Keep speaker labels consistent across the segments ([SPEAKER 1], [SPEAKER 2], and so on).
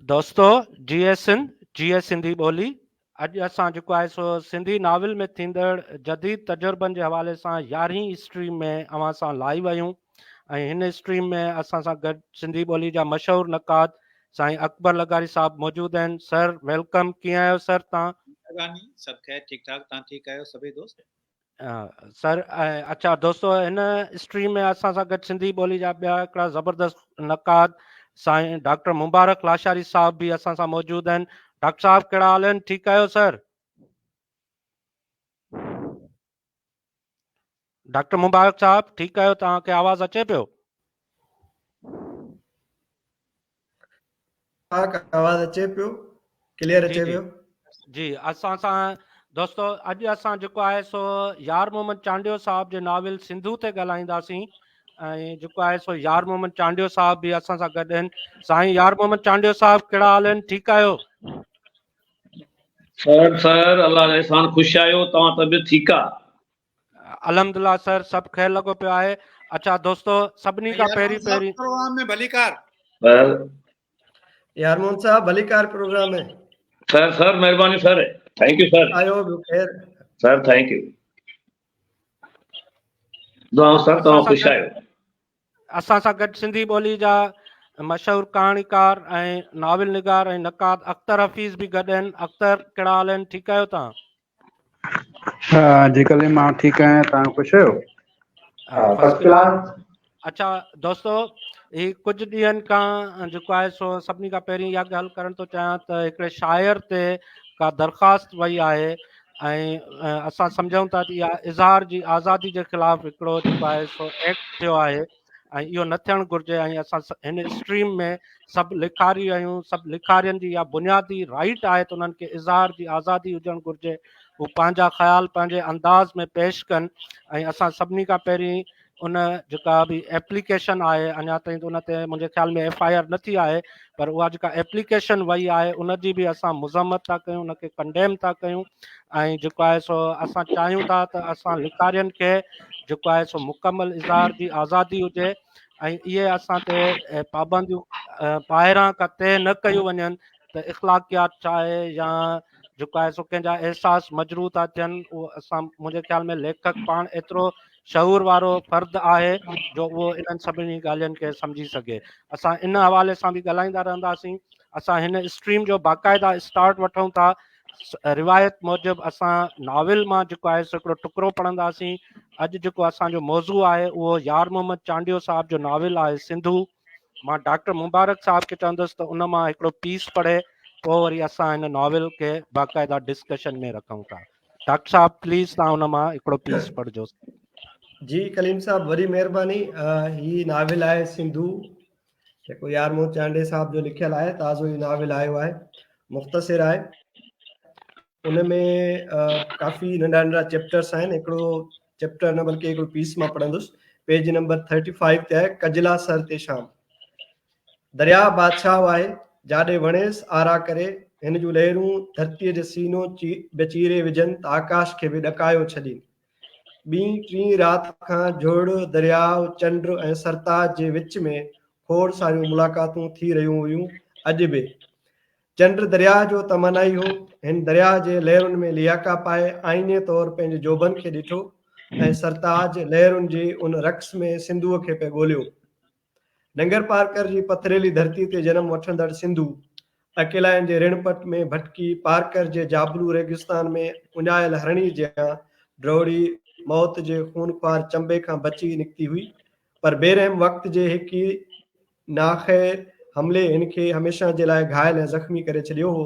[SPEAKER 1] दोस्तों जीएस सिंधी ॿोली अॼु असां जेको आहे सो सिंधी नाविल में थींदड़ जदीद तजुर्बनि जे हवाले सां 11हीं स्ट्रीम में अवां सां लाइव आहियूं ऐं हिन स्ट्रीम में असां सां गॾु सिंधी ॿोली जा मशहूरु नक़ाद साईं अकबर लगारी साहब मौजूदु आहिनि। सर वेलकम, कीअं आहियो सर तव्हां?
[SPEAKER 2] सब खैर ठीक ठाक, तव्हां ठीकु आहियो सभई दोस्त?
[SPEAKER 1] सर अच्छा दोस्तों, हिन स्ट्रीम में असां सां गॾु सिंधी ॿोली जा ॿिया हिकिड़ा ज़बरदस्त नक़ाद साईं डॉक्टर मुबारक लाशारी साहब भी असां सां मौजूदु आहिनि। डॉक्टर साहब कहिड़ा हाल आहिनि, ठीकु आहियो सर? डॉक्टर मुबारक साहब ठीकु आहियो? तव्हांखे आवाज़ अचे पियो?
[SPEAKER 3] आवाज़ अचे पियो, क्लियर अचे पियो?
[SPEAKER 1] जी असां सां दोस्तों अॼु असां जेको आहे सो यार मोहम्मद चांडियो साहब जे नाविल सिंधू ते ॻाल्हाईंदासीं ऐं जेको आहे सो यार मोहम्मद चांडियो साहब भी असां सां गॾु आहिनि। साईं यार मोहम्मद चांडियो साहब कहिड़ा हाल आहिनि, ठीकु आहियो?
[SPEAKER 4] सर अल्लाह जो एहसान, खुश आहियो, तव्हां तबियत ठीकु आहे?
[SPEAKER 1] अल्हम्दुलिल्लाह सर, सभु ख़ैर लॻो पियो आहे। अच्छा दोस्तों, सभिनी खां पहिरीं
[SPEAKER 2] प्रोग्राम में भलीकार
[SPEAKER 3] यार मोहन साहब भलीकार प्रोग्राम है
[SPEAKER 4] सर मेहरबानी सर, थैंक यू सर।
[SPEAKER 3] आयो खैर
[SPEAKER 4] सर थैंक यू दुआ सर, तव्हां खुश आहियो?
[SPEAKER 1] असां सां गॾु सिंधी ॿोली जा मशहूरु कहाणीकार ऐं नाविल निगार ऐं नक़ाद अख्तर हफ़ीज़ भी गॾु आहिनि। अख्तर कहिड़ा हाल आहिनि, ठीकु आहियो तव्हां?
[SPEAKER 5] जी कली मां ठीकु आहियां, तव्हां खुश आहियो?
[SPEAKER 1] First class. अच्छा दोस्तों, ही कुछ ॾींहंनि खां जेको आहे सो सभिनी खां पहिरीं इहा ॻाल्हि करणु थो चाहियां त हिकिड़े शाइर ते का दरख़्वास्त वई आहे ऐं असां सम्झूं था त इहा इज़हार जी आज़ादी जे ख़िलाफ़ु हिकिड़ो जेको आहे सो एक्ट थियो आहे ऐं इहो न थियणु घुरिजे ऐं असां हिन स्ट्रीम में सभु लिखारी आहियूं। सभु लिखारियुनि जी इहा बुनियादी राइट आहे त उन्हनि खे इज़हार जी आज़ादी हुजणु घुरिजे, हू पंहिंजा ख़्याल पंहिंजे अंदाज़ में पेश कनि ऐं असां सभिनी खां पहिरीं उन जेका बि एप्लीकेशन आहे, अञा ताईं त उन ते मुंहिंजे ख़्याल में FIR न थी आहे, पर उहा जेका एप्लीकेशन वई आहे उन जी बि असां मुज़म्मत था कयूं, उनखे कंडेम था कयूं ऐं जेको आहे सो असां चाहियूं था त असां लिखारियुनि खे जेको आहे सो मुकमल इज़हार जी आज़ादी हुजे ऐं इहे असां ते पाबंदियूं ॿाहिरां खां तइ न कयूं वञनि त इख़्लाक़ियात चाहे या जेको आहे सो कंहिंजा एहसास मजरू था थियनि। उहो असां मुंहिंजे ख़्याल में लेखक पाण एतिरो शऊर वारो फ़र्द आहे जो उहो इन्हनि सभिनी ॻाल्हियुनि खे सम्झी सघे। असां इन हवाले सां बि ॻाल्हाईंदा रहंदासीं। असां हिन स्ट्रीम जो बाक़ाइदा स्टार्ट वठूं था। रिवायत मूजिबि असां नाविल मां जेको आहे सो हिकिड़ो टुकड़ो पढ़ंदासीं। अॼु जेको असांजो मौज़ू आहे उहो यार मोहम्मद चांडियो साहब जो नाविल आहे सिंधू। मां डॉक्टर मुबारक साहब खे चवंदुसि त उन मां हिकिड़ो पीस पढ़े पोइ वरी असां हिन नाविल खे बाक़ाइदा डिस्कशन में रखूं था। डॉक्टर साहब प्लीज़ तव्हां उन मां हिकिड़ो पीस पढ़जो।
[SPEAKER 3] जी कलीम साहब वरी महिरबानी। ही नाविल आहे सिंधू, जेको यार मोहम्मद चांडियो साहब जो लिखियल आहे। ताज़ो ही नाविल आयो आहे, मुख़्तसिर आहे। उन में काफ़ी नंढा नंढा चैप्टर्स आहिनि। हिकिड़ो चैप्टर न बल्कि हिकिड़ो पीस मां पढ़ंदुसि। पेज नंबर 35 ते आहे, कजला सर ते शाम। दरिया बादशाह आहे, जाॾे वणेसि आरा करे, हिन जूं लहरूं धरतीअ जो सीनो बेचीरे विझनि त आकाश खे बि ॾकायो छॾीनि। ॿीं टीं राति खां जोड़ दरियाव चंड ऐं सरताज जे विच में खोड़ सारियूं मुलाक़ातूं थी रहियूं हुयूं। अॼु बि चंड दरिया जो तमनाई हो। हिन दरिया जे लहरुनि में लियाका पाए आईने तौरु पंहिंजे जोबन खे ॾिठो ऐं सरताज लहरुनि जे उन रक़्स में सिंधूअ खे पिया ॻोल्हियो। नंगर पारकर जी पथरेली धरती ते जनम वठंदड़ सिंधू अकेलाइन जे ऋणपट में भटकी पारकर जे जाबलू रेगिस्तान में उञायल हरणी जियां ड्रोड़ी मौत जे खूनख्वार चंबे खां बची निकिती हुई, पर बेरहम वक़्त जे हिकु नाख़ैर हमले हिनखे हमेशह जे लाइ घायल ऐं ज़ख़्मी करे छॾियो हो।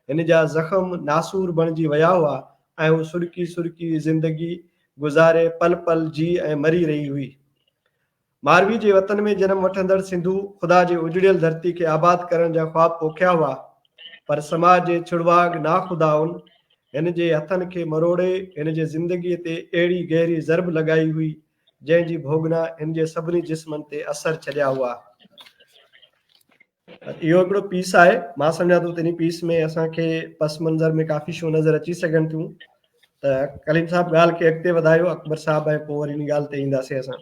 [SPEAKER 3] हिन जा ज़ख़्म नासूर बणिजी विया हुआ ऐं हू सुरकी सुरकी ज़िंदगी गुज़ारे पल पल जी ऐं मरी रही हुई। मारवी जे वतन में जन्म वठंदड़ सिंधू ख़ुदा जे उजड़ियल धरती खे आबाद करण जा ख्वाब पोखिया हुआ, पर समाज जे छुड़वाग नाख़ुदाउनि हिन जे हथनि खे मरोड़े हिन जे ज़िंदगीअ ते अहिड़ी गहरी ज़रब लॻाई हुई जंहिंजी भोगना हिन जे सभिनी जिस्मनि ते असर छॾिया हुआ। इहो हिकिड़ो पीस आहे। मां सम्झां थो त इन पीस में असांखे पस मंज़र में काफ़ी शयूं नज़र अची सघनि थियूं। त कलीम साहब ॻाल्हि खे अॻिते वधायो, अकबर साहब, ऐं पोइ वरी इन ॻाल्हि ते ईंदासीं असां।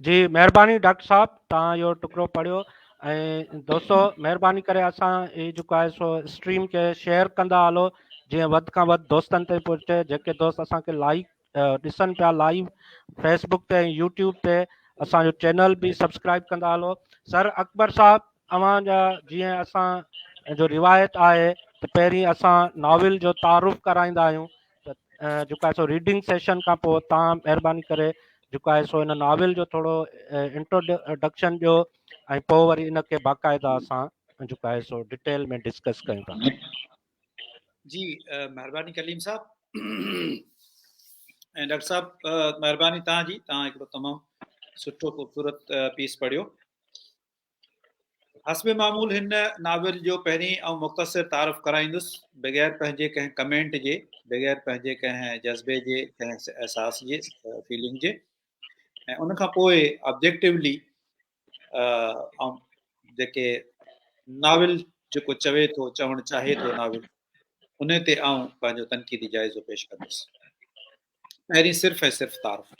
[SPEAKER 1] जी महिरबानी डॉक्टर साहब, तव्हां इहो टुकड़ो पढ़ियो। ऐं दोस्तो महिरबानी करे असां इहे जेको आहे सो स्ट्रीम खे शेयर कंदा हलो जीअं वधि खां वधि दोस्तनि ताईं पहुचे। जेके दोस्त असांखे ॾिसनि पिया लाइव फेसबुक ते ऐं यूट्यूब ते, असांजो चैनल बि सब्सक्राइब कंदा हलो। सर अकबर साहब, अव्हांजा जीअं असां जो रिवायत आहे त पहिरीं असां नॉविल जो तारुफ़ कराईंदा आहियूं, त जेको आहे सो रीडिंग सेशन खां पोइ तव्हां महिरबानी करे जेको आहे सो हिन नॉविल जो थोरो इंट्रोडक्शन ॾियो ऐं पोइ वरी इनखे बाक़ाइदा असां जेको आहे सो डिटेल में डिस्कस कयूं था।
[SPEAKER 2] जी महिरबानी कलीम साहब ऐं डॉक्टर साहब महिरबानी तव्हांजी, तव्हां हिकिड़ो तमामु सुठो ख़ूबसूरत पीस पढ़ियो। हस्बे मामूल हिन नाविल जो पहिरीं ऐं मुख़्तसिर तारुफ़ कराईंदुसि बग़ैर पंहिंजे कंहिं कमेंट जे, बग़ैर पंहिंजे कंहिं जज़्बे जे, कंहिं एहसास जे, फीलिंग जे, ऐं उन खां पोइ ऑब्जेक्टिवली ऐं जेके नाविल जेको चवे थो, चवणु चाहे थो नाविल, उन ते आउं पंहिंजो तनक़ीदी जाइज़ो पेश कंदुसि। पहिरीं सिर्फ़ु ऐं सिर्फ़ु तारुफ़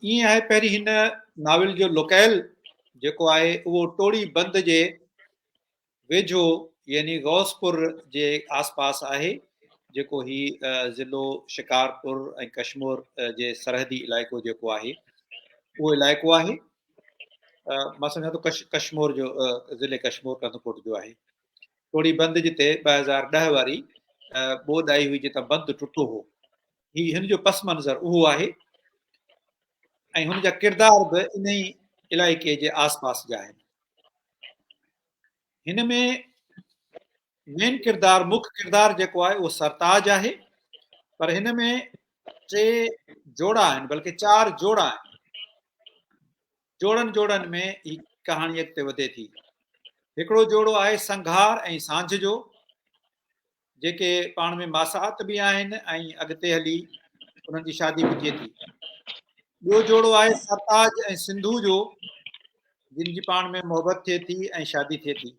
[SPEAKER 2] ईअं आहे। पहिरीं हिन नाविल जो लोकेल जेको आहे उहो टोड़ी बंद जे वेझो यानी गौसपुर जे आसपास आहे, जेको ही ज़िलो शिकारपुर ऐं कश्मीर जे सरहदी इलाइक़ो जेको आहे उहो इलाइक़ो आहे। मां सम्झां थो कश्मीर जो ज़िले कश्मीर कंदकोट जो आहे। टोड़ी बंद जिते 2010 वारी ॿोॾ आई हुई जितां बंदि टुटो हो, ही हिन जो पस मंज़र उहो आहे ऐं हुन जा किरदार बि इन ई इलाइक़े जे आसपास जा आहिनि। हिन में मेन किरदार, मुख्य किरदार जेको आहे उहो सरताज आहे, पर हिन में 3 जोड़ा आहिनि, बल्कि 4 जोड़ा आहिनि। जोड़नि में ही कहाणी अॻिते वधे थी। हिकिड़ो जोड़ो आहे संघार ऐं सांझ जो, जेके पाण में मासात बि आहिनि ऐं अॻिते हली उन्हनि जी शादी बि थिए थी। ॿियो जोड़ो आहे सरताज ऐं सिंधू जो, जिन जी पाण में मोहबत थिए थी ऐं शादी थिए थी।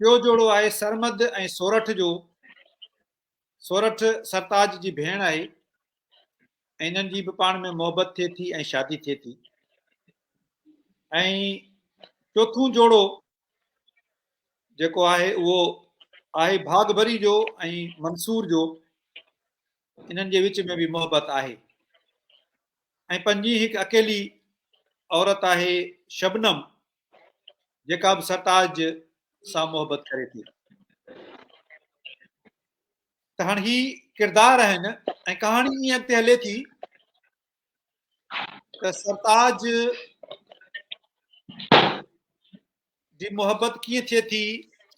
[SPEAKER 2] ॿियो जोड़ो आहे सरमद ऐं सोरठ जो। सोरठ सरताज जी भेण आहे ऐं इन्हनि जी बि पाण में मोहबत थिए थी ऐं शादी थिए थी। ऐं चोथों जोड़ो जेको आहे उहो आहे भागभरी जो ऐं मंसूर जो, इन्हनि जे विच में बि मोहबत आहे। ऐं पंजी हिकु अकेली औरत आहे शबनम, जेका बि सरताज सां मोहबत करे थी। त हाणे ही किरदार आहिनि ऐं कहाणी ईअं अॻिते हले थी त सरताज जी मोहबत कीअं थिए थी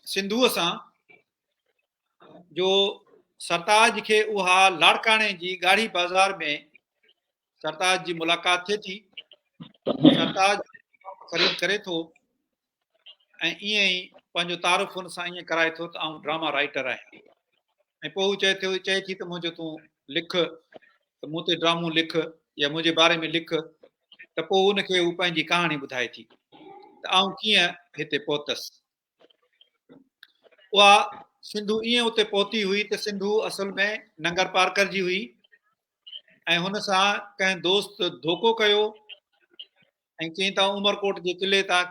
[SPEAKER 2] सिंधूअ सां, जो सरताज खे उहा लाड़काणे जी ॻाढ़ी बाज़ार में सरताज जी मुलाक़ात थिए थी। सरताज ख़रीद करे थो ऐं ईअं ई पंहिंजो तारुफ़ हुन सां ईअं कराए थो त आउं ड्रामा राइटर आहियां। ऐं पोइ हू चए थी त मुंहिंजो तूं लिख, त मूं ते ड्रामो लिख या मुंहिंजे बारे में लिख, त पोइ उनखे हू पंहिंजी कहाणी ॿुधाए थी त आउं कीअं हिते पहुतसि। उहा सिंधू ईअं उते पहुती हुई त सिंधू असल में नंगर पारकर जी हुई ऐं हुन सां कंहिं दोस्त धोखो कयो ऐं चई त उमरकोट जे किले तां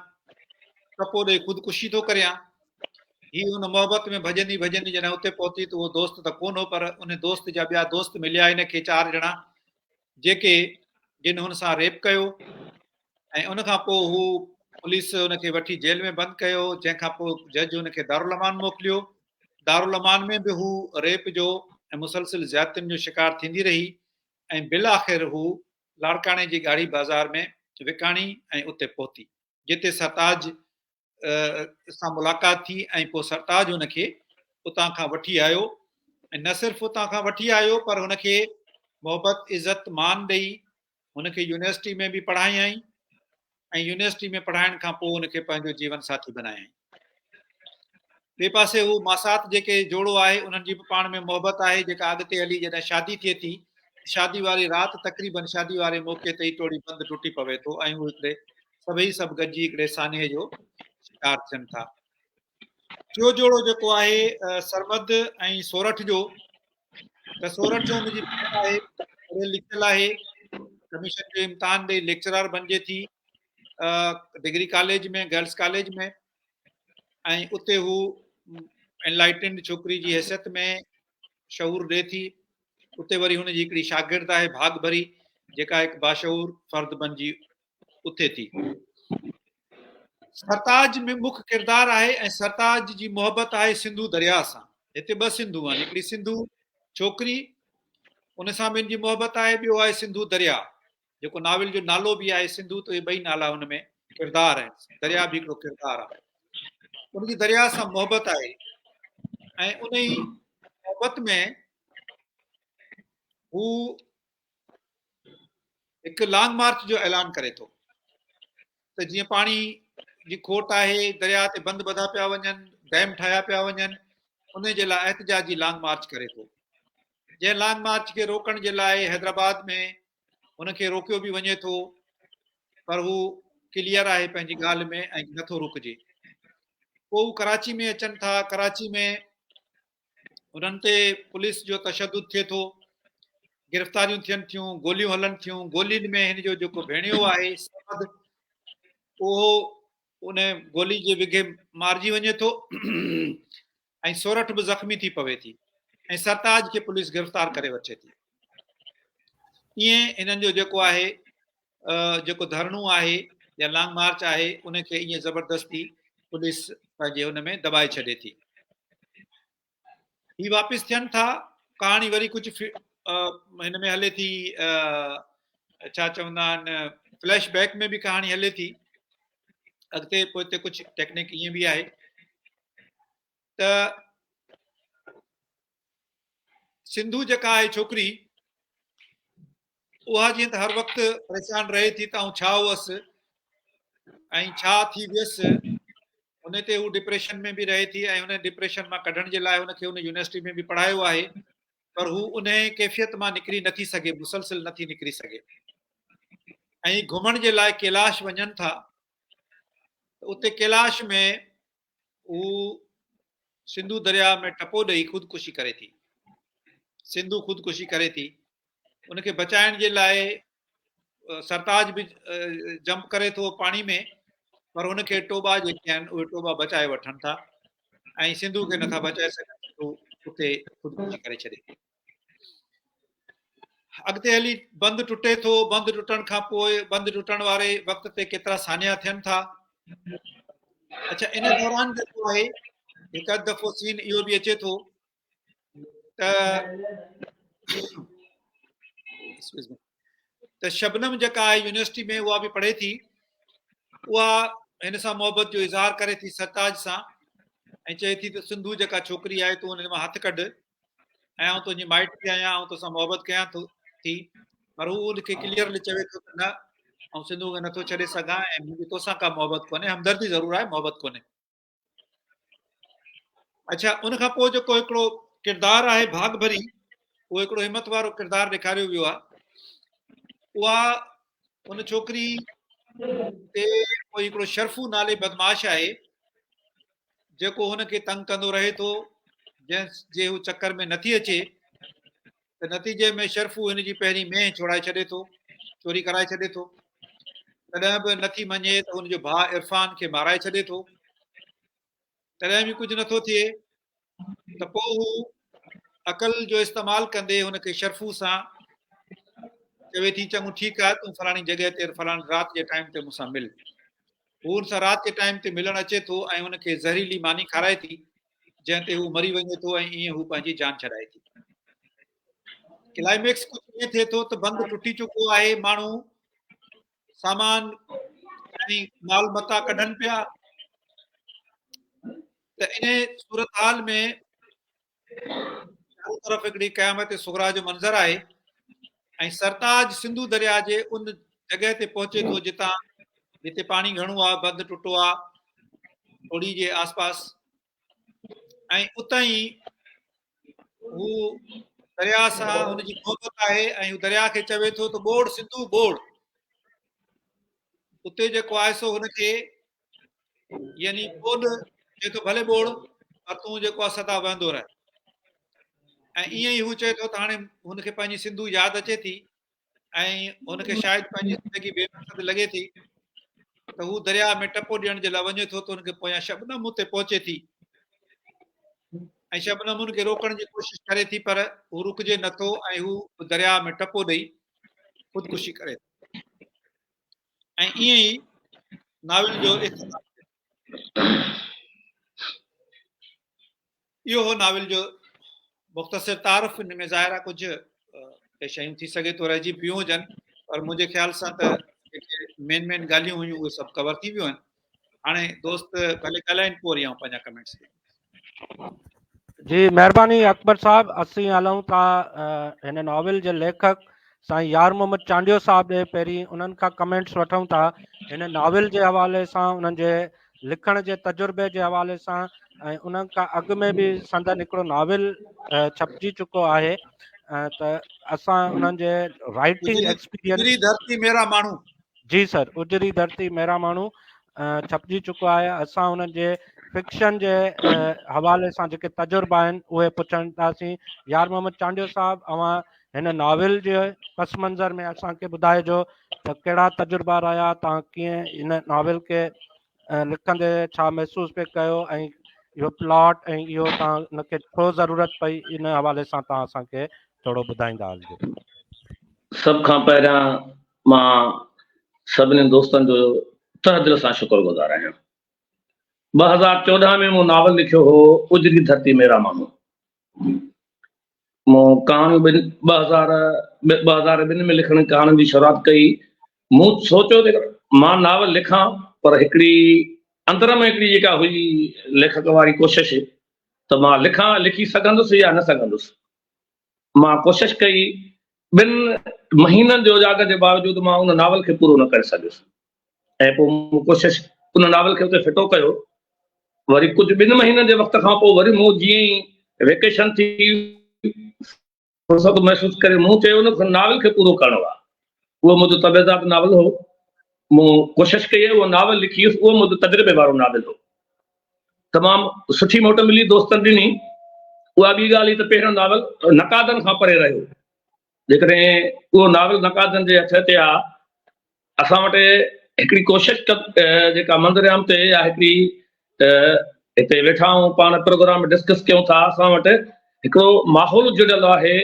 [SPEAKER 2] टपो ॾेई ख़ुदकुशी थो करियां। ही हुन मोहबत में भॼंदी भॼंदी जॾहिं उते पहुती त उहो दोस्त त कोन हो, पर उन दोस्त जा ॿिया दोस्त मिलिया हिनखे 4 ॼणा, जेके जिन हुन सां रेप कयो ऐं उन खां पोइ हू पुलिस हुनखे वठी जेल में बंदि कयो, जंहिंखां पोइ जज हुनखे दारुल अमान मोकिलियो। दारुल अमान में बि हू रेप जो ऐं मुसलसिल ज़्यादतियुनि जो शिकार थींदी रही ऐं बिल आख़िर हू लाड़काणे जी ॻाढ़ी बाज़ार में विकाणी ऐं उते पहुती, जिते सरताज सां मुलाक़ात थी ऐं पोइ सरताज हुनखे उतां खां वठी आयो ऐं न सिर्फ़ु उतां खां वठी आयो, पर हुनखे मोहबत इज़त मान ॾेई हुनखे यूनिवर्सिटी में बि पढ़ायईं ऐं यूनिवर्सिटी में पढ़ाइण खां पोइ हुनखे पंहिंजो जीवन साथी बनायईं। ॿिए पासे हू मासात जेके जोड़ो आहे उन्हनि जी बि पाण में मोहबत आहे, जेका अॻिते हली जॾहिं शादी थिए थी, शादी वारी राति तक़रीबन शादी वारे मौक़े ते ई टोड़ी बंदि टुटी पवे थो ऐं हू हिकिड़े सभु गॾिजी हिकिड़े सान्हे जो शिकार थियनि था। टियों जोड़ो जेको आहे सरमद ऐं सोरठ जो, त सोरठ हुनजी भेण आहे, पढ़ियल लिखियल आहे, कमीशन जो इम्तिहान ॾेई लेक्चरर बणिजे थी, डिग्री कॉलेज में, गर्ल्स कॉलेज में, ऐं उते हू एनलाइटेंड छोकिरी जी हैसियत में शऊर ॾिए थी। उते वरी हुनजी हिकिड़ी शागिर्द आहे भाग भरी, जेका हिकु बाशऊर फर्द बणिजी उथे थी। सरताज में मुख्य किरदारु आहे ऐं सरताज जी मोहबत आहे सिंधु दरिया सां। हिते ॿ सिंधू आहिनि, हिकिड़ी सिंधु छोकिरी, उन सां मुंहिंजी मोहबत आहे, ॿियो आहे सिंधु दरिया, जेको नाविल जो नालो बि आहे सिंधु, त इहे ॿई नाला हुन में किरदार आहिनि। दरिया बि हिकिड़ो किरदारु आहे, उनजी दरिया सां मोहबत आहे। ऐं उन ई मोहबत में हू हिकु लॉन्ग मार्च जो ऐलान करे थो, त जीअं पाणी जी खोट आहे, दरिया ते बंद ॿधा पिया वञनि, डैम ठाहिया पिया वञनि, उन जे लाइ एहतजाजी लॉन्ग मार्च करे थो। जंहिं लॉन्ग मार्च खे रोकण जे लाइ हैदराबाद में हुनखे रोकियो बि वञे थो, पर हू क्लियर आहे पंहिंजी ॻाल्हि में ऐं नथो रुकिजे। पोइ हू कराची में अचनि था, कराची में उन्हनि ते पुलिस जो तशदुद थिए थो, गिरफ़्तारियूं थियनि थियूं, गोलियूं हलनि थियूं। गोलियुनि में हिन जो जेको भेणियो आहे सरहद, उहो उन गोली जे विघे मारिजी वञे थो ऐं सोरठ बि ज़ख़्मी थी पवे थी, ऐं सरताज खे पुलिस गिरफ़्तार करे वठे थी। ईअं हिननि जो जेको आहे जेको धरणो आहे या लॉन्ग मार्च आहे, उनखे ईअं ज़बरदस्ती पुलिस पंहिंजे हुन में दबाए छॾे थी। ही वापसि थियनि था, कहाणी वरी कुझु हिन में हले थी, छा चवंदा आहिनि, फ्लैश बैक में बि कहाणी हले थी अॻिते। पोइ हिते कुझु टेक्निक ईअं बि आहे त सिंधु जेका आहे छोकिरी, उहा जीअं त हर वक़्तु परेशान रहे थी त आउं छा हुअसि ऐं छा थी वियसि, उन ते हू डिप्रेशन में बि रहे थी। ऐं उन डिप्रेशन मां कढण जे लाइ हुनखे उन यूनिवर्सिटी में बि पढ़ायो आहे, पर हू उन कैफ़ियत मां निकिरी नथी सघे, मुसलसिल नथी निकिरी सघे। ऐं घुमण जे लाइ कैलाश वञनि था, उते कैलाश में हू सिंधु दरिया में टपो ॾेई ख़ुदकुशी करे थी। सिंधु ख़ुदकुशी करे थी, उनखे बचाइण जे लाइ सरताज बि जंप करे थो पाणी में, पर हुनखे टोबा जेके आहिनि उहे टोबा बचाए वठनि था ऐं सिंधु खे नथा बचाए सघनि, हू उते ख़ुदकुशी करे छॾे। अॻिते हली बंदि टुटे थो। बंदि टुटण खां पोइ, बंदि टुटण वारे वक़्त ते केतिरा सानिया थियनि था। अच्छा, इन दौरान जेको आहे हिकु अधु दफ़ो सीन इहो बि अचे थो त शबनम जेका आहे यूनिवर्सिटी में, उहा बि पढ़े थी, उहा हिन सां मोहबत जो इज़हार करे थी सरताज सां, ऐं चए थी त सिंधु जेका छोकिरी आहे, तूं हुन मां हथु कढ, ऐं आउं तुंहिंजी माइटी आहियां, आउं तोसां मोहबत कयां थी। पर हू उनखे क्लियरली चवे थो त न, आउं सिंधु खे नथो छॾे सघां, ऐं मुंहिंजी तोसां का मोहबत कोन्हे, हमदर्दी ज़रूरु आहे, मोहबत कोन्हे। अच्छा, उनखां पोइ जेको हिकिड़ो किरदारु आहे भाग भरी, उहो हिकिड़ो हिमत वारो किरदारु ॾेखारियो वियो आहे। उहा उन छोकिरी ते कोई हिकिड़ो शर्फू नाले बदमाश आहे, जेको हुनखे तंग कंदो रहे थो, जंहिं जे हू चकर में नथी अचे, त नतीजे में शर्फू हिनजी पहिरीं मेंह छोड़ाए छॾे थो, चोरी कराए छॾे थो। तॾहिं बि नथी मञे त हुनजो भाउ इरफान खे माराए छॾे थो। तॾहिं बि कुझु नथो थिए त पोइ हू अकल जो इस्तेमालु कंदे हुनखे शर्फू सां चवे थी, चङो ठीकु आहे, तूं फलाणी जॻह ते फलाणी राति जे टाइम ते मूंसां मिल। हू हुन सां राति जे टाइम ते मिलणु अचे थो ऐं हुनखे ज़हरीली मानी खाराए थी, जंहिं ते हू मरी वञे थो ऐं ईअं हू पंहिंजी जान छॾाए थी। क्लाइमेक्स कुझु ईअं थिए थो त बंदि टुटी चुको आहे, माण्हू सामान ऐं माल मता कढनि पिया, त इन सूरत हाल में चारों तरफ़ हिकिड़ी क़यामत सुगरा जो मंज़र आहे, ऐं सरताज सिंधु दरिया जे उन जॻह ते पहुचे थो जिते पाणी घणो आहे, बंदि टुटो आहे, थोड़ी जे आसपास, ऐं उतां ई हू दरिया सां हुनजी मोहबत आहे, ऐं हू दरिया खे चवे थो त ॿोड़ सिंधु ॿोड़। उते जेको आहे सो हुनखे यानी ॿोड़ चए थो, भले ॿोड़, पर तूं जेको आहे सदा वहंदो रह। ऐं ईअं ई हू चए थो त हाणे हुनखे पंहिंजी सिंधु यादि अचे थी, ऐं हुनखे शायदि पंहिंजी ज़िंदगी बेमक़सद लॻे थी, त हू दरिया में टपो ॾियण जे लाइ वञे थो त हुनखे पोयां शबनम उते पहुचे थी ऐं शबनम हुनखे रोकण जी कोशिश करे थी, पर हू रुकजे नथो ऐं हू दरिया में टपो ॾेई ख़ुदकुशी करे थो। ऐं ईअं ई नाविल जो इहो हो नाविल जो मुख़्तसिर तारफ़। हिन में ज़ाहिर आहे कुझु शयूं थी सघे थो रहिजी बियूं हुजनि, पर मुंहिंजे ख़्याल सां त जेके मेन ॻाल्हियूं हुयूं उहे सभु कवर थी वियूं आहिनि। हाणे दोस्त भले ॻाल्हाइनि पोइ वरी आउं पंहिंजा कमेंट्स ॾियां।
[SPEAKER 1] जी महिरबानी अकबर साहब। असीं हलूं था हिन नॉविल जे लेखक साईं यार मोहम्मद चांडियो साहब ॾे पहिरीं उन्हनि खां कमेंट्स वठूं था हिन नॉविल जे हवाले सां, उन्हनि जे लिखण जे तजुर्बे जे हवाले सां। ऐं उन्हनि खां अॻु में बि संदन हिकिड़ो नॉविल छपजी चुको आहे, त असां उन्हनि जे राइटिंग एक्सपीरियंस
[SPEAKER 2] उजरी धरती मेरा माण्हू,
[SPEAKER 1] जी सर, उजरी धरती मेरा माण्हू छपजी चुको आहे। असां उन्हनि जे फिक्शन जे हवाले सां जेके तजुर्बा आहिनि उहे पुछंदासीं। यार मोहम्मद चांडियो साहब, अवां हिन नॉविल जे पस मंज़र में असांखे ॿुधाइजो त कहिड़ा तजुर्बा रहिया, तव्हां कीअं इन नॉविल खे लिखंदे छा महसूस पिया कयो, ऐं इहो प्लॉट ऐं इहो तव्हां उनखे छो ज़रूरत पई, इन हवाले सां तव्हां असांखे थोरो ॿुधाईंदा हलिजो।
[SPEAKER 4] सभ खां पहिरियां मां सभिनी दोस्तनि जो तह दिल सां शुक्रगुज़ार आहियां। 2014 में मूं नावल लिखियो हो उजरी धरती मेरा माण्हू। मूं कहाणी 2002 में लिखण कहाणी जी शुरूआत कई। मूं सोचियो त मां नावल लिखां, पर हिकिड़ी अंदर में हिकिड़ी जेका हुई लेखक वारी कोशिश त मां लिखी सघंदुसि या न सघंदुसि। मां कोशिश कई, 2 महीननि जो जाग जे बावजूदि मां उन नावल खे पूरो न करे सघियुसि। ऐं पोइ मूं कोशिश उन नावल खे उते फिटो कयो। वरी कुझु 2 महीननि जे वक़्त खां पोइ वरी मूं जीअं ई वेकेशन थी फुर्सत महसूस करे मूं चयो उन नावल खे पूरो करणो आहे। उहो मुंहिंजो तबेज़ात नावल हो। मूं कोशिश कई आहे, उहो नावल लिखी हुयुसि। उहो मुंहिंजो तजुर्बे वारो नावल हो। तमामु सुठी मोट मिली, दोस्तनि ॾिनी। उहा ॿी ॻाल्हि त पहिरियों नावल नक़ादनि खां परे रहियो। जेकॾहिं उहो नावल नक़ादनि जे हथ ते आहे, असां वटि हिकिड़ी कोशिश जेका मंदरियाम ते या हिकिड़ी हिते वेठा आहियूं पाण प्रोग्राम डिस्कस कयूं था, असां वटि हिकिड़ो माहौल जुड़ियल आहे।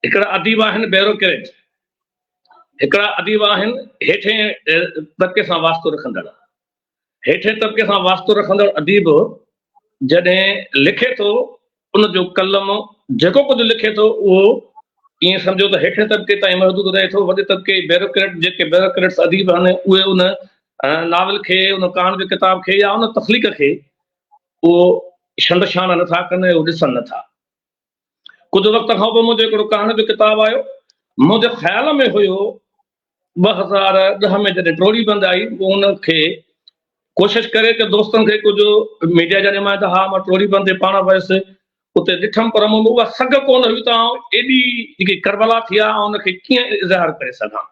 [SPEAKER 4] हिकिड़ा अदीब आहिनि बैरोक्रेट, हिकिड़ा अदीब आहिनि हेठें तबिके सां वास्तो रखंदड़। हेठें तबिके सां वास्तो रखंदड़ अदीब जॾहिं लिखे थो, उनजो कलम जेको कुझु लिखे थो उहो ईअं सम्झो त हेठें तबिके ताईं महदूद रहे थो। वॾे तबिके बैरोक्रेट जेके बैरोक्रेट्स अदीब आहिनि उहे उन नावल खे, उन कहाणी जे किताब खे या उन तख़लीक़ खे उहो छंड-छाण नथा कनि, उहो ॾिसनि नथा। कुझु वक़्त खां पोइ मुंहिंजो हिकिड़ो कहाणी जो किताबु आयो। मुंहिंजे ख़्याल में हुयो 2010 में जॾहिं ट्रोड़ी बंदि आई, पोइ उनखे कोशिशि करे कि दोस्तनि खे कुझु मीडिया जा नुमाइंदा, हा मां ट्रोड़ी बंदि ते पाण वियुसि, उते ॾिठमि, पर मूं उहा सघ कोन हुई त एॾी जेकी करबला थी आहे उनखे कीअं इज़हार करे सघां।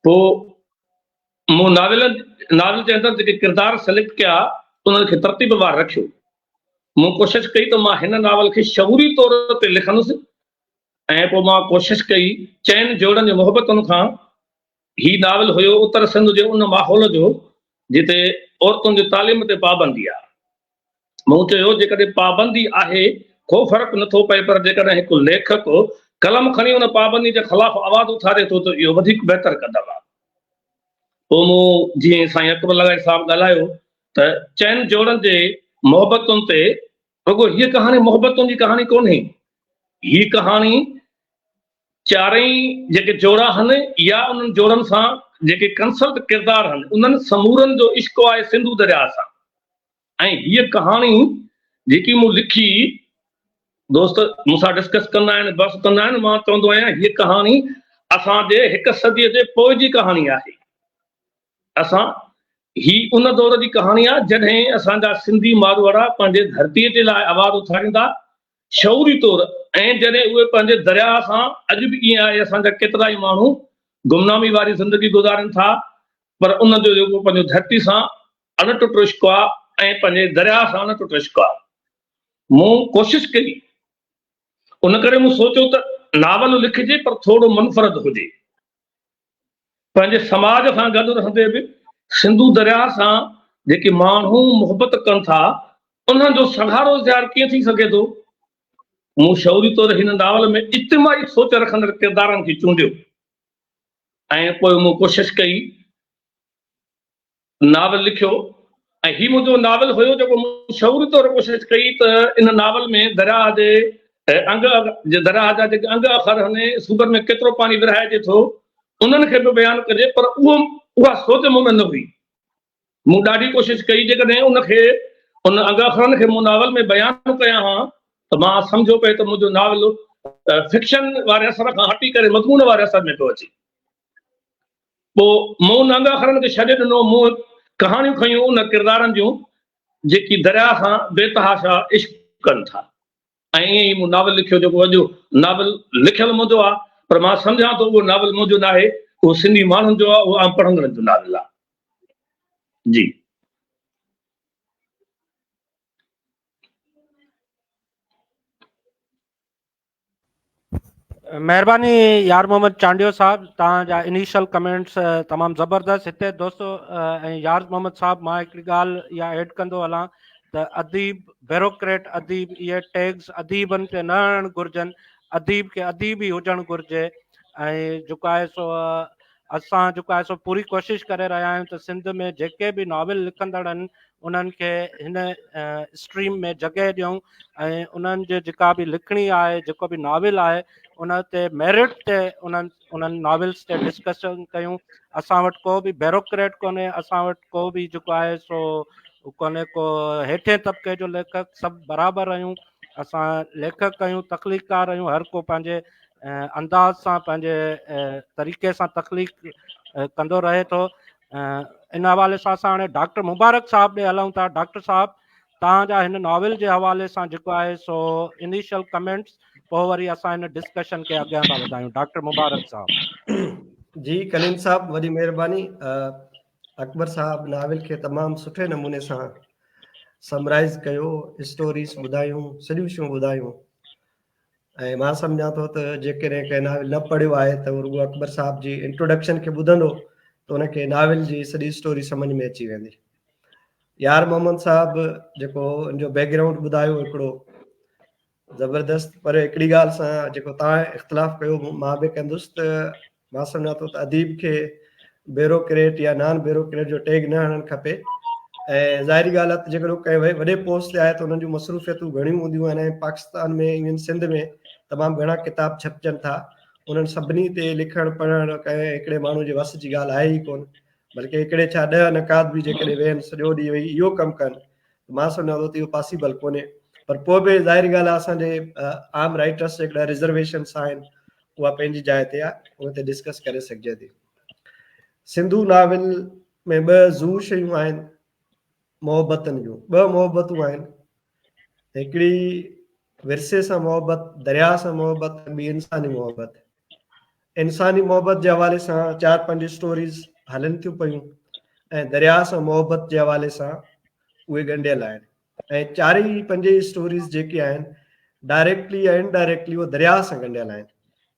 [SPEAKER 4] पोइ मूं नावल जे अंदरि जेके किरदार सेलेक्ट कया उन्हनि खे तरतीब वार रखियो। मूं कोशिशि कई त मां हिन नावल खे शऊरी तौर ते लिखंदुसि। ऐं पोइ मां कोशिशि कई 4 जोड़नि जी मोहबतुनि खां। ही नावल हुयो उत्तर सिंध जे उन माहौल जो जिते औरतुनि जी तालीम ते पाबंदी आहे। मूं चयो जेकॾहिं पाबंदी आहे को फ़र्क़ु नथो पए, पर जेकॾहिं हिकु लेखक कलम खणी उन पाबंदी जे ख़िलाफ़ आवाज़ उथारे थो त इहो वधीक बहितर कंदव। पोइ मूं जीअं साईं अकबर लगाई साहब ॻाल्हायो त 4 जोड़नि जे मोहबतुनि ते, रुॻो हीअ कहाणी मोहबतुनि जी कहाणी कोन्हे। हीअ कहाणी 4 जेके जोड़ा आहिनि या उन्हनि जोड़नि सां जेके कंसल्ट किरदार आहिनि उन्हनि समूरनि जो इश्क़ आहे सिंधु दरिया सां। ऐं हीअ कहाणी जेकी मूं लिखी, दोस्त मूंसां डिस्कस कंदा आहिनि, बस कंदा आहिनि, मां चवंदो आहियां हीअ कहाणी असांजे 1 सदीअ जे पोइ जी कहाणी आहे। ही उन दौर जी कहाणी आहे जॾहिं असांजा सिंधी मारवाड़ा पंहिंजे धरतीअ जे लाइ आवाज़ उथारींदा शऊरी तौर, ऐं जॾहिं उहे पंहिंजे दरिया सां, अॼु बि ईअं आहे असांजा केतिरा ई माण्हू गुमनामी वारी ज़िंदगी गुज़ारनि था, पर उन जो जेको पंहिंजो धरती सां अणटुट इश्क़ आहे ऐं पंहिंजे दरिया सां अणटुट इश्क़ आहे। मूं कोशिशि कई, उन करे मूं सोचियो त नावल लिखिजे पर थोरो मुनफ़रद हुजे। पंहिंजे समाज सां गॾु रहंदे बि सिंधू दरिया सां जेके माण्हू मुहबत कनि था उन्हनि जो सहारो ज़ाहिर कीअं थी सघे थो। मूं शौरी तौरु हिन नावल में इज्तिमाही सोच रखंदड़ किरदारनि खे चूंडियो ऐं पोइ मूं कोशिशि कई नावल लिखियो। ऐं हीउ मुंहिंजो नावल हुयो जेको मूं शौरी तौरु कोशिशि कई त इन नावल में दरिया जे दरिया जा जेके अंग अखर आहिनि सूबर में केतिरो पाणी विरहाइजे थो उन्हनि खे बि बयानु कजे, पर उहा सोच मूं में न हुई। मूं ॾाढी कोशिशि कई जेकॾहिं उनखे उन अंग अखरनि खे मूं नावल में बयानु कया हा त मां सम्झो पए त मुंहिंजो नावल फिक्शन वारे असर खां हटी करे मज़मून वारे असर में थो अचे। पोइ मूं उन अंग अखरनि खे छॾे ॾिनो, मूं कहाणियूं खयूं उन किरदारनि जूं जेकी दरिया सां बेतहाशा इश्क कनि था ऐं ईअं ई मूं नावल लिखियो जेको अॼु नावल लिखियलु मुंहिंजो आहे, पर मां सम्झां थो उहो नावल मुंहिंजो न आहे, उहो सिंधी माण्हुनि जो आहे, उहो आम पढ़ंदड़नि जो नावल आहे। जी
[SPEAKER 1] महिरबानी यार मोहम्मद चांडियो साहब, तव्हांजा इनिशियल कमेंट्स तमामु ज़बरदस्त। हिते दोस्तो ऐं यार मोहम्मद साहब मां हिकिड़ी ॻाल्हि इहा ऐड कंदो हलां त अदीब ब्यूरोक्रेट अदीब इहे टैग्स अदीबनि खे न हणणु घुरिजनि, अदीब खे अदीब ई हुजणु घुरिजे। ऐं जेको आहे सो असां जेको आहे सो पूरी कोशिशि करे रहिया आहियूं त सिंध में जेके बि नॉवल लिखंदड़ आहिनि उन्हनि खे हिन स्ट्रीम में जॻह ॾियूं ऐं उन्हनि जे जेका बि लिखणी आहे, जेको बि नॉवल आहे उन ते मेरिट ते उन्हनि नॉवल्स ते डिस्कशन कयूं। असां वटि को बि ब्यूरोक्रेट कोन्हे, असां वटि को बि जेको आहे सो कोन्हे को हेठे तबिके जो लेखक, सभु बराबरि आहियूं। असां लेखक आहियूं, तख़लीक़कार आहियूं, हर को पंहिंजे अंदाज़ सां पंहिंजे तरीक़े सां तख़लीक़ कंदो रहे थो। इन हवाले सां असां हाणे डॉक्टर मुबारक साहब ॾे हलूं था। डॉक्टर साहब, तव्हांजा हिन नॉवल जे हवाले सां जेको आहे सो इनिशियल कमेंट्स, पोइ वरी असां हिन डिस्कशन खे अॻियां था वधायूं। डॉक्टर मुबारक साहब।
[SPEAKER 3] जी कलीम साहब, वॾी महिरबानी। अकबर साहब नावल खे तमामु सुठे नमूने सां समराइज़ कयो, स्टोरीज़ ॿुधायूं, सल्यूशनूं ॿुधायूं। ऐं मां सम्झां थो त जेकॾहिं कंहिं नावल न पढ़ियो आहे त रुॻो अकबर साहब जी इंट्रोडक्शन खे ॿुधंदो त उनखे नावल जी सॼी स्टोरी सम्झ में अची वेंदी। यार मोहम्मद साहब जेको उनजो बैकग्राउंड ॿुधायो हिकिड़ो ज़बरदस्त, पर हिकिड़ी ॻाल्हि सां जेको तव्हां इख़्तिलाफ़ कयो मां बि कंदुसि त मां सम्झां थो त अदीब खे ब्यूरोक्रेट या नॉन ब्यूरोक्रेट जो टैग न हणणु खपे। ऐं ज़ाहिरी ॻाल्हि आहे त जेकॾहिं कंहिं वॾे पोस्ट ते आहे त उन्हनि जूं मसरूफ़ियतूं घणियूं हूंदियूं आहिनि ऐं पाकिस्तान में इवन सिंध में तमामु घणा किताब छपजनि था। उन्हनि सभिनी ते लिखणु पढ़णु कंहिं हिकिड़े माण्हू जे वस जी ॻाल्हि आहे ई कोन, बल्कि हिकिड़े छा 10 नकाद बि जेकॾहिं वेहनि सॼो ॾींहुं वेही इहो कमु कनि, मां सम्झां थो त इहो पॉसिबल कोन्हे। पर पोइ बि ज़ाहिरी ॻाल्हि आहे असांजे आम राइटर्स हिकिड़ा रिज़र्वेशन्स आहिनि, उहा पंहिंजी जाइ ते आहे, उन ते डिस्कस करे सघिजे थी। सिंधू नावल में 2 ज़ू शयूं आहिनि मोहबतनि जूं, 2 मोहबतूं आहिनि। हिकिड़ी विरसे सां मोहबत, दरिया सां मोहबत, ॿी इंसानी मोहबत। इंसानी मोहबत जे हवाले सां 4-5 स्टोरीज़ हलनि थियूं पयूं ऐं दरिया सां मोहबत जे हवाले सां उहे ॻंढियल आहिनि। ऐं 4-5 स्टोरीज़ जेके आहिनि डायरेक्टली या इनडायरेक्टली उहे दरिया सां ॻंढियल आहिनि,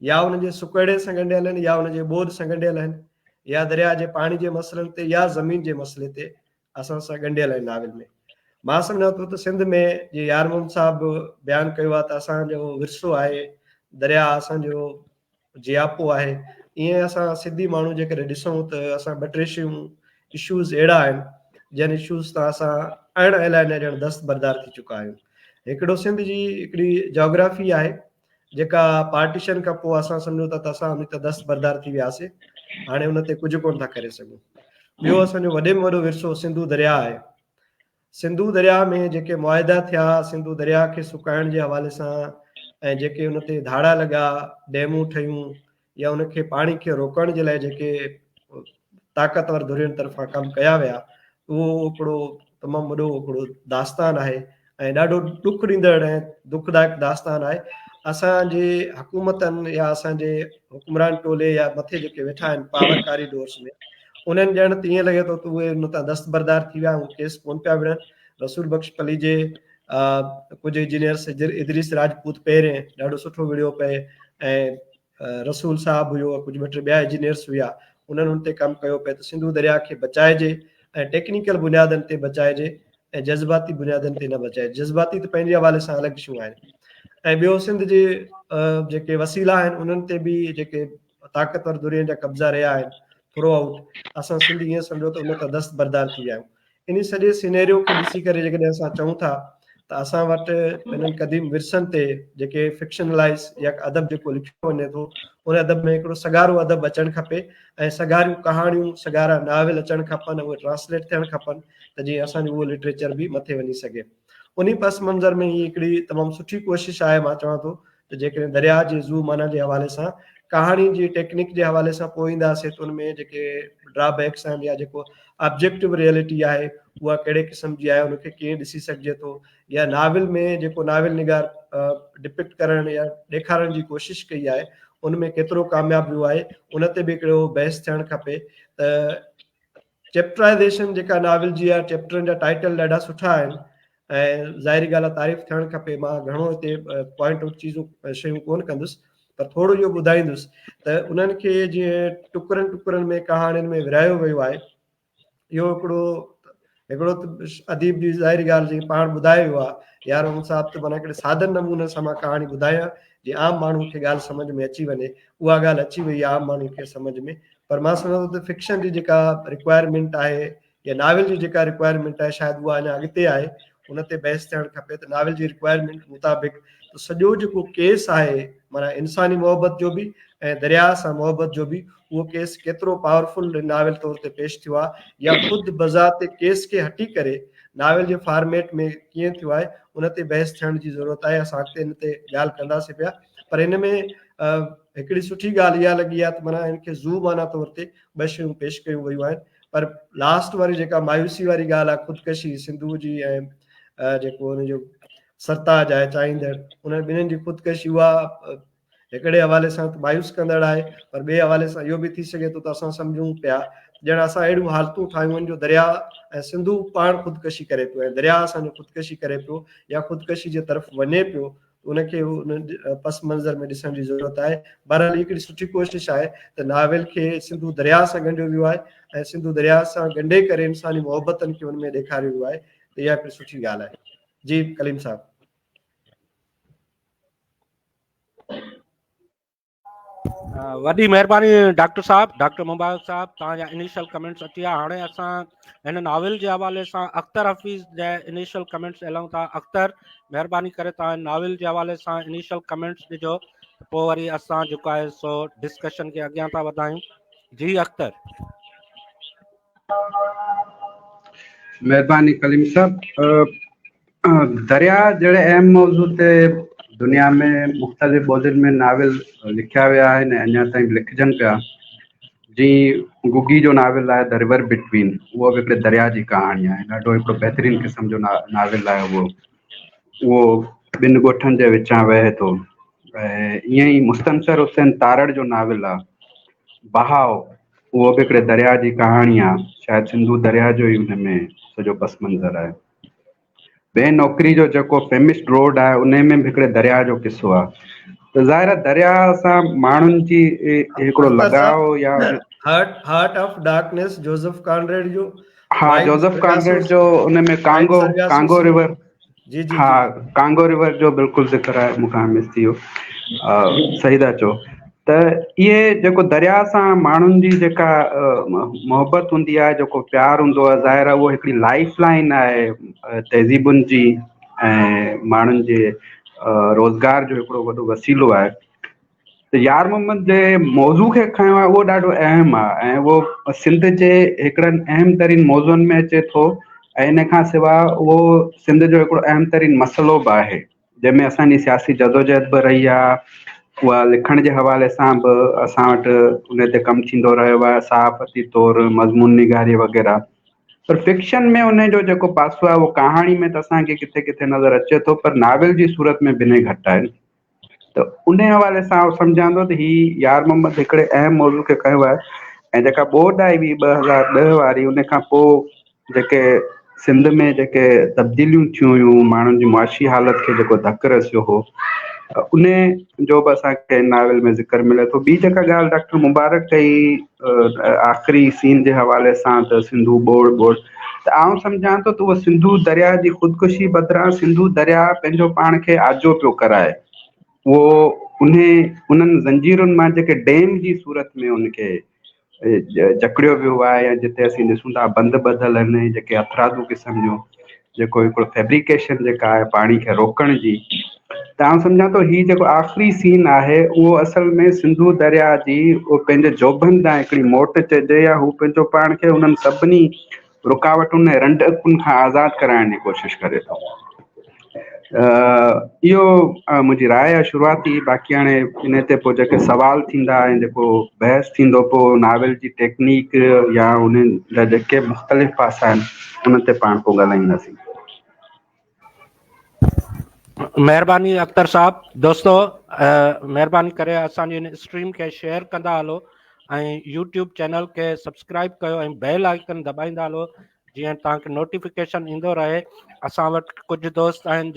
[SPEAKER 3] या उनजे सुकड़े सां ॻंढियल आहिनि, या उनजे ॿोध सां ॻंढियल आहिनि, या दरिया जे पाणी जे मसइलनि ते या ज़मीन जे मसइले ते असां सां ॻंढियल आहिनि नावल में। मां सम्झां थो त सिंध में जीअं यार मोहम्मद साहब बयानु कयो आहे त असांजो विरसो आहे, दरिया असांजो जियापो आहे। ईअं असां सिंधी माण्हू जेकॾहिं ॾिसूं त असां 2-3 इशूज़ अहिड़ा आहिनि जंहिं इशूज़ तां असां अण अलाए ॼण दस्तबरदार थी चुका आहियूं। हिकिड़ो सिंध जी हिकिड़ी जोग्राफी आहे जेका पार्टीशन खां पोइ असां सम्झूं था त असां उन ते दस्तबरदार थी वियासीं, हाणे उन ते कुझु कोन था करे सघूं। ॿियो असांजो वॾे में वॾो विरसो सिंधू दरिया आहे। सिंधू दरिया में जेके मुआहिदा थिया सिंधू दरिया खे सुकाइण जे हवाले सां ऐं जेके उन ते धाड़ा लॻा, डैमूं ठहियूं, या उनखे पाणी खे रोकण जे लाइ जेके ताक़तवर धुरियुनि तरफ़ां कमु कया विया, उहो हिकिड़ो तमामु वॾो हिकिड़ो दास्तान आहे ऐं ॾाढो ॾुख ॾींदड़ ऐं दुखदायक दास्तान आहे। असांजे हुकूमतनि या असांजे हुकुमरान टोले या मथे जेके वेठा आहिनि पावर कॉरिडोर्स में, उन्हनि ॼण त ईअं लॻे थो त उहे उन तां दस्तबरदार थी विया ऐं केस कोन पिया विढ़नि। रसूल बख्श पली जे कुझु इंजीनियर्स इदरीस राजपूत पहिरें ॾाढो सुठो विढ़ियो पए ऐं रसूल साहब हुयो, कुझु 2-3 ॿिया इंजीनियर्स हुआ, उन्हनि हुन ते कमु कयो पिए त सिंधू दरिया खे बचाइजे ऐं टेक्निकल बुनियादनि ते बचाइजे ऐं जज़्बाती बुनियादनि ते न बचाइजे। जज़्बाती त पंहिंजे हवाले सां अलॻि शयूं आहिनि। ऐं ॿियो सिंध जे जेके वसीला आहिनि उन्हनि ते बि जेके ताक़तवर दुनिया जा कब्ज़ा रहिया आहिनि थ्रू आउट, असां सिंध ईअं सम्झो त उन तां दस्तबरदार थी विया आहियूं। इन सॼे सिनेरियो खे ॾिसी करे जेकॾहिं असां चऊं था त असां वटि इन्हनि क़दीम विरसनि ते जेके फिक्शनलाइज़ या अदब जेको लिखियो वञे थो उन अदब में हिकिड़ो सगारो अदब अचणु खपे ऐं सगारियूं कहाणियूं सगारा नावेल अचणु खपनि, उहे ट्रांसलेट थियणु खपनि त जीअं असांजो उहो लिटरेचर बि मथे वञी सघे। उन पस मंज़र में ही हिकिड़ी तमामु सुठी कोशिशि आहे। मां चवां थो त जेकॾहिं दरिया जे ज़ू माना जे हवाले सां कहाणी जी टेक्निक जे हवाले सां पोइ ईंदासीं त उनमें जेके ड्रॉबैक्स आहिनि या जेको ऑब्जेक्टिव रियलिटी आहे उहा कहिड़े क़िस्म जी आहे, उनखे कीअं ॾिसी सघिजे थो, या नाविल में जेको नाविल निगार डिपिक्ट करण या ॾेखारण जी कोशिशि कई आहे उनमें केतिरो कामयाबु वियो आहे, उन ते बि हिकिड़ो बहस थियणु खपे। त चैप्टराइज़ेशन जेका नाविल जी आहे, चैप्टरनि जा टाइटल ॾाढा सुठा आहिनि ऐं ज़ाहिरी ॻाल्हि आहे तारीफ़ थियणु खपे। मां घणो हिते पॉइंट आउट चीज़ूं शयूं कोन कंदुसि, पर थोरो इहो ॿुधाईंदुसि त उन्हनि खे जीअं टुकड़नि टुकड़नि में कहाणियुनि में विरायो वियो आहे। इहो हिकिड़ो त अदीब जी ज़ाहिरी ॻाल्हि जीअं पाण ॿुधायो वियो आहे, यार हुन साहब त माना हिकिड़े सादन नमूने सां मां कहाणी ॿुधायां जीअं आम माण्हू खे ॻाल्हि सम्झ में अची वञे। उहा ॻाल्हि अची वई आहे आम माण्हू खे सम्झ में, पर मां सम्झां थो त फिक्शन जी जेका रिक्वायरमेंट आहे या नाविल जी जेका रिक्वायरमेंट आहे शायदि उहा अञा अॻिते आहे, उन ते बहस थियणु खपे त नाविल जी रिक्वायरमेंट मुताबिक़ त सॼो जेको केस आहे माना इंसानी मोहबत जो बि ऐं दरिया सां मोहबत जो बि, उहो केस केतिरो पावरफुल नाविल तौर ते पेश थियो आहे या ख़ुदि बज़ात केस खे हटी करे नाविल जे फॉर्मेट में कीअं थियो आहे, उन ते बहस थियण जी ज़रूरत आहे। असां अॻिते हिन ते ॻाल्हि कंदासीं पिया, पर हिन में हिकिड़ी सुठी ॻाल्हि इहा लॻी आहे त माना हिनखे ज़ू माना तौर ते ॿ शयूं पेश कयूं वियूं आहिनि। पर लास्ट वारी जेका मायूसी वारी ॻाल्हि आहे ख़ुदकशी सिंधू जी ऐं जेको हुनजो सरताज आहे चाहींदड़, उन ॿिन्हिनि जी ख़ुदकशी उहा हिकिड़े हवाले सां त मायूस कंदड़ आहे, पर ॿिए हवाले सां इहो बि थी सघे थो त असां सम्झूं पिया ॼण असां अहिड़ियूं हालतूं ठाहियूं आहिनि जो दरिया ऐं सिंधू पाण ख़ुदकशी करे पियो ऐं दरिया असांजो ख़ुदकशी करे पियो या ख़ुदकशी जे तरफ़ वञे पियो, उनखे उन पस मंज़र में ॾिसण जी ज़रूरत आहे। बहरहाल हिकिड़ी सुठी कोशिशि आहे त नाविल खे सिंधू दरिया सां ॻंढियो वियो आहे ऐं सिंधू दरिया सां ॻंढे करे इंसानी मोहबतनि खे हुन में ॾेखारियो वियो आहे, त इहा हिकिड़ी सुठी ॻाल्हि आहे। जी कलीम साहब।
[SPEAKER 1] वॾी महिरबानी डॉक्टर साहब, डॉक्टर मुबारक साहब, तव्हांजा इनिशियल कमेंट्स अची विया। हाणे असां हिन नाविल जे हवाले सां अख्तर हफ़ीज़ जा इनिशियल कमेंट्स हलूं था। अख्तर, महिरबानी करे तव्हां नाविल जे हवाले सां इनिशियल कमेंट्स ॾिजो, पोइ वरी असां जेको आहे सो डिस्कशन खे अॻियां था वधायूं। जी अख्तर।
[SPEAKER 5] महिरबानी कलीम साहब। दरिया जहिड़े अहम मौज़ू ते दुनिया में मुख़्तलिफ़ ॿोलियुनि में नाविल लिखिया विया आहिनि, अञा ताईं लिखजनि पिया। जीअं गुगी जो नाविल आहे द रिवर बिटवीन, उहो बि हिकिड़े दरिया जी कहाणी आहे, ॾाढो हिकिड़ो बहितरीनु क़िस्म जो नाविल आहे उहो ॿिनि ॻोठनि जे विचां वहे थो। ऐं ईअं ई मुस्तनसर हुसैन तारड़ जो नाविल आहे बहाव, उहो बि हिकिड़े दरिया जी कहाणी आहे, शायदि सिंधू दरिया जो ई हुन में सॼो पस मंज़र आहे। ॿिए नौकिरी जो जेको फेमिस्ट रोड आहे उन में बि हिकिड़े दरिया जो किस्सो आहे। त ज़ाहिर आहे दरिया सां माण्हुनि जी हिकिड़ो लगाव या
[SPEAKER 3] heart of darkness Joseph Conrad जो,
[SPEAKER 5] हा जोसेफ कॉनरेड जो उन में कांगो रिवर,
[SPEAKER 3] जी जी
[SPEAKER 5] हा कांगो रिवर जो बिल्कुलु ज़िक्र आहे, मूंखां मिस थी वियो। सही था चओ त इहे जेको दरिया सां माण्हुनि जी जेका मोहबत हूंदी आहे, जेको प्यारु हूंदो आहे, ज़ाहिर आहे उहो हिकिड़ी लाइफ लाइन आहे तहज़ीबुनि जी ऐं माण्हुनि जे रोज़गार जो हिकिड़ो वॾो वसीलो आहे। त यार मोहम्मद जे मौज़ू खे खयो आहे उहो ॾाढो अहम आहे ऐं उहो सिंध जे हिकिड़नि अहम तरीन मौज़ुअनि में अचे थो ऐं इन खां सवाइ उहो सिंध जो हिकिड़ो अहम तरीन मसइलो बि आहे जंहिंमें असांजी सियासी जदोजहद बि रही आहे। उहा लिखण जे हवाले सां बि असां वटि उन ते कमु थींदो रहियो आहे, सहाफ़ती तौरु, मज़मून निगारी वग़ैरह। पर फिक्शन में उनजो जेको पासो आहे उहो कहाणी में त असांखे किथे किथे नज़र अचे थो, पर नाविल जी सूरत में भिने घटि आहिनि। त उन हवाले सां सम्झां थो त हीउ यार मोहम्मद हिकिड़े अहम मौज़ू खे खयो आहे ऐं जेका ॿोॾि आई हुई 2010 वारी, उन खां पोइ जेके सिंध में जेके तब्दीलियूं थियूं हुयूं, माण्हुनि जी मुआशी हालत खे जेको धकु रसियो हो, उन जो बि असांखे नावल में ज़िक्र मिले थो। ॿी जेका ॻाल्हि डॉक्टर मुबारक कई आख़िरी सीन जे हवाले सां त सिंधु ॿोड़ ॿोड़, त आउं सम्झां थो त उहा सिंधु दरिया जी ख़ुदकुशी बदिरां सिंधु दरिया पंहिंजो पाण खे आजो पियो कराए। उहो उन्हनि ज़ंजीरुनि मां जेके डैम जी सूरत में उनखे जकड़ियो वियो आहे, या जिते असीं ॾिसूं था बंद ॿधल आहिनि, जेके अथरादू क़िस्म जो जेको हिकिड़ो फैब्रिकेशन जेका आहे पाणी खे रोकण जी, त आउं सम्झां थो हीउ जेको आख़िरी सीन आहे उहो असल में सिंधु दरिया जी उहो पंहिंजे जोबनि तां हिकिड़ी मोट चइजे, या हू पंहिंजो पाण खे उन्हनि सभिनी रुकावटुनि ऐं रंडकुनि खां आज़ादु कराइण जी कोशिशि करे थो। इहो मुंहिंजी राय आहे शुरूआती। बाक़ी हाणे इन ते पोइ जेके सवाल थींदा ऐं जेको बहस थींदो पोइ नावल जी टेक्निक या उन्हनि जा जेके मुख़्तलिफ़ पासा आहिनि उन ते पाण पोइ ॻाल्हाईंदासीं।
[SPEAKER 1] महिरबानी अख्तर साहब। दोस्तों महिरबानी करे असांजी इन स्ट्रीम खे शेयर कंदा हलो ऐं यूट्यूब चैनल खे सब्सक्राइब कयो ऐं बेल आइकन दॿाईंदा हलो जीअं तव्हांखे नोटिफिकेशन ईंदो रहे। असां वटि कुझु दोस्त आहिनि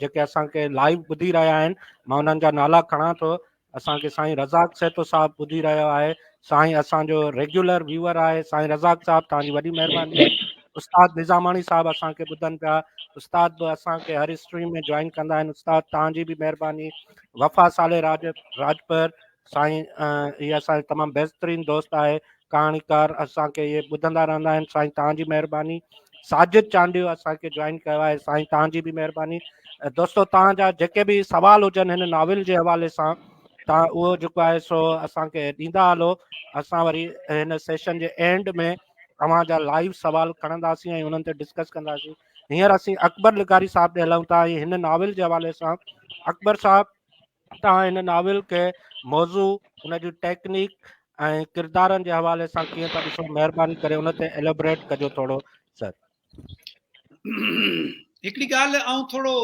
[SPEAKER 1] जेके असांखे लाइव ॿुधी रहिया आहिनि। मां उन्हनि जा नाला खणां थो। असांखे साईं रज़ाक सेतो साहिबु ॿुधी रहियो आहे। साईं असांजो रेगुलर व्यूअर आहे साईं रज़ाक साहिबु, तव्हांजी वॾी महिरबानी। उस्ताद निज़ामाणी साहिबु असांखे ॿुधनि पिया। उस्ताद बि असांखे हर स्ट्रीम में जॉइन कंदा आहिनि। उस्ताद तव्हांजी बि महिरबानी। वफ़ा साले राजपर साईं, इहे असांजो तमामु बहितरीनु दोस्त आहे, कहाणीकार, असांखे इहे ॿुधंदा रहंदा आहिनि। साईं तव्हांजी महिरबानी। साजिद चांडियो असांखे जॉइन कयो आहे, साईं तव्हांजी बि महिरबानी। दोस्तो तव्हांजा जेके बि सुवाल हुजनि हिन नाविल जे हवाले सां तव्हां उहो जेको आहे सो असांखे ॾींदा हलो। असां वरी हिन सेशन जे एंड में तव्हांजा लाइव सुवाल खणंदासीं ऐं उन्हनि ते डिस्कस कंदासीं। हींअर असीं अकबर लिगारी साहिब ॾे हलूं था। हिन नाविल जे हवाले सां अकबर साहिबु तव्हां हिन नाविल खे मौज़ू, हुन जी टेक्निक ऐं किरदारनि जे हवाले सां कीअं था ॾिसो, महिरबानी करे उन ते एलेबोरेट कजो थोरो सर।
[SPEAKER 2] हिकिड़ी ॻाल्हि ऐं थोरो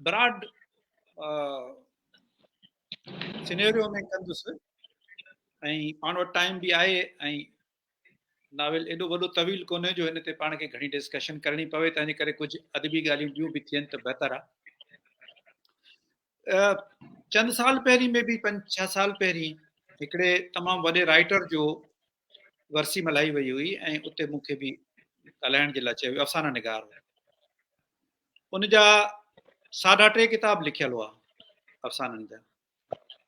[SPEAKER 2] ब्रॉड सिनेरियो में कंदुसि, ऐं पाण वटि टाइम बि आहे ऐं नाविल एॾो वॾो तवील कोन्हे जो हिन ते पाण खे घणी डिस्कशन करणी पवे, तंहिंजे करे कुझु अदबी ॻाल्हियूं ॿियूं बि थियनि त बहितर आहे। चंद साल पहिरीं में बि 5-6 साल पहिरीं हिकिड़े तमामु वॾे राइटर जो वरसी मल्हाई वई हुई ऐं उते मूंखे बि ॻाल्हाइण जे लाइ चयो वियो। अफ़साना निगार हो। उन जा 3.5 किताब लिखियल हुआ अफ़साननि जा।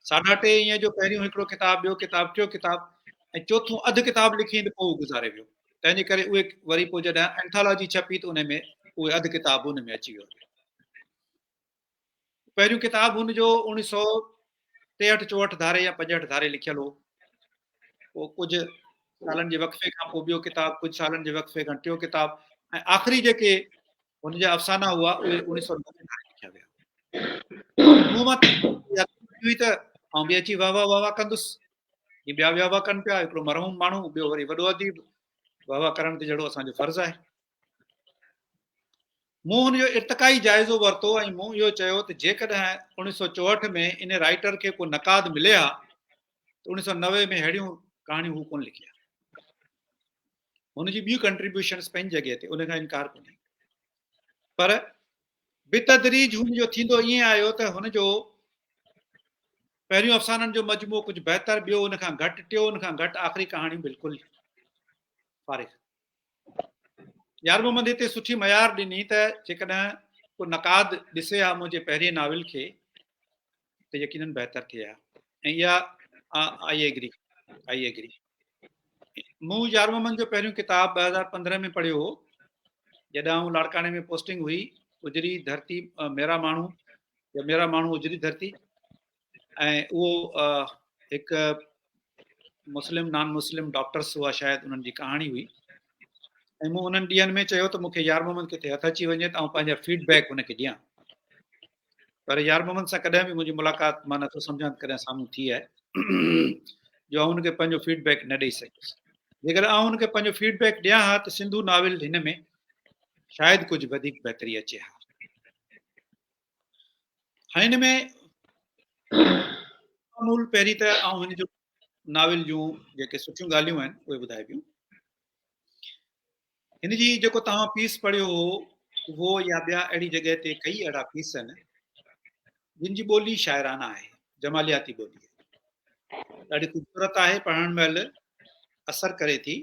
[SPEAKER 2] 3.5 ईअं जो पहिरियों हिकिड़ो किताब, ॿियो किताब, टियों किताब ऐं चोथों अधु किताब लिखी पोइ गुज़ारे वियो। तंहिंजे करे उहे वरी पोइ जॾहिं एंथोलॉजी छपी त उन में उहे अधु किताब उन में अची वियो। पहिरियों किताब हुनजो 1963-64 धारे या 65 धारे लिखियल हो। पोइ कुझु सालनि जे वक़फ़े खां पोइ ॿियो किताब, कुझु सालनि जे वक़फ़े खां टियों किताब, ऐं आख़िरी जेके हुनजा अफ़साना हुआ उहे 1990 धारे लिखिया विया। मूं मां हुई त आउं बि अची वाह वाह वाह वाह कंदुसि। ही ॿिया वाह वाह कनि पिया, हिकिड़ो मरहूम माण्हू, ॿियो वरी वॾो अदीब, वाह वाह करण ते जहिड़ो असांजो फर्ज़ु आहे। मूं हुनजो इर्तिकाई जाइज़ो वरितो ऐं मूं इहो चयो त जेकॾहिं 1964 में इन राइटर खे को नक़ाद मिले हा त 1990 में अहिड़ियूं कहाणियूं हू कोन लिखी आहे। हुनजी ॿियूं कंट्रीब्यूशन्स पंहिंजी जॻह ते, उन खां इनकार कोन्हे, पर बितदरीज हुनजो थींदो ईअं आयो त हुनजो पहिरियों अफ़साननि जो मजमूओ कुझु बहितर, ॿियो उन खां घटि, टियों उन खां घटि, आख़िरी कहाणियूं बिल्कुलु फारिग। यार मोहम्मद हिते सुठी मयार ॾिनी त जेकॾहिं को नक़ाद ॾिसे हा मुंहिंजे पहिरिएं नाविल खे त यकीनन बहितर थिए हा। ऐं इहा आई एग्री। मूं यार मोहम्मद जो पहिरियों किताब 2015 में पढ़ियो हो, जॾहिं आउं लाड़काने में पोस्टिंग हुई। उजरी धरती मेरा माण्हू, या मेरा माण्हू उजरी धरती, ऐं उहो हिकु मुस्लिम नॉन मुस्लिम डॉक्टर्स हुआ शायदि, उन्हनि जी कहाणी हुई। ऐं मूं उन्हनि ॾींहंनि में चयो त मूंखे यार मोहम्मद किथे हथ अची वञे त आउं पंहिंजा फीडबैक हुनखे ॾियां, पर यार मोहम्मद सां कॾहिं बि मुंहिंजी मुलाक़ात मां नथो सम्झां कॾहिं साम्हूं थी आहे जो आउं हुनखे पंहिंजो फीडबैक न ॾेई सघियुसि। जेकॾहिं आउं हुनखे पंहिंजो फीडबैक ॾियां हा त सिंधु नाविल हिन में शायदि कुझु वधीक बहितरी अचे हा। हिन में पहिरीं त आउं हिन जो नाविल जूं जेके सुठियूं ॻाल्हियूं आहिनि उहे ॿुधाइबियूं। हिन जी जेको तव्हां पीस पढ़ियो हो उहो या ॿिया अहिड़ी जॻह ते कई अहिड़ा पीस आहिनि जिन जी ॿोली शाइराना आहे, जमालियाती ॿोली आहे, ॾाढी ख़ूबसूरत आहे, पढ़ण महिल असर करे थी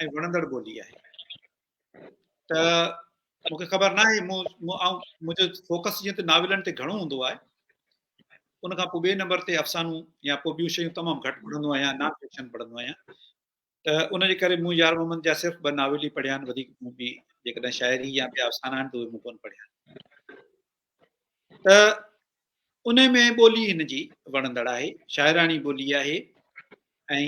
[SPEAKER 2] ऐं वणंदड़ ॿोली आहे। त मूंखे ख़बर न आहे, मुंहिंजो फोकस जीअं त नाविलनि ते घणो हूंदो आहे, उन खां पोइ ॿिए नंबर ते अफ़सानूं या पोइ ॿियूं शयूं तमामु घटि पढ़ंदो आहियां, नॉन फिक्शन पढ़ंदो आहियां। त उन जे करे मूं यार मोहम्मद जा सिर्फ़ु 2 नाविल ई पढ़िया आहिनि, वधीक मूं बि जेकॾहिं शाइरी या ॿिया अफ़साना आहिनि त उहे मूं कोन पढ़िया आहिनि। त उन में ॿोली हिन जी वणंदड़ आहे, शाइरानी ॿोली आहे ऐं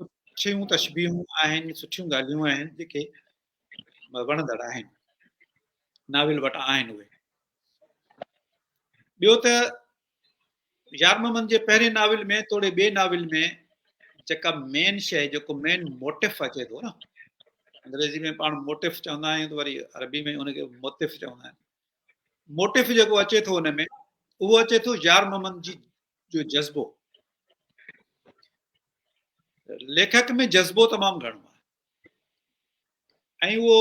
[SPEAKER 2] सुठियूं तशबीहूं आहिनि, सुठियूं ॻाल्हियूं आहिनि जेके वणंदड़ आहिनि, नाविल वटि आहिनि उहे। ॿियो त यार मोहम्मद जे पहिरें नाविल में तोड़े ॿिए नाविल में जेका मेन शइ, जेको मेन मोटिफ अचे थो न, अंग्रेज़ी में पाण मोटिफ चवंदा आहियूं, त वरी अरबी में उनखे मोतिफ चवंदा आहिनि। मोटिफ जेको अचे थो हुन में, उहो अचे थो यार मोहम्मद जी जो जज़्बो। लेखक में जज़्बो तमामु घणो आहे ऐं उहो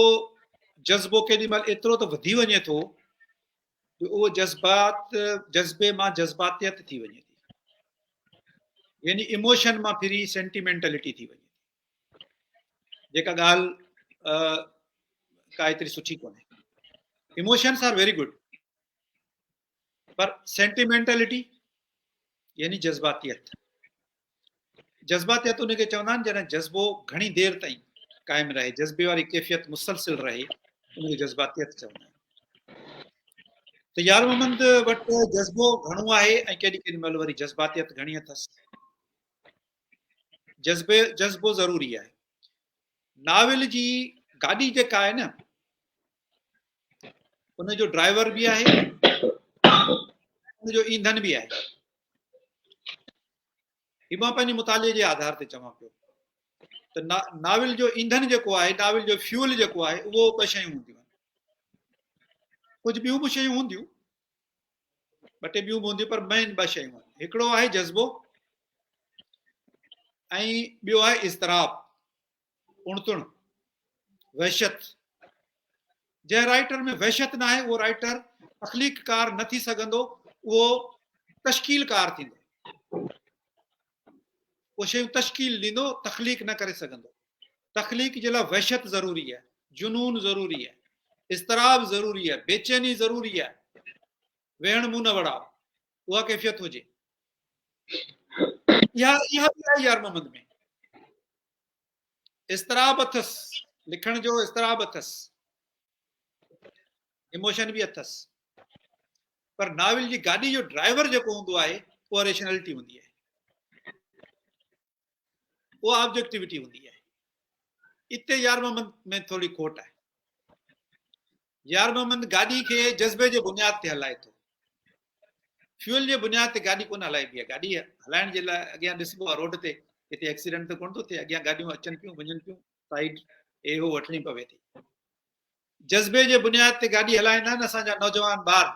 [SPEAKER 2] जज़्बो केॾी महिल एतिरो त वधी वञे थो जो उहो जज़्बे मां जज़्बातियत थी वञे थी, यानी इमोशन मां फिरी सेंटिमेंटलिटी थी वञे थी, जेका ॻाल्हि का एतिरी सुठी कोन्हे। इमोशन्स आर वेरी गुड, पर सेंटिमेंटलिटी यानी जज़्बातियत उनखे चवंदा आहिनि जॾहिं जज़्बो घणी देरि ताईं क़ाइमु रहे, जज़्बे वारी कैफ़ियत मुसलसिल रहे, उनखे जज़्बातियत चवंदा आहिनि। त यार मोहम्मद वटि जज़्बो घणो आहे ऐं केॾी केॾी महिल वरी जज़्बातियत घणी अथसि। जज़्बो ज़रूरी आहे। नाविल जी गाॾी जेका आहे न, उनजो ड्राइवर बि आहे, उनजो ईंधन बि आहे। ही मां पंहिंजे मुताले जे आधार ते चवां पियो त नाविल जो ईंधन जेको आहे, नाविल जो फ्यूल जेको आहे, उहो 2 शयूं हूंदियूं आहिनि। कुझु ॿियूं बि शयूं हूंदियूं, 2 टे ॿियूं बि हूंदियूं, पर मेन 2 शयूं आहिनि। हिकिड़ो आहे जज़्बो ऐं ॿियो आहे इज़्तिराब, उणितुण, वहशत। जंहिं राइटर में वहशत न आहे, उहो राइटर तख़लीक़कार न थी सघंदो, उहो तश्कीलकार थींदो। उहो शयूं तश्कील ॾींदो, तख़लीक़ न करे सघंदो। तख़लीक़ जे लाइ वहशत ज़रूरी आहे, जुनून ज़रूरी आहे, इज़्तिराब ज़रूरी आहे, बेचैनी ज़रूरी आहे, वेहण मुंहुं न वड़ा, उहा कैफ़ियत हुजे। इहा बि आहे यार मोहम्मद में। इज़्तिराब अथसि, लिखण जो इज़्तिराब अथसि, इमोशन बि अथसि, पर नाविल जी गाॾी जो ड्राइवर जेको हूंदो आहे, उहा रेशनैलिटी हूंदी आहे, उहा ऑब्जेक्टिविटी हूंदी आहे। इते यार मोहम्मद में थोड़ी खोट आहे। यार मोहम्मद गाॾी खे जज़्बे जे बुनियाद ते हलाए थो, फ्यूल जे बुनियाद ते गाॾी कोन हलाइबी आहे। गाॾी हलाइण जे लाइ अॻियां ॾिसबो आहे रोड ते, हिते एक्सीडेंट त कोन थो थिए, अॻियां गाॾियूं अचनि पियूं वञनि पियूं, साइड हो वठणी पवे थी। जज़्बे जे बुनियाद ते गाॾी हलाईंदा आहिनि असांजा नौजवान ॿार,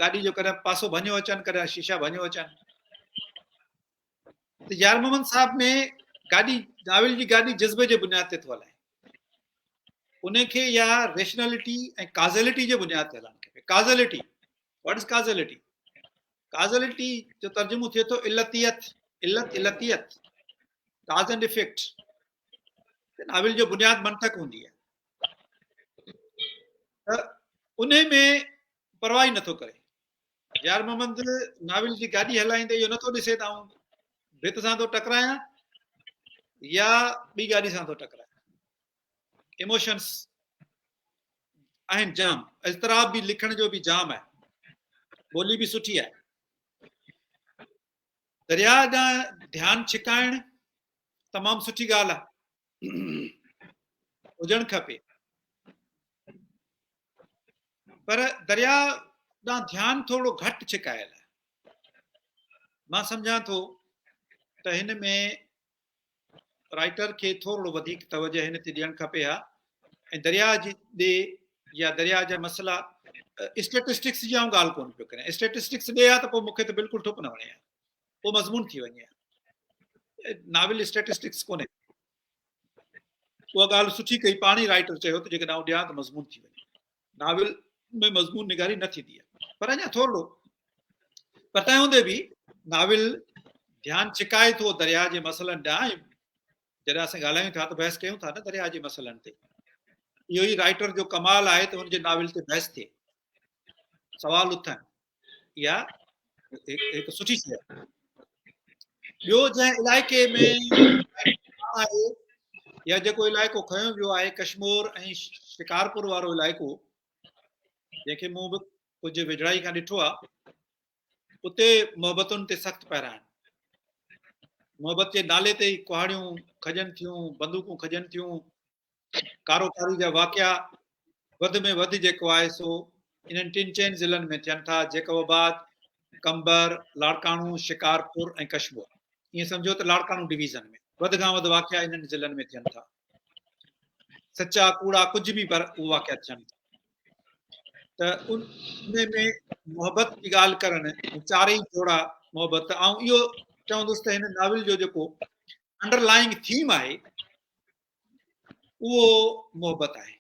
[SPEAKER 2] गाॾी जो कॾहिं पासो भञो अचनि, कॾहिं शीशा भञो अचनि। त यार मोहम्मद साहब में गाॾी, नाविल जी गाॾी जज़्बे जे बुनियाद ते थो हलाए, उनखे या रेशनैलिटी ऐं काज़लिटी जे बुनियाद ते हलाइणु खपे। काज़लिटी, व्हाट इज काज़लिटी? काज़लिटी जो तर्जुमो थिए थो इलतियत, इलतियत, काज़ एंड इफेक्ट। नाविल जो बुनियाद मंतक हूंदी आहे, त उन में परवाही नथो करे। यार मोहम्मद नाविल जी गाॾी हलाईंदे इहो नथो ॾिसे त आउं भित सां थो टकरायां या ॿी गाॾी सां थो टकरायां। इमोशन्स आहिनि जाम, इज़्तिराब बि लिखण जो बि जाम आहे, ॿोली बि सुठी आहे। दरिया ॾांहुं ध्यानु छिकाइण तमामु सुठी ॻाल्हि आहे, हुजणु खपे, पर दरिया ॾांहुं ध्यानु थोरो घटि छिकायल आहे। मां सम्झां थो त हिन में राइटर खे थोरो वधीक तवजह हिन ते ॾियणु खपे हा। ऐं दरिया जी ॾे या दरिया जा मसइला, स्टेटिस्टिक्स जी आउं ॻाल्हि कोन पियो करियां। स्टेटिस्टिक्स ॾे हा त पोइ मूंखे त बिल्कुलु ठुप न वणे हा, पोइ मज़मून थी वञे हा। नाविल स्टेटिस्टिक्स कोन्हे, उहा ॻाल्हि सुठी कई पाण ई राइटर चयो त जेकॾहिं आउं ॾियां त मज़मून थी वञे। नाविल में मज़मून निगारी न थींदी आहे, पर अञा थोरो पता हूंदे बि नाविल ध्यानु छिकाए थो दरिया जे मसइलनि ॾांहुं। जॾहिं असां ॻाल्हायूं था त बहस कयूं था न दरिया जे मसइलनि ते। इहो ई राइटर जो कमाल आहे त हुनजे नाविल ते बहस थिए, सवाल उथनि, इहा हिकु सुठी शइ आहे। ॿियो जंहिं इलाइक़े में आहे या जेको इलाइक़ो खयो वियो आहे कश्मीर ऐं शिकारपुर वारो इलाइक़ो, जंहिंखे मूं बि कुझु वेझड़ाई खां ॾिठो आहे, उते मोहबतुनि ते सख़्तु पहिरा आहिनि। मोहबत जे नाले ते ई कुहाड़ियूं खजनि थियूं, बंदूकूं खजनि थियूं, कारोकारी जा वाक़िया वधि में वधि जेको आहे सो इन्हनि 3-4 ज़िलनि में थियनि था, जेकोबाद, कंबर, लाड़काणू, शिकारपुर ऐं कश्मीर। ईअं सम्झो त लाड़काणू डिवीज़न में वधि खां वधि वाक़िया इन्हनि ज़िलनि में थियनि था। सचा कूड़ा कुझु बि पर उहे वाक़िया थियनि था। त उन में मोहबत जी ॻाल्हि करणु, चारई जोड़ा मोहबत, ऐं इहो चवंदुसि त हिन नाविल जो जेको अंडरलाइंग थीम आहे उहो मोहबत आहे।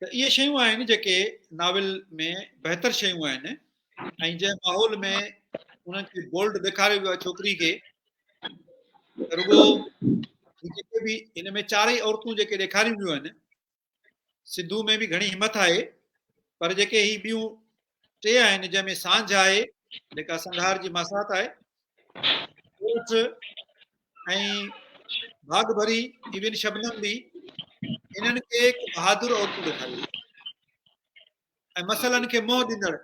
[SPEAKER 2] त इहे शयूं आहिनि जेके नाविल में बहितर शयूं आहिनि, ऐं जंहिं माहौल में उन्हनि खे बोल्ड ॾेखारियो वियो आहे छोकिरी खे, रुॻो जेके बि हिन में चारई औरतूं जेके ॾेखारियूं वियूं आहिनि, सिंधू में बि घणी हिमत आहे, पर जेके ही ॿियूं 3 आहिनि जंहिंमें सांझ आहे, जेका संघार जी मासात आहे, ऐं भाग भरी इवन शबनम बि, इन्हनि खे बहादुर औरतूं ॾेखारियूं ऐं मसइलनि खे मोह ॾींदड़।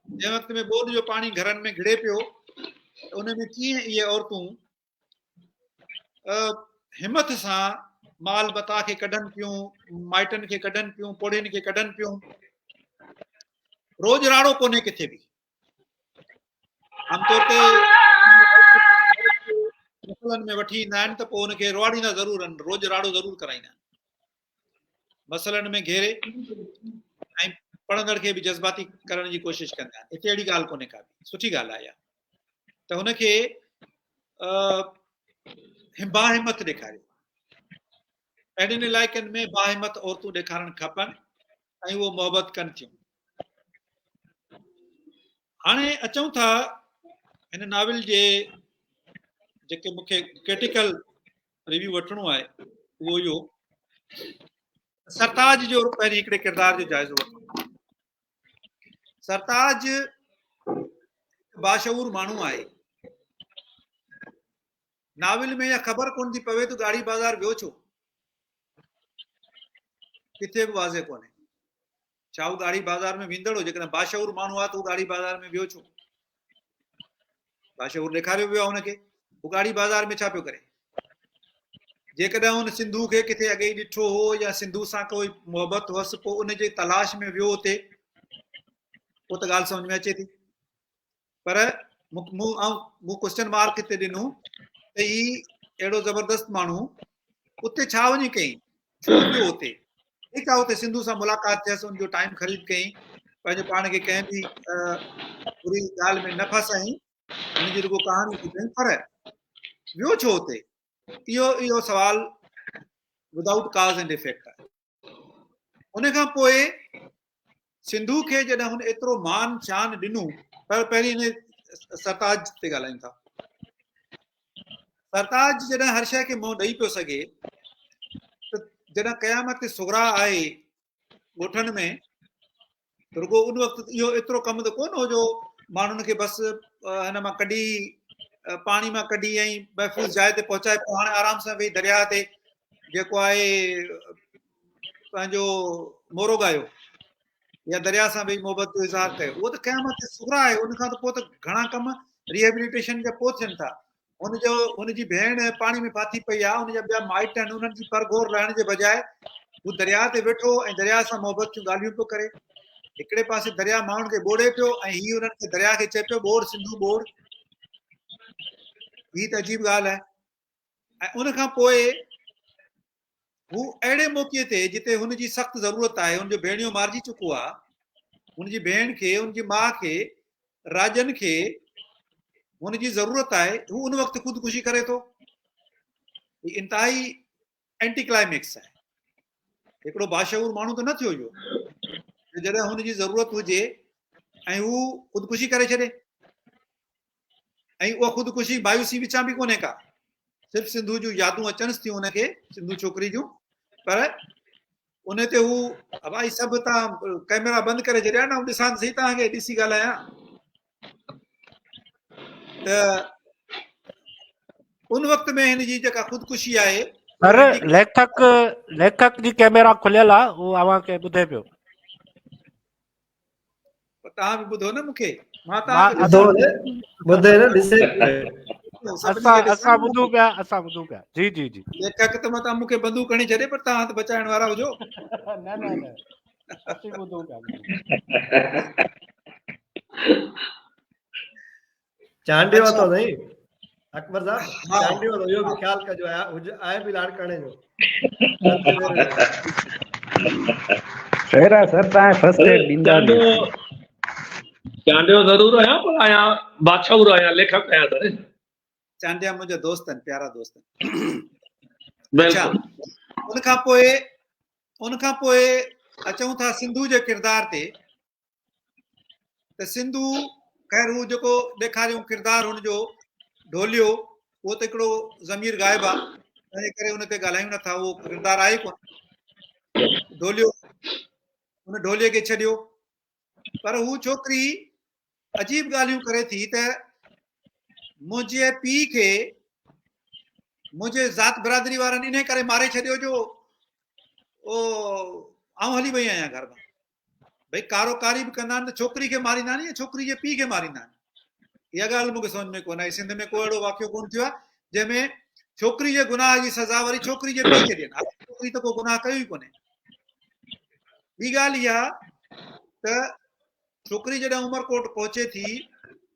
[SPEAKER 2] जंहिं वक़्त में ॿोॾि जो पाणी घरनि में घिड़े पियो, उन में कीअं इहे औरतूं हिमत सां माल बता खे कढनि पियूं, माइटनि खे कढनि पियूं, पोड़ियुनि खे कढनि पियूं। रोज़ राड़ो कोन्हे किथे बि। आमतौर ते मसइलनि में वठी ईंदा आहिनि त पोइ हुनखे रोआड़ींदा ज़रूर आहिनि, रोज़ राड़ो ज़रूर कराईंदा आहिनि। मसइलनि में घेरे ऐं पढ़ंदड़ खे बि जज़्बाती करण जी कोशिशि कंदा आहिनि। हिते अहिड़ी ॻाल्हि कोन्हे का बि, सुठी ॻाल्हि आहे इहा। त हुनखे बाहिमत ॾेखारियो। अहिड़ियुनि इलाइक़नि में बाहिमत औरतूं ॾेखारणु खपनि ऐं उहो मोहबत कनि थियूं। हाणे अचूं था हिन नाविल जे जेके मूंखे क्रिटिकल रिव्यू वठिणो आहे, उहो इहो सरताज जो पहिरीं हिकिड़े किरदार जो जाइज़ो वठो। सरताज बाशऊर माण्हू आहे। नाविल में इहा ख़बर कोन थी पवे त गाड़ी बाज़ार वियो छो, किथे बि वाज़े कोन्हे। छा उहो गाड़ी बाज़ार में वेंदड़ हो? जेकॾहिं बाशऊर माण्हू आहे त उहो गाड़ी बाज़ार में वियो छो? बाशऊर ॾेखारियो वियो आहे हुनखे, उहो गाड़ी बाज़ार में छा पियो करे? जेकॾहिं हुन सिंधू खे किथे अॻे ई ॾिठो हो या सिंधू सां कोई मोहबत हुअसि, पोइ उनजे तलाश में वियो हुते, पोइ त ॻाल्हि सम्झ में अचे थी। पर मूं क्वेश्चन मार्क हिते ॾिनो त ही अहिड़ो ज़बरदस्त माण्हू उते छा वञी कई, छो वियो हुते? ठीकु आहे, हुते सिंधू सां मुलाक़ात थियसि, हुनजो टाइम ख़रीद कई, पंहिंजे पाण खे कंहिं बि बुरी ॻाल्हि में न फसाई, हुनजी रुॻो कहाणी ॿुधाई, पर वियो छो हुते? इहो सवाल विदाउट काज़ एंड इफेक्ट आहे। उन खां पोइ सिंधू खे जॾहिं हुन एतिरो मान शान ॾिनो, पर पहिरीं हिन सरताज ते ॻाल्हायूं था। सरताज जॾहिं हर शइ खे मुंहुं ॾेई पियो सघे, त जॾहिं क़यामत सुगरा आहे ॻोठनि में, त रुॻो उन वक़्तु इहो एतिरो कमु त कोन हो जो माण्हुनि खे बसि हिन मां कढी, पाणी मां कढी ऐं महफ़ूज़ जाइ ते पहुचाए, पोइ हाणे आराम सां वेही दरिया ते जेको आहे पंहिंजो मोरो ॻायो या दरिया सां वेही मोहबत जो इज़हार कयो। उहो त क़यामत सुगरा आहे। उन खां त पोइ त घणा कम रिहेबिलिटेशन जा पोइ थियनि था। हुनजी भेण पाणी में फाथी पई आहे, हुनजा ॿिया माइट आहिनि, उन्हनि जी परगोर रहण जे बजाए हू दरिया ते वेठो ऐं दरिया सां मोहबत जूं ॻाल्हियूं पियो करे। हिकिड़े पासे दरिया माण्हुनि खे ॿोड़े पियो ऐं हीअ उन्हनि खे दरिया खे चए पियो ॿोड़ सिंधू ॿोड़। हीअ त अजीब ॻाल्हि आहे। ऐं उन खां पोइ हू अहिड़े मौक़े ते जिते हुनजी सख़्तु ज़रूरत आहे, हुनजो भेणियो मारिजी चुको आहे, हुनजी भेण खे, हुनजी माउ खे, राजनि खे हुनजी ज़रूरत आहे, हू उन वक़्तु ख़ुदकुशी करे थो। इंतिहाई एंटी क्लाइमेक्स आहे। हिकिड़ो बाशऊर माण्हू त न थियो इहो, जॾहिं हुनजी ज़रूरत हुजे ऐं हू ख़ुदकुशी करे छॾे ऐं उहा ख़ुदकुशी मायूसी विचां बि कोन्हे का, सिर्फ़ु सिंधू जूं यादूं अचनिसि थियूं उनखे, सिंधू छोकिरी जूं, पर उन ते हू भाई सभु तव्हां कैमरा बंदि करे छॾिया न, ॾिसां सही तव्हांखे, ॾिसी ॻाल्हायां त उन वक़्त में हिन जी जेका ख़ुदकुशी आहे,
[SPEAKER 1] सर लेखक जी कैमरा खुलियल आहे, उहो अव्हांखे ॿुधे पियो।
[SPEAKER 2] तव्हां बि ॿुधो न मूंखे, मां
[SPEAKER 1] मां
[SPEAKER 2] तव्हांखे
[SPEAKER 3] ॿुधे न ॾिसे
[SPEAKER 1] असां ॿुधूं पिया। जी जी जी।
[SPEAKER 2] लेखक त मतां मूंखे बंदूक खणी छॾे, पर तव्हां त बचाइण वारा हुजो।
[SPEAKER 1] न असीं ॿुधूं पिया।
[SPEAKER 3] चांडियो
[SPEAKER 2] अच्छा।
[SPEAKER 3] तो नहीं अकबर साहब,
[SPEAKER 2] हाँ।
[SPEAKER 3] चांडियो तो इहो बि ख्याल कजो आहे बि लाड़काणे जो।
[SPEAKER 5] शहरा सर तव्हां फर्स्ट एड ॾींदा
[SPEAKER 4] चांडियो ज़रूर आहियां, पर आहियां बादशाहूर आहियां, लेखक आहियां सर।
[SPEAKER 2] चांडिया मुंहिंजा दोस्त आहिनि, प्यारा दोस्त आहिनि। अच्छा,
[SPEAKER 4] बिल्कुलु।
[SPEAKER 2] उन खां पोइ अचूं था सिंधू जे किरदार ते। त सिंधू ख़ैर हू जेको ॾेखारियूं किरदार हुनजो ढोलियो, उहो त हिकिड़ो ज़मीर गाइबु आहे, तंहिं करे हुन ते ॻाल्हायूं नथा, उहो किरदार आहे कोन। ढोलियो, हुन ढोलीअ खे छॾियो, पर हू छोकिरी अजीब ॻाल्हियूं करे थी त मुंहिंजे पीउ खे मुंहिंजे ज़ात बिरादरी वारनि इन करे मारे छॾियो जो आउं हली वई आहियां घर मां। भई कारोकारी बि कंदा आहिनि त छोकिरी खे मारींदा आहिनि या छोकिरी जे पीउ खे मारींदा आहिनि, इहा ॻाल्हि मूंखे सम्झ में कोन आई। सिंध में को अहिड़ो वाक़ियो कोन थियो आहे जंहिंमें छोकिरी जे गुनाह जी सज़ा वरी छोकिरी जे पीउ खे ॾियनि। छोकिरी त को गुनाह कयो ई कोन्हे। ॿी ॻाल्हि इहा त छोकिरी जॾहिं उमरकोट पहुचे थी,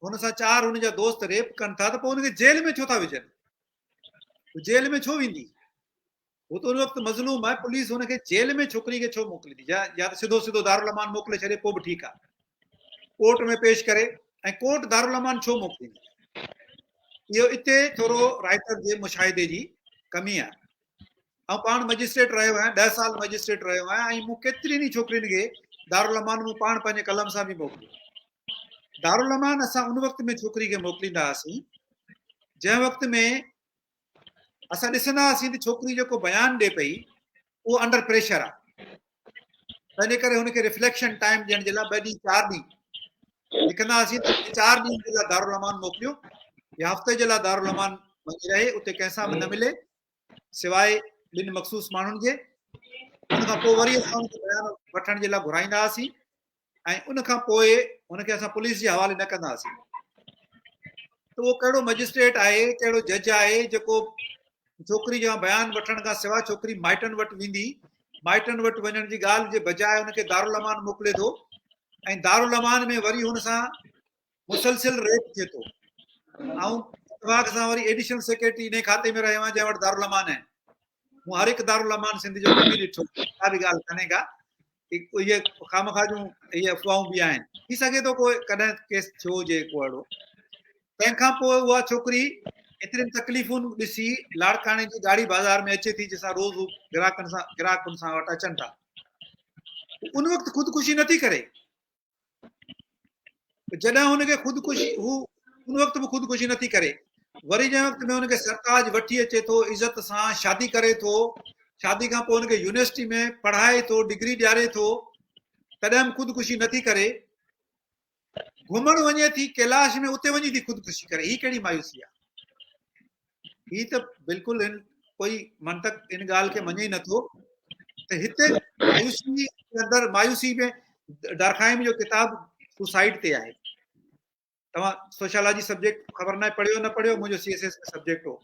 [SPEAKER 2] हुन सां 4 हुनजा दोस्त रेप कनि था, त पोइ हुनखे जेल में छो था विझनि? जेल में छो वेंदी? वो तो उन वक़्तु मज़लूम आहे, पुलिस हुनखे जेल में छोकिरी खे छो मोकिलींदी? या त सिधो सिधो दारुल अमान मोकिले छॾे, पोइ बि ठीकु आहे, कोर्ट में पेश करे, ऐं कोर्ट दारुल अमान छो मोकिलींदी? इहो इते थोरो राइटर जे मुशाहिदे जी कमी आहे। ऐं पाण मजिस्ट्रेट रहियो आहियां, 10 साल मजिस्ट्रेट रहियो आहियां, ऐं मूं केतिरियुनि छोकिरियुनि खे दारुल अमान मूं पाण पंहिंजे कलम सां बि मोकिलियो। दारुल अमान असां उन वक़्त में छोकिरी खे मोकिलींदा हुआसीं जंहिं वक़्त में असां ॾिसंदा हुआसीं त छोकिरी जेको बयानु ॾिए पई उहो अंडर प्रेशर आहे, तंहिंजे करे हुनखे रिफ्लेक्शन टाइम ॾियण जे लाइ 2 ॾींहं 4 ॾींहं लिखंदा हुआसीं त 4 ॾींहं जे लाइ दारुल अमान मोकिलियो, या हफ़्ते जे लाइ दारुल अमान वञी रहे, उते कंहिंसां बि न मिले सवाइ 2 मख़सूस माण्हुनि जे। उन खां पोइ वरी असां हुनखे बयानु वठण जे लाइ घुराईंदा हुआसीं, ऐं उन खां पोइ हुनखे असां पुलिस जे हवाले न कंदा हुआसीं। त उहो कहिड़ो मजिस्ट्रेट आहे, कहिड़ो जज आहे जेको छोकिरी जा बयानु वठण खां सवाइ छोकिरी माइटनि वटि वेंदी, माइटनि वटि वञण जी ॻाल्हि जे बजाए हुनखे दारुल अमान मोकिले थो, ऐं दारुल अमान में वरी हुन सां मुसलसिल रेप थिए थो। ऐं इतफ़ाक़ सां वरी एडिशनल सेक्रेटरी इन खाते में रहियो आहियां जंहिं वटि दारुल अमान आहिनि। मूं हर हिकु दारुल अमान सिंध जो घुमी ॾिठो, का बि ॻाल्हि कान्हे का, इहे खामखा जूं इहे अफ़वाहूं बि आहिनि, थी सघे थो कोई कॾहिं केस थियो हुजे को अहिड़ो। तंहिंखां पोइ उहा छोकिरी एतिरियुनि तकलीफ़ुनि ॾिसी लाड़काणे जी गाड़ी बाज़ार में अचे थी, जंहिंसां रोज़ ग्राहकनि सां वटि अचनि था। उन वक़्तु ख़ुदकुशी नथी करे, जॾहिं हुनखे ख़ुदकुशी, हू उन वक़्तु बि ख़ुदकुशी नथी करे, वरी जंहिं वक़्तु में हुनखे सरताज वठी अचे थो, इज़त सां शादी करे थो, शादी खां पोइ हुनखे यूनिवर्सिटी में पढ़ाए थो, डिग्री ॾियारे थो, तॾहिं बि ख़ुदकुशी नथी करे, घुमण वञे थी कैलाश में, उते वञी थी ख़ुदकुशी करे। ही कहिड़ी मायूसी आहे? ही त बिल्कुलु कोई मंतक इन ॻाल्हि खे मञे ई नथो त हिते मायूसी अंदरि, मायूसी में डरखाइम जो किताब सुसाइड ते आहे। तव्हां सोशियोलॉजी सब्जेक्ट ख़बर न पढ़ियो न पढ़ियो, मुंहिंजो CSS में सब्जेक्ट हो।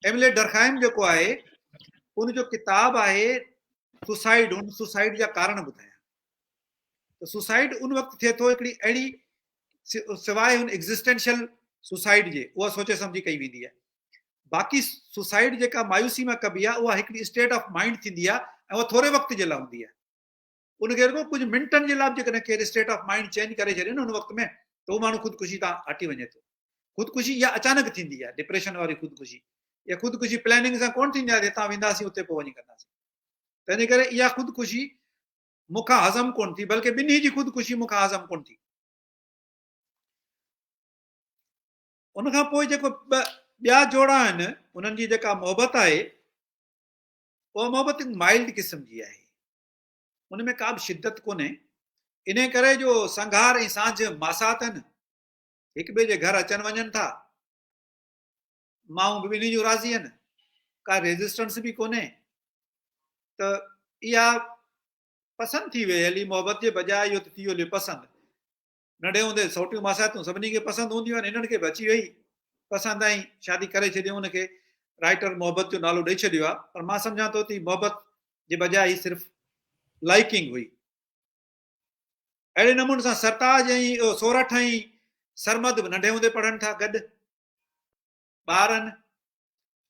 [SPEAKER 2] एमले डरखाइम जेको आहे उनजो किताब आहे सुसाइड, उन सुसाइड जा कारण ॿुधाया। त सुसाइड उन वक़्तु थिए थो हिकिड़ी अहिड़ी, सवाइ हुन एग्ज़िस्टेंशियल सुसाइड जे, उहा सोचे सम्झी कई वेंदी आहे। बाक़ी सुसाइड जेका मायूसी में कबी आहे, उहा हिकिड़ी स्टेट ऑफ माइंड थींदी आहे, ऐं उहा थोरे वक़्त जे लाइ हूंदी आहे। उनखे रुॻो कुझु मिंटनि जे लाइ जेकॾहिं केरु स्टेट ऑफ माइंड चेंज करे छॾे न उन वक़्त में, त उहो माण्हू ख़ुदकुशी तां हटी वञे थो। ख़ुदकुशी इहा अचानक थींदी आहे, डिप्रेशन वारी ख़ुदकुशी, इहा ख़ुदकुशी प्लैनिंग सां कोन थींदी आहे, हितां वेंदासीं उते पोइ वञी कंदासीं। तंहिंजे करे इहा ख़ुदकुशी मूंखां हज़म कोन थी, बल्कि ॿिन्ही जी ख़ुदकुशी मूंखां हज़म कोन थी। उन खां पोइ जेको ॿिया जोड़ा आहिनि उन्हनि जी जेका मोहबत आहे उहा मोहबत माइल्ड क़िस्म जी आहे, उन में का बि शिदत कोन्हे। इन करे जो संघार ऐं सांझ मासात आहिनि, हिक ॿिए जे घर अचनि वञनि था, माण्हू बि ॿिन्ही जूं राज़ी आहिनि, का रेजिस्टेंस बि कोन्हे, त इहा पसंदि थी वई हली मोहबत जे बजाए इहो थी वियो पसंदि। नंढे हूंदे सोटियूं मासातूं सभिनी खे पसंदि हूंदियूं आहिनि, इन्हनि खे बि अची वई पसंदि, ऐं शादी करे छॾियूं, उनखे राइटर मोहबत जो नालो ॾेई छॾियो आहे। पर मां सम्झां थो त मोहबत जे बजाए सिर्फ़ु लाइकिंग हुई। अहिड़े नमूने सां सरताज ऐं सोरठ ऐं सरमद बि नंढे हूंदे पढ़नि था गॾु, ॿार आहिनि।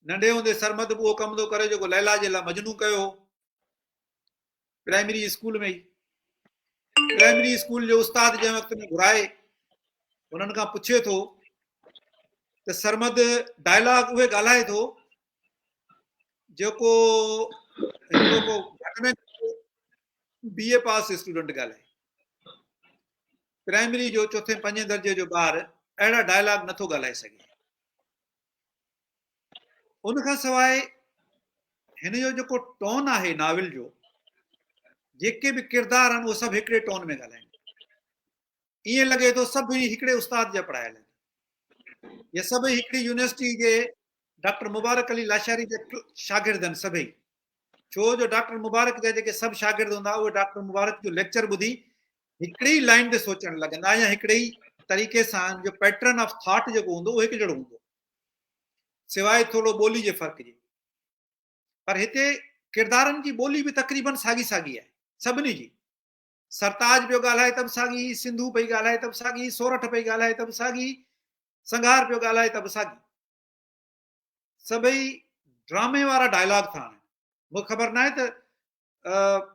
[SPEAKER 2] नंढे हूंदे सरमद बि उहो कमु थो करे जेको लैला जे लाइ मजनू कयो प्राइमरी स्कूल में ई। प्राइमरी स्कूल जो उस्ताद जंहिं वक़्त में घुराए उन्हनि खां पुछे थो त सरमद डायलॉग उहे ॻाल्हाए थो जेको हिकिड़ो को घटि में BA पास स्टूडेंट ॻाल्हाए। प्राइमरी जो चौथे पंजे दर्जे जो ॿार अहिड़ा डायलॉग नथो ॻाल्हाए सघे। उन खां सवाइ हिन जो जेको टोन आहे नाविल जो, जेके बि किरदार आहिनि उहे सभु हिकिड़े टोन में ॻाल्हाइनि, ईअं लॻे थो सभु हिकिड़े उस्ताद जा पढ़ायल आहिनि, या सभई हिकिड़ी यूनिवर्सिटी जे डॉक्टर मुबारक अली लाशारी जे शागिर्द आहिनि सभई। छो जो डॉक्टर मुबारक जा जेके सभु शागिर्द हूंदा उहे डॉक्टर मुबारक जो लेक्चर ॿुधी हिकिड़ी लाइन ते सोचणु लॻंदा, या हिकिड़े ई तरीक़े सां जो पैटर्न ऑफ थॉट जेको हूंदो उहो हिकु जहिड़ो हूंदो, सिवाइ थोरो ॿोली जे फ़र्क़ जे। पर हिते किरदारनि जी ॿोली बि तक़रीबन साॻी साॻी आहे सभिनी जी। सरताज पियो ॻाल्हाए त बि साॻी, सिंधू पई ॻाल्हाए त बि साॻी, सोरठ पई ॻाल्हाए त बि साॻी, संघार पियो ॻाल्हाए त बि साॻी। सभई ड्रामे वारा डायलॉग था आणनि। मूंखे ख़बर न आहे त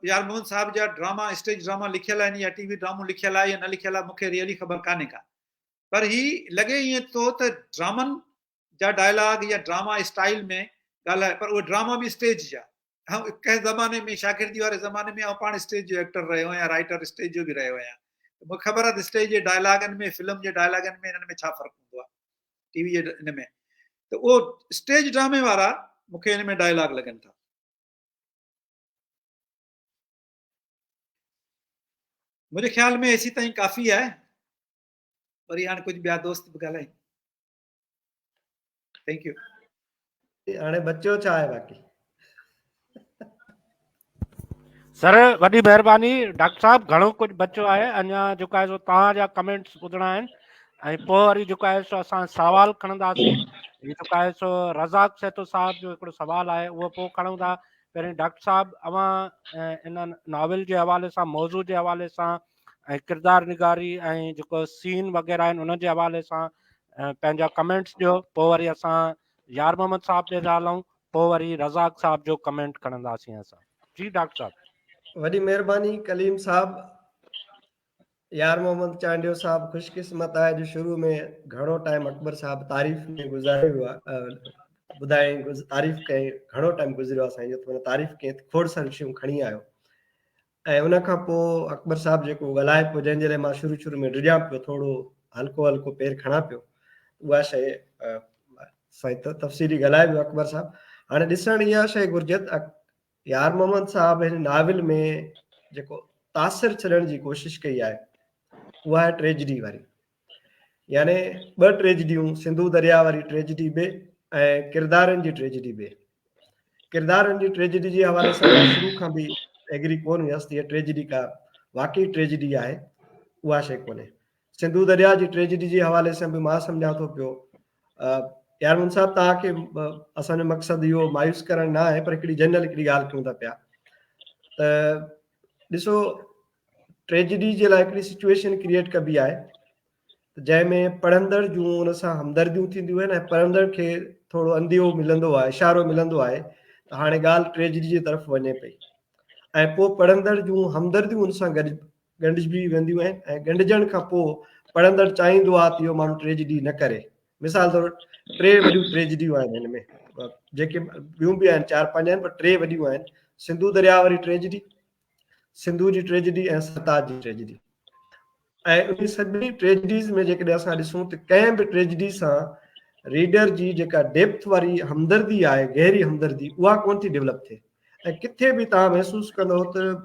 [SPEAKER 2] यार मोहन साहब जा ड्रामा, स्टेज ड्रामा लिखियल आहिनि या टीवी ड्रामो लिखियल आहे या न लिखियल आहे, मूंखे रियली ख़बर कान्हे का। पर ही लॻे ईअं थो त ड्रामनि जा डायलॉग या ड्रामा स्टाइल में ॻाल्हाए, पर उहे ड्रामा बि स्टेज जा। कंहिं ज़माने में शागिर्दी वारे ज़माने में पाण स्टेज जो एक्टर रहियो आहियां, राइटर स्टेज जो बि रहियो आहियां, मूंखे ख़बर आहे त स्टेज जे डायलॉगनि में, फिल्म जे डायलॉगनि में, हिननि में छा फ़र्क़ु हूंदो आहे टीवी जे हिन में। त उहो स्टेज ड्रामे वारा मूंखे हिन में डायलॉग लॻनि था। मुंहिंजे ख़्याल में एसी ताईं काफ़ी आहे, वरी हाणे कुझु ॿिया दोस्त बि ॻाल्हाइनि। Thank U.
[SPEAKER 3] हाणे बचियो छा आहे बाक़ी?
[SPEAKER 1] सर वॾी महिरबानी डॉक्टर साहब, घणो कुझु बचियो आहे, अञा जेको आहे सो तव्हांजा कमेंट्स ॿुधणा आहिनि, ऐं पोइ वरी जेको आहे सो असां सवाल खणंदासीं। हीअ जेको आहे सो रज़ाक सेतो साहब जो हिकिड़ो सवाल आहे उहो पोइ खणूं था। पहिरीं डॉक्टर साहब अवां इन नॉविल जे हवाले सां, मौज़ू जे हवाले सां, ऐं किरदार निगारी ऐं जेको सीन वग़ैरह आहिनि उन जे हवाले सां पंहिंजा कमेंट्स ॾियो। पोइ वरी असां यार मोहम्मद साहब ॾे था हलूं, पोइ वरी रज़ाक साहब जो कमेंट खणंदासीं असां। जी डॉक्टर साहब।
[SPEAKER 3] वॾी महिरबानी कलीम साहब। यार मोहम्मद चांडियो साहब ख़ुशकिस्मत आहे जो शुरू में घणो टाइम अकबर साहब तारीफ़ में गुज़ारियो आहे, ॿुधाई तारीफ़ कई, घणो टाइम गुज़रियो आहे असांजो, त तारीफ़ कई, खोड़ सारियूं शयूं खणी आयो। ऐं उन खां पोइ अकबर साहब जेको ॻाल्हाए पियो, जंहिंजे लाइ मां शुरू में डिॼां पियो, थोरो हल्को हल्को पेर खणा पियो, उहा शइ तफ़सीली ॻाल्हाए पियो अकबर साहब। हाणे ॾिसण इहा शइ घुरिजे यार मोहम्मद साहब हिन नाविल में जेको तासिर छॾण जी कोशिशि कई आहे उहा आहे ट्रेजिडी वारी, यानी ॿ ट्रेजिडियूं, सिंधू दरिया वारी ट्रेजिडी बि ऐं किरदारनि जी ट्रेजिडी बि। किरदारनि जी ट्रेजिडी जे हवाले सां मां शुरू खां बि एग्री कोन हुयसि, इहा ट्रेजिडी का वाकई ट्रेजिडी आहे, उहा शइ कोन्हे। सिंधू दरिया जी ट्रेजिडी जे हवाले सां बि मां सम्झां थो पियो, यार मोहन साहब तव्हांखे असांजो मक़सदु इहो मायूस करणु न आहे, पर हिकिड़ी जनरल हिकिड़ी ॻाल्हि कयूं था पिया त ॾिसो, ट्रेजिडी जे लाइ हिकिड़ी सिचुएशन क्रिएट कबी आहे जंहिंमें पढ़ंदड़ जूं उन सां हमदर्दियूं थींदियूं आहिनि ऐं पढ़ंदड़ खे थोरो अंदियो मिलंदो आहे, इशारो मिलंदो आहे त हाणे ॻाल्हि ट्रेजिडी जी तरफ़ वञे पई, ऐं पोइ पढ़ंदड़ जूं हमदर्दियूं उन सां ॻंढिजी वेंदियूं आहिनि, ऐं ॻंढिजण खां पोइ पढ़ंदड़ चाहींदो आहे त इहो माण्हू ट्रेजिडी न करे। मिसाल तौरु 3 वॾियूं ट्रेजिडियूं आहिनि हिन में, जेके ॿियूं बि आहिनि 4-5 आहिनि, पर 3 वॾियूं आहिनि, सिंधू दरिया वारी ट्रेजिडी, सिंधू जी ट्रेजिडी ऐं सरताज जी ट्रेजिडी। ऐं उन सभिनी ट्रेजिडीज़ में जेकॾहिं असां ॾिसूं त कंहिं बि ट्रेजिडी सां रीडर जी जेका डेप्थ वारी हमदर्दी आहे, गहरी हमदर्दी, उहा कोन थी डेवलप थिए। ऐं किथे बि तव्हां महसूसु कंदव त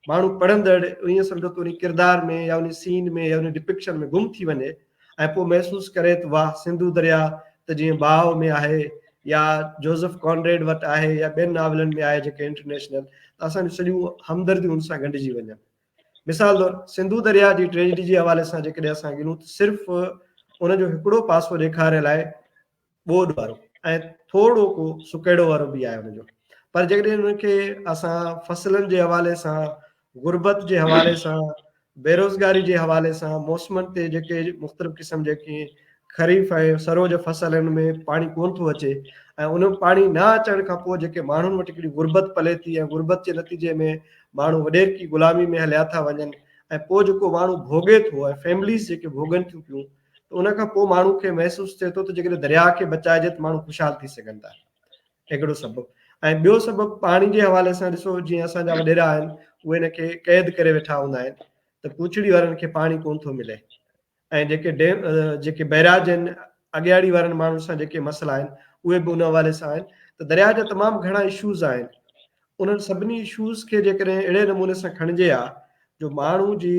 [SPEAKER 3] माण्हू पढ़ंदड़ ईअं सम्झो त उन किरदार में या उन सीन में या उन डिपिक्शन में गुम थी वञे ऐं पोइ महसूसु करे त वाह, सिंधु दरिया त जीअं बाव में आहे या जोसेफ कॉनरेड वटि आहे या ॿियनि नॉवलनि में आहे जेके इंटरनेशनल, त असांजूं सॼियूं हमदर्दियूं उन सां गंढिजी वञनि। मिसाल तौरु सिंधु दरिया जी ट्रेजिडी जे हवाले सां जेकॾहिं असां गिनूं त सिर्फ़ु उनजो हिकिड़ो पासो ॾेखारियल आहे ॿोॾ वारो ऐं थोरो को सुकेड़ो वारो बि आहे हुनजो। पर जेकॾहिं उनखे असां फसलनि जे हवाले सां, गुरबत जे हवाले सां, बेरोज़गारी जे हवाले सां, मौसमनि ते जेके मुख़्तलिफ़ क़िस्म जेके ख़रीफ़ ऐं सरो जो फसल आहिनि उनमें पाणी कोन थो अचे ऐं उन पाणी न अचण खां पोइ जेके माण्हुनि वटि हिकिड़ी गुरबत पले थी ऐं गुरबत जे नतीजे में माण्हू वॾेर की ग़ुलामी में हलिया था वञनि ऐं पोइ जेको माण्हू भोॻे थो ऐं फैमिलीज़ जेके भोगनि थियूं पियूं, त उन खां पोइ माण्हू खे महसूसु थिए थो त जेकॾहिं दरिया खे बचाइजे त माण्हू ख़ुशहाल थी सघनि था। हिकिड़ो सबबु। ऐं ॿियो सबबु पाणी जे हवाले सां ॾिसो, जीअं असांजा वॾेरा आहिनि उहे हिनखे क़ैद करे वेठा हूंदा आहिनि त पूछड़ी वारनि खे पाणी कोन थो मिले ऐं जेके बैराज आहिनि, अॻियाड़ी वारनि माण्हुनि सां जेके मसइला आहिनि उहे बि उन हवाले सां आहिनि। त दरिया जा तमामु घणा इशूज़ आहिनि। उन्हनि सभिनी इशूज़ खे जेकॾहिं अहिड़े नमूने सां खणिजे हा जो माण्हू जी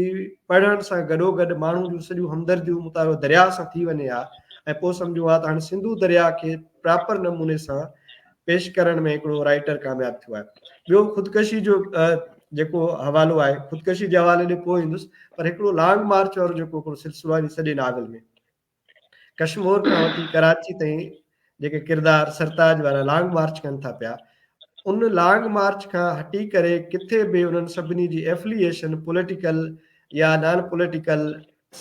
[SPEAKER 3] पढ़ण सां गॾोगॾु माण्हू जूं सॼियूं हमदर्दियूं मुताबिक़ दरिया सां थी वञे हा ऐं पोइ सम्झो आहे त हाणे सिंधु दरिया खे प्रॉपर नमूने सां पेश करण में हिकिड़ो राइटर कामयाबु थियो आहे। ॿियो ख़ुदकशी जो जेको हवालो आहे, ख़ुदकशी जे हवाले ॾे पोइ ईंदुसि, पर हिकिड़ो लॉन्ग मार्च वारो जेको हिकिड़ो सिलसिलो आहे सॼे नावल में, कश्मीर खां वठी कराची ताईं जेके किरदार सरताज वारा लॉन्ग मार्च कनि था पिया, उन लॉन्ग मार्च खां हटी करे किथे बि उन्हनि सभिनी जी एफिलिएशन पॉलिटिकल या नॉन पॉलिटिकल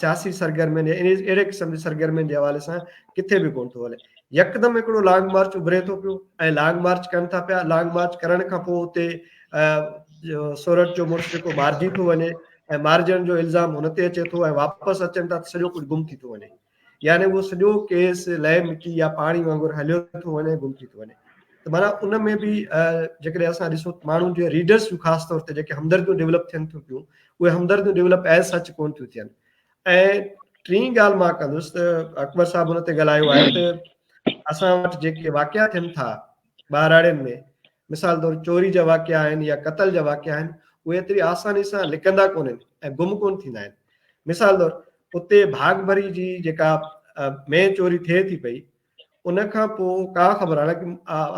[SPEAKER 3] सियासी सरगर्मियुनि या अहिड़े क़िस्म जी सरगर्मियुनि जे हवाले सां किथे बि कोन थो हले। यकदमि हिकिड़ो लॉन्ग मार्च उभरे थो पियो ऐं लॉन्ग मार्च कनि था पिया। लॉन्ग मार्च करण खां पोइ हुते सूरत जो मुड़ुसु जेको मारिजी थो वञे ऐं मारजण जो इल्ज़ाम हुन ते अचे थो ऐं वापसि अचनि था त सॼो कुझु गुम थी थो वञे। यानी उहो सॼो केस लहे मिटी या पाणी वांगुरु हलियो थो वञे, गुम थी थो वञे। त माना उन में बि जेकॾहिं असां ॾिसूं माण्हुनि जे रीडर्स जूं ख़ासि तौर ते जेके हमदर्दियूं डेवलप थियनि थियूं पियूं, उहे हमदर्दियूं डेवलप एज़ सच कोन थियूं थियनि। ऐं टीं ॻाल्हि मां कंदुसि त अकबर साहिबु हुन ते ॻाल्हायो आहे त असां वटि जेके वाक़िया थियनि था ॿाराड़ियुनि में, मिसाल तौरु चोरी जा वाक़िया आहिनि या क़तल जा वाक़िया आहिनि, उहे एतिरी आसानी सां लिकंदा कोन आहिनि ऐं गुम कोन थींदा आहिनि। मिसाल तौरु उते भागभरी जी जेका में चोरी थिए थी पई, उन खां पोइ का ख़बर, हालांकि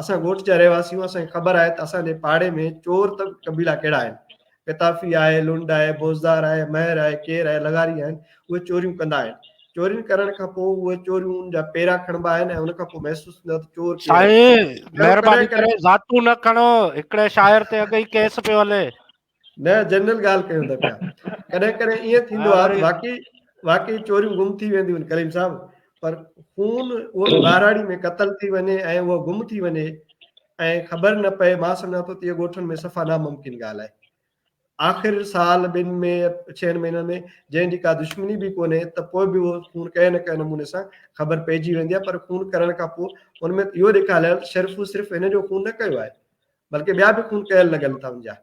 [SPEAKER 3] असां ॻोठ जा रहवासी आहियूं, असांखे ख़बर आहे त असांजे पाड़े में चोर त कबीला कहिड़ा आहिनि, पिताफ़ी आहे, लुंड आहे, बोज़दार आहे, महर आहे, केर आहे, लगारी आहिनि, उहे चोरियूं कंदा आहिनि। चोरियूं करण खां पोइ उहे चोरियूं जा पेरा खणबा आहिनि ऐं उन खां पोइ महसूसु थींदो आहे त चोर केरु आहे।
[SPEAKER 1] साईं महिरबानी करे ज़ातू न खणो, हिकिड़े शाइर ते अॻई केस पियो हले।
[SPEAKER 3] न, जनरल ॻाल्हि कयूं था पिया। कॾहिं कॾहिं ईअं थींदो आहे त वाकई चोरियूं गुम थी वेंदियूं आहिनि करीम साहिबु, पर खून उहो बि ॿाराड़ी में क़तल थी वञे ऐं उहो गुम थी वञे ऐं ख़बर न पए, मां सम्झां थो त इहो ॻोठनि में सफ़ा नामुमकिन ॻाल्हि आहे। आख़िर साल ॿिनि में 6 महीननि में जंहिंजी का दुश्मनी बि कोन्हे त पोइ बि उहो खून कंहिं न कंहिं नमूने सां ख़बर पइजी वेंदी आहे। पर खून करण खां पोइ हुनमें इहो ॾेखारियल शर्फ़ु सिर्फ़ु हिन जो खून न कयो आहे, बल्कि ॿिया बि खून कयल लॻल था मुंहिंजा,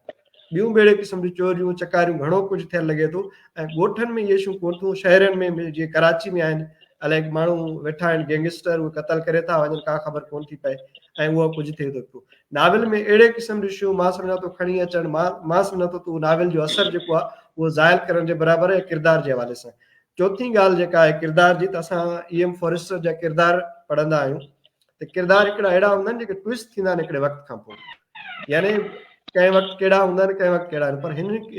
[SPEAKER 3] ॿियूं बि अहिड़े क़िस्म जी चोरियूं चकारियूं घणो कुझु थियल लॻे थो। ऐं ॻोठनि में इहे शयूं कोन थियूं, शहरनि में जीअं कराची में आहिनि, अलाए माण्हू वेठा आहिनि गैंगस्टर, उहे क़तल करे था वञनि, का ख़बर कोन थी पए ऐं उहो कुझु थिए थो पियो। नाविल में अहिड़े क़िस्म जी शयूं मां सम्झां थो खणी अचणु, मां सम्झां थो त उहो नाविल जो असरु जेको आहे उहो ज़ाइल करण जे बराबरि आहे किरदार जे हवाले सां। चौथीं ॻाल्हि जेका आहे किरदार जी, त असां E.M. फॉरेस्टर जा किरदार पढ़ंदा आहियूं त किरदार हिकिड़ा अहिड़ा हूंदा आहिनि जेके ट्विस्ट थींदा आहिनि हिकिड़े वक़्त खां पोइ, यानी कंहिं वक़्तु कहिड़ा हूंदा आहिनि, कंहिं वक़्तु कहिड़ा आहिनि, पर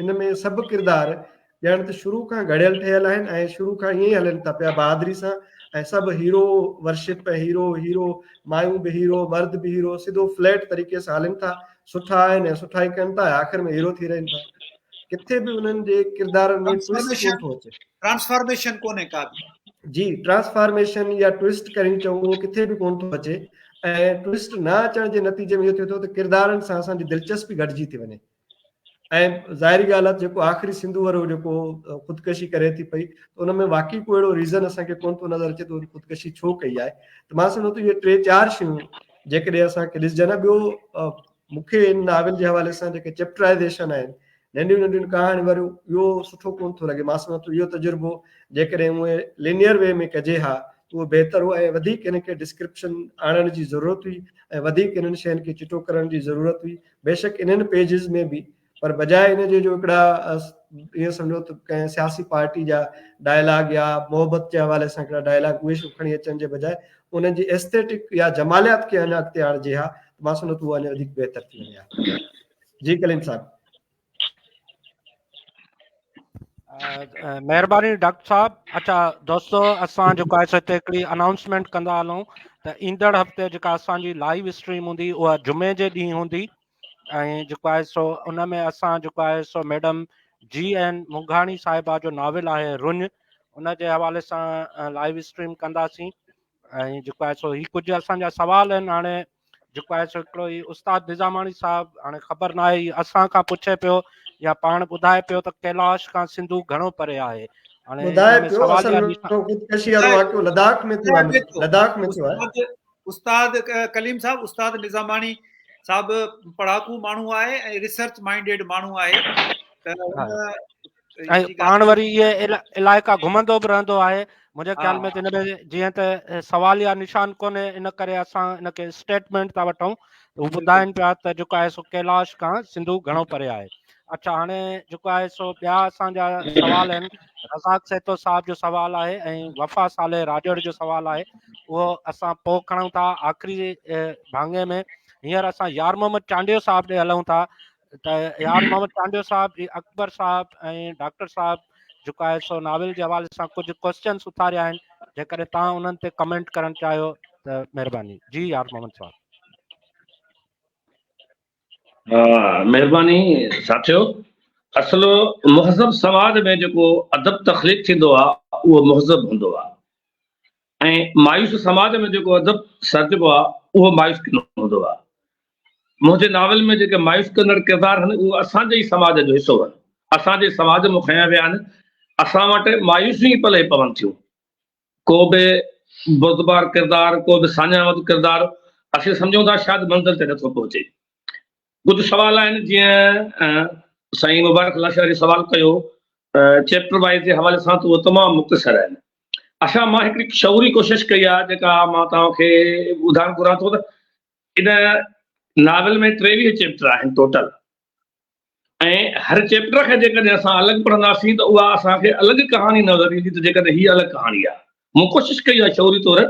[SPEAKER 3] हिन में सभु किरदार ॼण त शुरू खां घड़ियल ठहियल आहिनि ऐं शुरू खां ईअं ई हलनि था पिया बहादुरी सां ऐं सभु हीरो वर्शिप, हीरो मायूं बि हीरो, मर्द बि हीरो, सिधो फ्लैट तरीक़े सां हलनि था, सुठा आहिनि ऐं सुठा ई कनि था, आख़िर में हीरो थी रहनि था। किथे बि उन्हनि जे किरदारनि में ट्विस्ट कोन थो अचे,
[SPEAKER 2] ट्रांसफॉर्मेशन कोन्हे का बि।
[SPEAKER 3] जी, ट्रांसफॉर्मेशन या ट्विस्ट करी चऊं उहो किथे बि कोन थो अचे। ऐं ट्विस्ट न अचण जे नतीजे में इहो थिए थो त किरदारनि सां असांजी दिलचस्पी घटिजी थी वञे। ऐं ज़ाहिरी ॻाल्हि आहे जेको आख़िरी सिंधु वारो जेको ख़ुदकशी करे थी पई, उन में वाक़ई को अहिड़ो रीज़न असांखे कोन थो नज़र अचे त उन ख़ुदकशी छो कई आहे। त मां सम्झो थो इहे 3-4 शयूं जेकॾहिं असांखे ॾिसजनि। ॿियो मूंखे इन नाविल जे हवाले सां जेके चैप्टराइज़ेशन आहिनि, नंढियूं नंढियूं कहाणी वरियूं इहो सुठो कोन थो लॻे। मां सम्झां थो इहो तजुर्बो जेकॾहिं उहे लिनियर वे में कजे हा उहो बहितर हो ऐं वधीक इनखे डिस्क्रिप्शन आणण जी ज़रूरत हुई ऐं वधीक इन्हनि शयुनि खे चिटो करण जी ज़रूरत हुई बेशक इन्हनि पेजिस में बि, पर बजाए इन जे जो हिकिड़ा ईअं सम्झो त कंहिं सियासी पार्टी जा डायलॉग या मोहबत जे हवाले सां हिकिड़ा डायलॉग उहे खणी अचण जे बजाए उन्हनि जी एस्थेटिक या जमालियात खे अञा अॻिते आणिजे हा मां सम्झो त उहो अञा वधीक बहितर थी वञे हा। जी कलीम साहब।
[SPEAKER 1] महिरबानी डॉक्टर साहब। अच्छा दोस्तों असां जेको आहे सो हिते हिकिड़ी अनाउंसमेंट कंदा हलूं त ईंदड़ हफ़्ते जेका असांजी लाइव स्ट्रीम हूंदी उहा जुमे जे ॾींहुं हूंदी ऐं जेको आहे सो उन में असां जेको आहे सो मैडम GN मुंघाणी साहिबा जो नाविल आहे रुञ उन जे हवाले सां लाइव स्ट्रीम कंदासीं ऐं जेको आहे सो ही कुझु असांजा सवाल आहिनि। हाणे जेको आहे सो हिकिड़ो ई उस्ताद निज़ामाणी साहिबु हाणे ख़बर न आहे असां खां पुछे पियो या पाण ॿुधाए पियो त कैलाश खां सिंधु घणो परे आहे। हाणे
[SPEAKER 3] ॿुधाए
[SPEAKER 1] में
[SPEAKER 3] पियो असल
[SPEAKER 1] सवालिया
[SPEAKER 3] में
[SPEAKER 1] निशान
[SPEAKER 3] ख़ुदकशी वारो वाक़ियो लद्दाख में थियो आहे, लद्दाख में थियो आहे।
[SPEAKER 2] उस्ताद कलीम साहब उस्ताद निज़ामाणी साहब पढ़ाकू माण्हू आहे ऐं रिसर्च माइंडेड माण्हू आहे
[SPEAKER 1] ऐं पाण वरी इहे इलाइक़ा घुमंदो बि रहंदो आहे। मुंहिंजे ख़्याल में त हिन में जीअं त सवाल या निशान कोन्हे इन करे असां हिनखे स्टेटमेंट था वठूं हू ॿुधाइनि पिया त जेको आहे सो कैलाश खां सिंधु घणो परे आहे। अच्छा हाणे जेको आहे सो ॿिया असांजा सवाल आहिनि। रज़ाक सेतो साहिब जो सवाल आहे ऐं वफ़ा साले राजड़ जो सवाल आहे उहो असां पोइ खणूं था आख़िरी भाङे में। हींअर असां यार मोहम्मद चांडियो साहिब ॾे हलूं था त यार मोहम्मद चांडियो साहिब अकबर साहिब ऐं डॉक्टर साहिब जेको आहे सो नाविल जे हवाले सां कुझु क्वेश्चन्स उथारिया आहिनि जेकॾहिं तव्हां उन्हनि ते कमेंट करणु चाहियो त महिरबानी। जी यार मोहम्मद साहिब।
[SPEAKER 4] महिरबानी साथियो। असल मुहज़ब समाज में जेको अदब तख़लीक़ थींदो आहे उहो मुहज़ब हूंदो आहे ऐं मायूस समाज में जेको अदब सर्जबो आहे उहो मायूस हूंदो आहे। मुंहिंजे नावल में जेके मायूस कंदड़ किरदार आहिनि उहे असांजे ई समाज जो हिसो आहिनि, असांजे समाज में खयां विया आहिनि। असां वटि मायूसी पले पवनि थियूं। को बि बुज़बार किरदार को बि सान्यावत किरदार असीं सम्झूं था शायदि मंज़िल ते नथो पहुचे। कुझु सवाल आहिनि जीअं साईं मुबारक लश्करी सवाल कयो चैप्टर वाइज़ जे हवाले सां त उहे तमामु मुख़्तसर आहिनि। अच्छा मां हिकिड़ी शऊरी कोशिशि कई आहे जेका मां तव्हांखे ॿुधाइणु घुरां थो त इन नावल में 23 चैप्टर आहिनि टोटल ऐं हर चैप्टर खे जेकॾहिं असां अलॻि पढ़ंदासीं त उहा असांखे अलॻि कहाणी नज़र ईंदी त जेकॾहिं हीअ अलॻि कहाणी आहे। मूं कोशिशि कई आहे शऊरी तौरु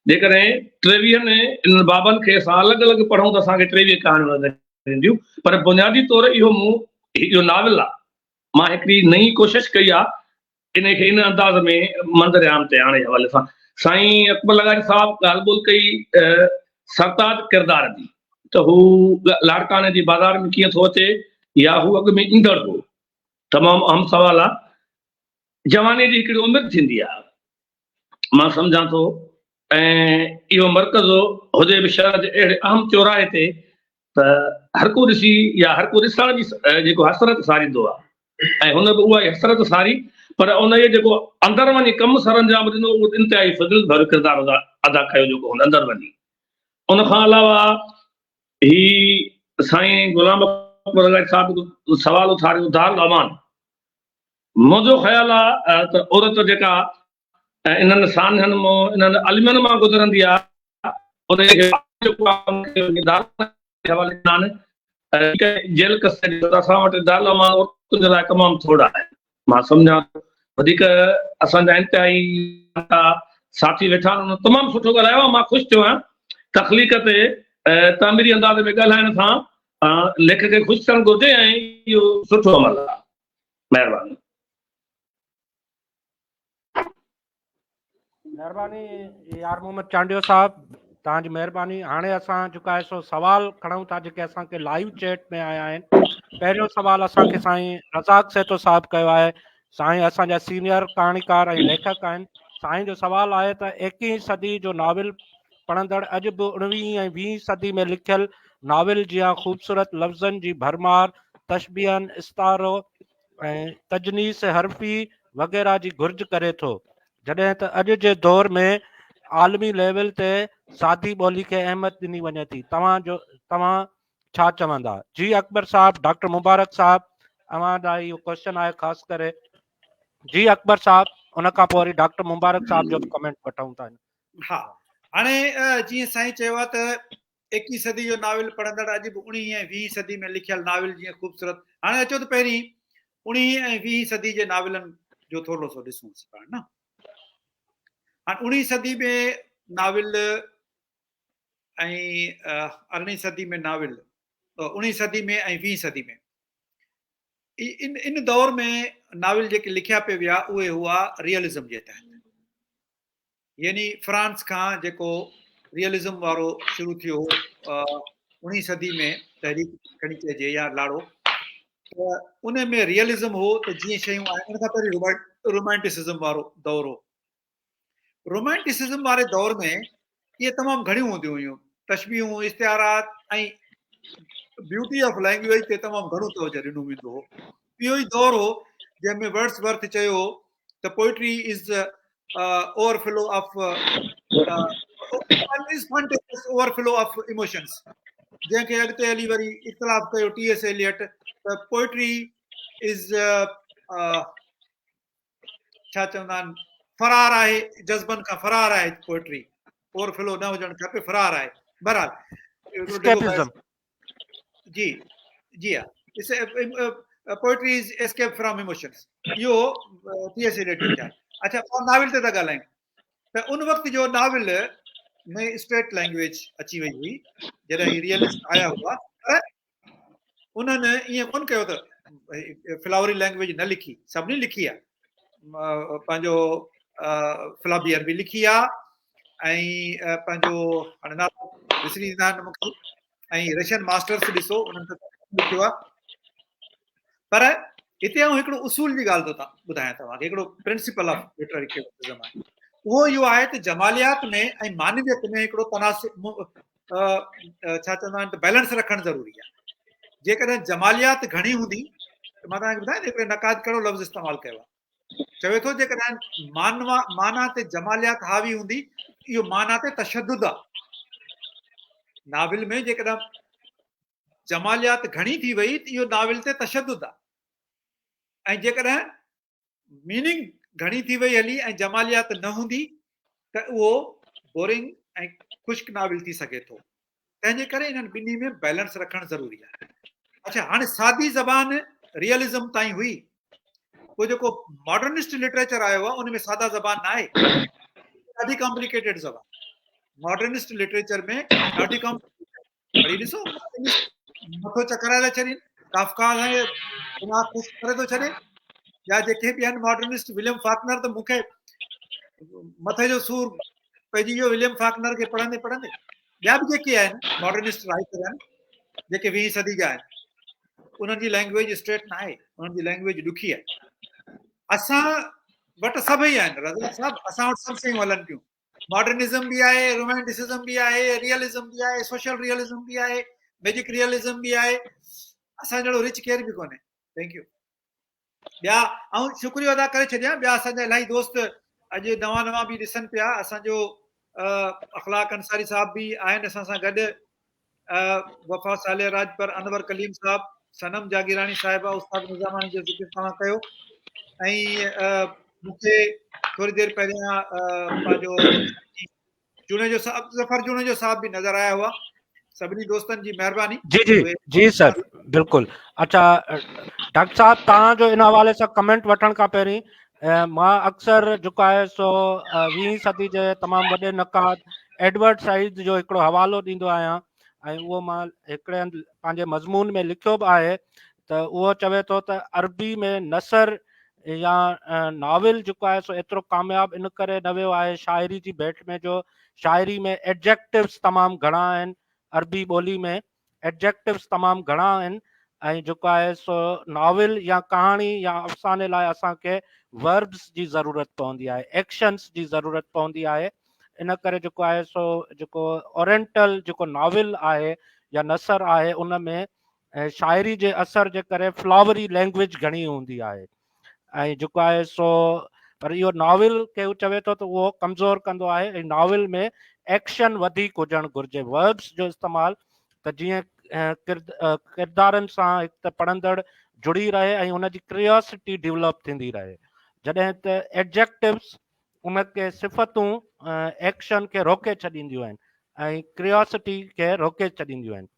[SPEAKER 4] जेकॾहिं 23 इन बाबनि खे असां अलॻि अलॻि पढ़ूं त असांखे 23 कहाणियूं नज़र ईंदियूं। पर बुनियादी तौरु इहो नाविल आहे। मां हिकिड़ी नई कोशिशि कई आहे इन खे इन अंदाज़ में मंज़र आम ते आणण जे हवाले सां। साईं अकबर लगारी साहिबु ॻाल्हि ॿोल कई सरताज किरदार जी त हू लाड़काने जी बाज़ार में कीअं थो अचे या हू अॻु में ईंदड़ हो। तमामु अहम सुवाल आहे। जवानी जी हिकिड़ी उमिरि थींदी आहे मां सम्झां थो ऐं इहो मर्कज़ हुजे बि शहर जे अहिड़े अहम चौराहे ते त हर को ॾिसी या हर को ॾिसण जी जेको हसरत सारींदो आहे ऐं हुन बि उहा हसरत सारी पर उन जो जेको अंदरि वञी कमु सरंजाम ॾिनो उहो इंतिहाई फज़िल भरियो किरदारु अदा कयो जेको हुन अंदरि वञी। उन खां अलावा ही साईं गुलाम अकबर साहिब सवाल उथारियो दारुल अमान। मुंहिंजो ख़्यालु आहे त औरत जेका इन्हनि सानहनि मां इन्हनि अलमनि मां गुज़रंदी आहे जेल असां वटि दारुल अमान औरतुनि जे लाइ तमामु थोरा आहे। मां सम्झां वधीक असांजा इंतिहाई साथी वेठा आहिनि तमामु सुठो ॻाल्हायो आहे। मां ख़ुशि थियो आहियां तख़लीक़ ते तामीरी अंदाज़ में ॻाल्हाइण सां लेखक खे ख़ुशि थियणु घुरिजे ऐं इहो सुठो अमल आहे। महिरबानी।
[SPEAKER 1] महिरबानी यार मोहम्मद चांडियो साहिबु तव्हांजी महिरबानी। हाणे असां जेको आहे सो सवाल खणूं था जेके असांखे लाइव चैट में आया आहिनि। पहिरियों सवाल असांखे साईं रज़ाक सेतो साहिबु कयो आहे। साईं असांजा सीनियर कहाणीकार ऐं लेखक आहिनि। साईं जो सवाल आहे त 21वीं सदी जो नाविल पढ़ंदड़ अॼु बि 19वीं ऐं 20वीं सदी में लिखियल नाविल जिया ख़ूबसूरत लफ़्ज़नि जी भरमार तशबीहन इस्तारो ऐं तजनीस हरफ़ी वग़ैरह जी घुर्ज करे थो जॾहिं त अॼु जे दौर में आलमी लेवल ते सादी ॿोली खे अहमियत ॾिनी वञे थी। तव्हां छा चवंदा? जी अकबर साहिबु, डॉक्टर मुबारक साहिबु अवां ॾांहुं इहो क्वेश्चन आहे ख़ासि करे। जी अकबर साहब, उन खां पोइ वरी डॉक्टर मुबारक साहब जो बि कमेंट वठूं था।
[SPEAKER 2] हा, हाणे जीअं साईं चयो आहे त 21 सदी जो नाविल पढ़ंदड़ अॼु बि 19 ऐं 20 सदी में लिखियल नाविल जीअं ख़ूबसूरत, हाणे अचो त पहिरीं 19 ऐं 20 सदी जे नाविलनि जो थोरो सो ॾिसूं पाण न। हाणे 19 सदी में नाविल ऐं 18 सदी में नाविल, 19 सदी में ऐं 20 सदी में इन दौर में नाविल जेके लिखिया पिया विया उहे हुआ रियलिज़म जे तहत, यानी फ्रांस खां जेको रियलिज़म वारो शुरू थियो 19 सदी में तहरीक खणी चइजे या लाड़ो, त उन में रियलिज़म हो त जीअं शयूं आहिनि। उन खां पहिरीं रोमांटिसिज़म वारो दौर हो। रोमांटिसिज़म वारे दौर में इहे तमामु घणियूं हूंदियूं हुयूं, तशबीहूं, इश्तिहारात ऐं ब्यूटी ऑफ लैंग्वेज ते तमामु घणो तवजो ॾिनो वेंदो हो। इहो ई दौर हो जंहिंमें वर्ड्सवर्थ चयो त poetry is overflow of overflow of emotions, जंहिंखे अॻिते हली वरी इख़्तिलाफ़ कयो टी.एस. एलियट त पोइट्री इज़ छा चवंदा आहिनि, फरार आहे, जज़्बनि खां फरार आहे पोइट्री, ओवरफ्लो न हुजणु खपे, फरार आहे। बहरहाल जी जी हा, poetry is escape from emotions, इहो टी.एस. एलियट जो ख़्यालु। अच्छा, नाविल ते था ॻाल्हायूं त उन वक़्त जो नाविल में स्ट्रेट लैंग्वेज अची वई हुई जॾहिं ही रियलिस्ट आया हुआ, पर उन्हनि ईअं कोन कयो त फ्लावरी लैंग्वेज न लिखी, सभिनी लिखी आहे। पंहिंजो फ्लाबियर बि लिखी आहे ऐं पंहिंजो हाणे नालो विसरी वेंदा आहिनि मूंखे, ऐं रशियन मास्टर्स ॾिसो उन्हनि त लिखियो आहे। पर हिते आउं हिकिड़ो उसूल जी ॻाल्हि थो ॿुधायां तव्हांखे, हिकिड़ो प्रिंसिपल ऑफ लिटरेरी क्रिटिसिज्म आहे। उहो इहो आहे त जमालियात में ऐं मानवियत में हिकिड़ो तनासुब, छा चवंदा आहिनि त बैलेंस रखणु ज़रूरी आहे। जेकॾहिं जमालियात घणी हूंदी त मां तव्हांखे ॿुधायां हिकिड़े नकाद कहिड़ो लफ़्ज़ इस्तेमालु कयो आहे, चवे थो जेकॾहिं माना ते जमालियात हावी हूंदी, इहो माना ते तशद्दुद आहे। नाविल में जेकॾहिं जमालियात घणी थी वई त इहो नाविल ते तशद्दुद आहे, ऐं जेकॾहिं मीनिंग घणी थी वई हली ऐं जमालियात न हूंदी त उहो बोरिंग ऐं ख़ुश्क नाविल थी सघे थो। तंहिंजे करे इन्हनि ॿिन्ही में बैलेंस रखणु ज़रूरी आहे। अच्छा, हाणे सादी ज़बान रियलिज़म ताईं हुई, पोइ जेको मॉडर्निस्ट लिटरेचर आयो आहे उन में सादा ज़बान न आहे, ॾाढी कॉम्प्लिकेटेड ज़बान। मॉडर्निस्ट लिटरेचर में ॾाढी कॉम्प्लिकेटेड, पढ़ी ॾिसो, मथो चकराए था छॾीनि, काफ़का दिमाग़ ख़ुशि करे थो छॾे, या जेके बि आहिनि मॉडर्निस्ट, विलियम फाकनर, त मूंखे मथे जो सूर पइजी वियो विलियम फाकनर खे पढ़ंदे पढ़ंदे। ॿिया बि जेके आहिनि मॉडर्निस्ट राइटर आहिनि जेके 20 सदी जा आहिनि, उन्हनि जी लैंग्वेज स्ट्रेट न आहे, उन्हनि जी लैंग्वेज ॾुखी आहे। असां वटि सभई आहिनि रज़ा साहब, असां वटि सभु शयूं हलनि पियूं, मॉडर्निज़म बि आहे, रोमांटिसिज़म बि आहे, रियलिज़म बि आहे, सोशल रियलिज़म बि आहे, मैजिक रियलिज़म बि आहे। असां जहिड़ो रिच केर बि कोन्हे। Thank U. ॿिया ऐं शुक्रियो अदा करे छॾियां, ॿिया असांजा इलाही दोस्त अॼु नवां बि ॾिसनि पिया। असांजो अख़लाक अंसारी साहब बि आहिनि असां सां गॾु, वफ़ा सालिया राजपर, अनवर कलीम साहब, सनम जागीरानी साहिबा, उस्ताद निज़ामानी जो ज़िक्र तव्हां कयो, ऐं मूंखे थोरी देरि पहिरियां पंहिंजो जूने साहब, ज़फ़र जूने साहब बि नज़र आया हुआ। सभिनी दोस्तनि जी महिरबानी।
[SPEAKER 1] जी जी जी सर, बिल्कुलु। अच्छा डॉक्टर साहब, तव्हांजो इन हवाले सां कमेंट वठण खां पहिरीं मां अक्सर जेको आहे सो 20 सदी जे तमामु वॾे नकाद एडवर्ड साइड जो हिकिड़ो हवालो ॾींदो आहियां, ऐं उहो मां हिकिड़े हंधि पंहिंजे मज़मून में लिखियो बि आहे। त उहो चवे थो त अरबी में नसर या नाविल जेको आहे सो एतिरो कामयाबु इन करे न वियो आहे शाइरी जी भेट में, जो शाइरी में एडजेक्टिव्स तमामु घणा आहिनि, अरबी ॿोली में एडजेक्टिव्स तमामु घणा आहिनि, ऐं जेको आहे सो नाविल या कहाणी या अफ़साने लाइ असांखे वर्ब्स जी ज़रूरत पवंदी आहे, एक्शन्स जी ज़रूरत पवंदी आहे। इन करे जेको आहे सो जेको ओरिएंटल जेको नाविल आहे या नसर आहे, उन में शाइरी जे असर जे करे फ्लावरी लैंग्वेज घणी हूंदी आहे, ऐं जेको आहे सो पर इहो नाविल के चवे थो त उहो कमज़ोर कंदो आहे, ऐं नाविल में एक्शन वधीक हुजणु घुरिजे, वर्ब्स जो इस्तेमालु, त जीअं किरदारनि सां हिकु त पढ़ंदड़ जुड़ी रहे ऐं उनजी क्रियोसिटी डेवलप थींदी रहे। जॾहिं त एडजेक्टिव्स उनखे सिफ़तूं एक्शन खे रोके छॾींदियूं आहिनि ऐं क्रियोसिटी खे रोके छॾींदियूं आहिनि।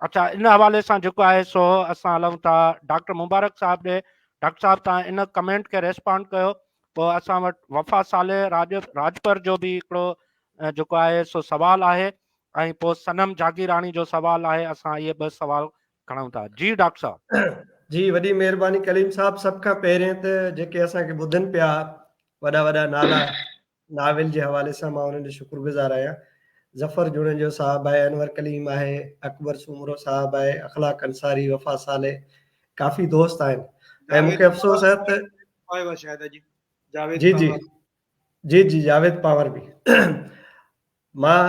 [SPEAKER 1] अच्छा, इन हवाले सां जेको आहे सो असां हलूं था डॉक्टर मुबारक साहब ॾे। डॉक्टर साहब तव्हां इन कमेंट खे रेस्पॉन्ड कयो, पोइ असां वटि वफ़ा साले राजपर जो बि हिकिड़ो जेको आहे सो सवाल आहे ऐं पोइ सनम जागीराणी जो सवाल आहे। असां इहे 2 सवाल खणूं था। जी डॉक्टर साहब।
[SPEAKER 3] जी वॾी महिरबानी कलीम साहब। सभ खां पहिरियों त जेके असांखे ॿुधनि पिया वॾा वॾा नाला नाविल जे हवाले सां, मां उन्हनि जो शुक्रगुज़ार आहियां। ज़फ़र जुणेजो साहब आहे, अनवर कलीम आहे, अकबर सूमरो साहब आहे, अखलाक अंसारी, वफ़ा साले, काफ़ी दोस्त आहिनि। ऐं मूंखे अफ़सोस आहे त जी जी जी जी जावेद पावर बि मां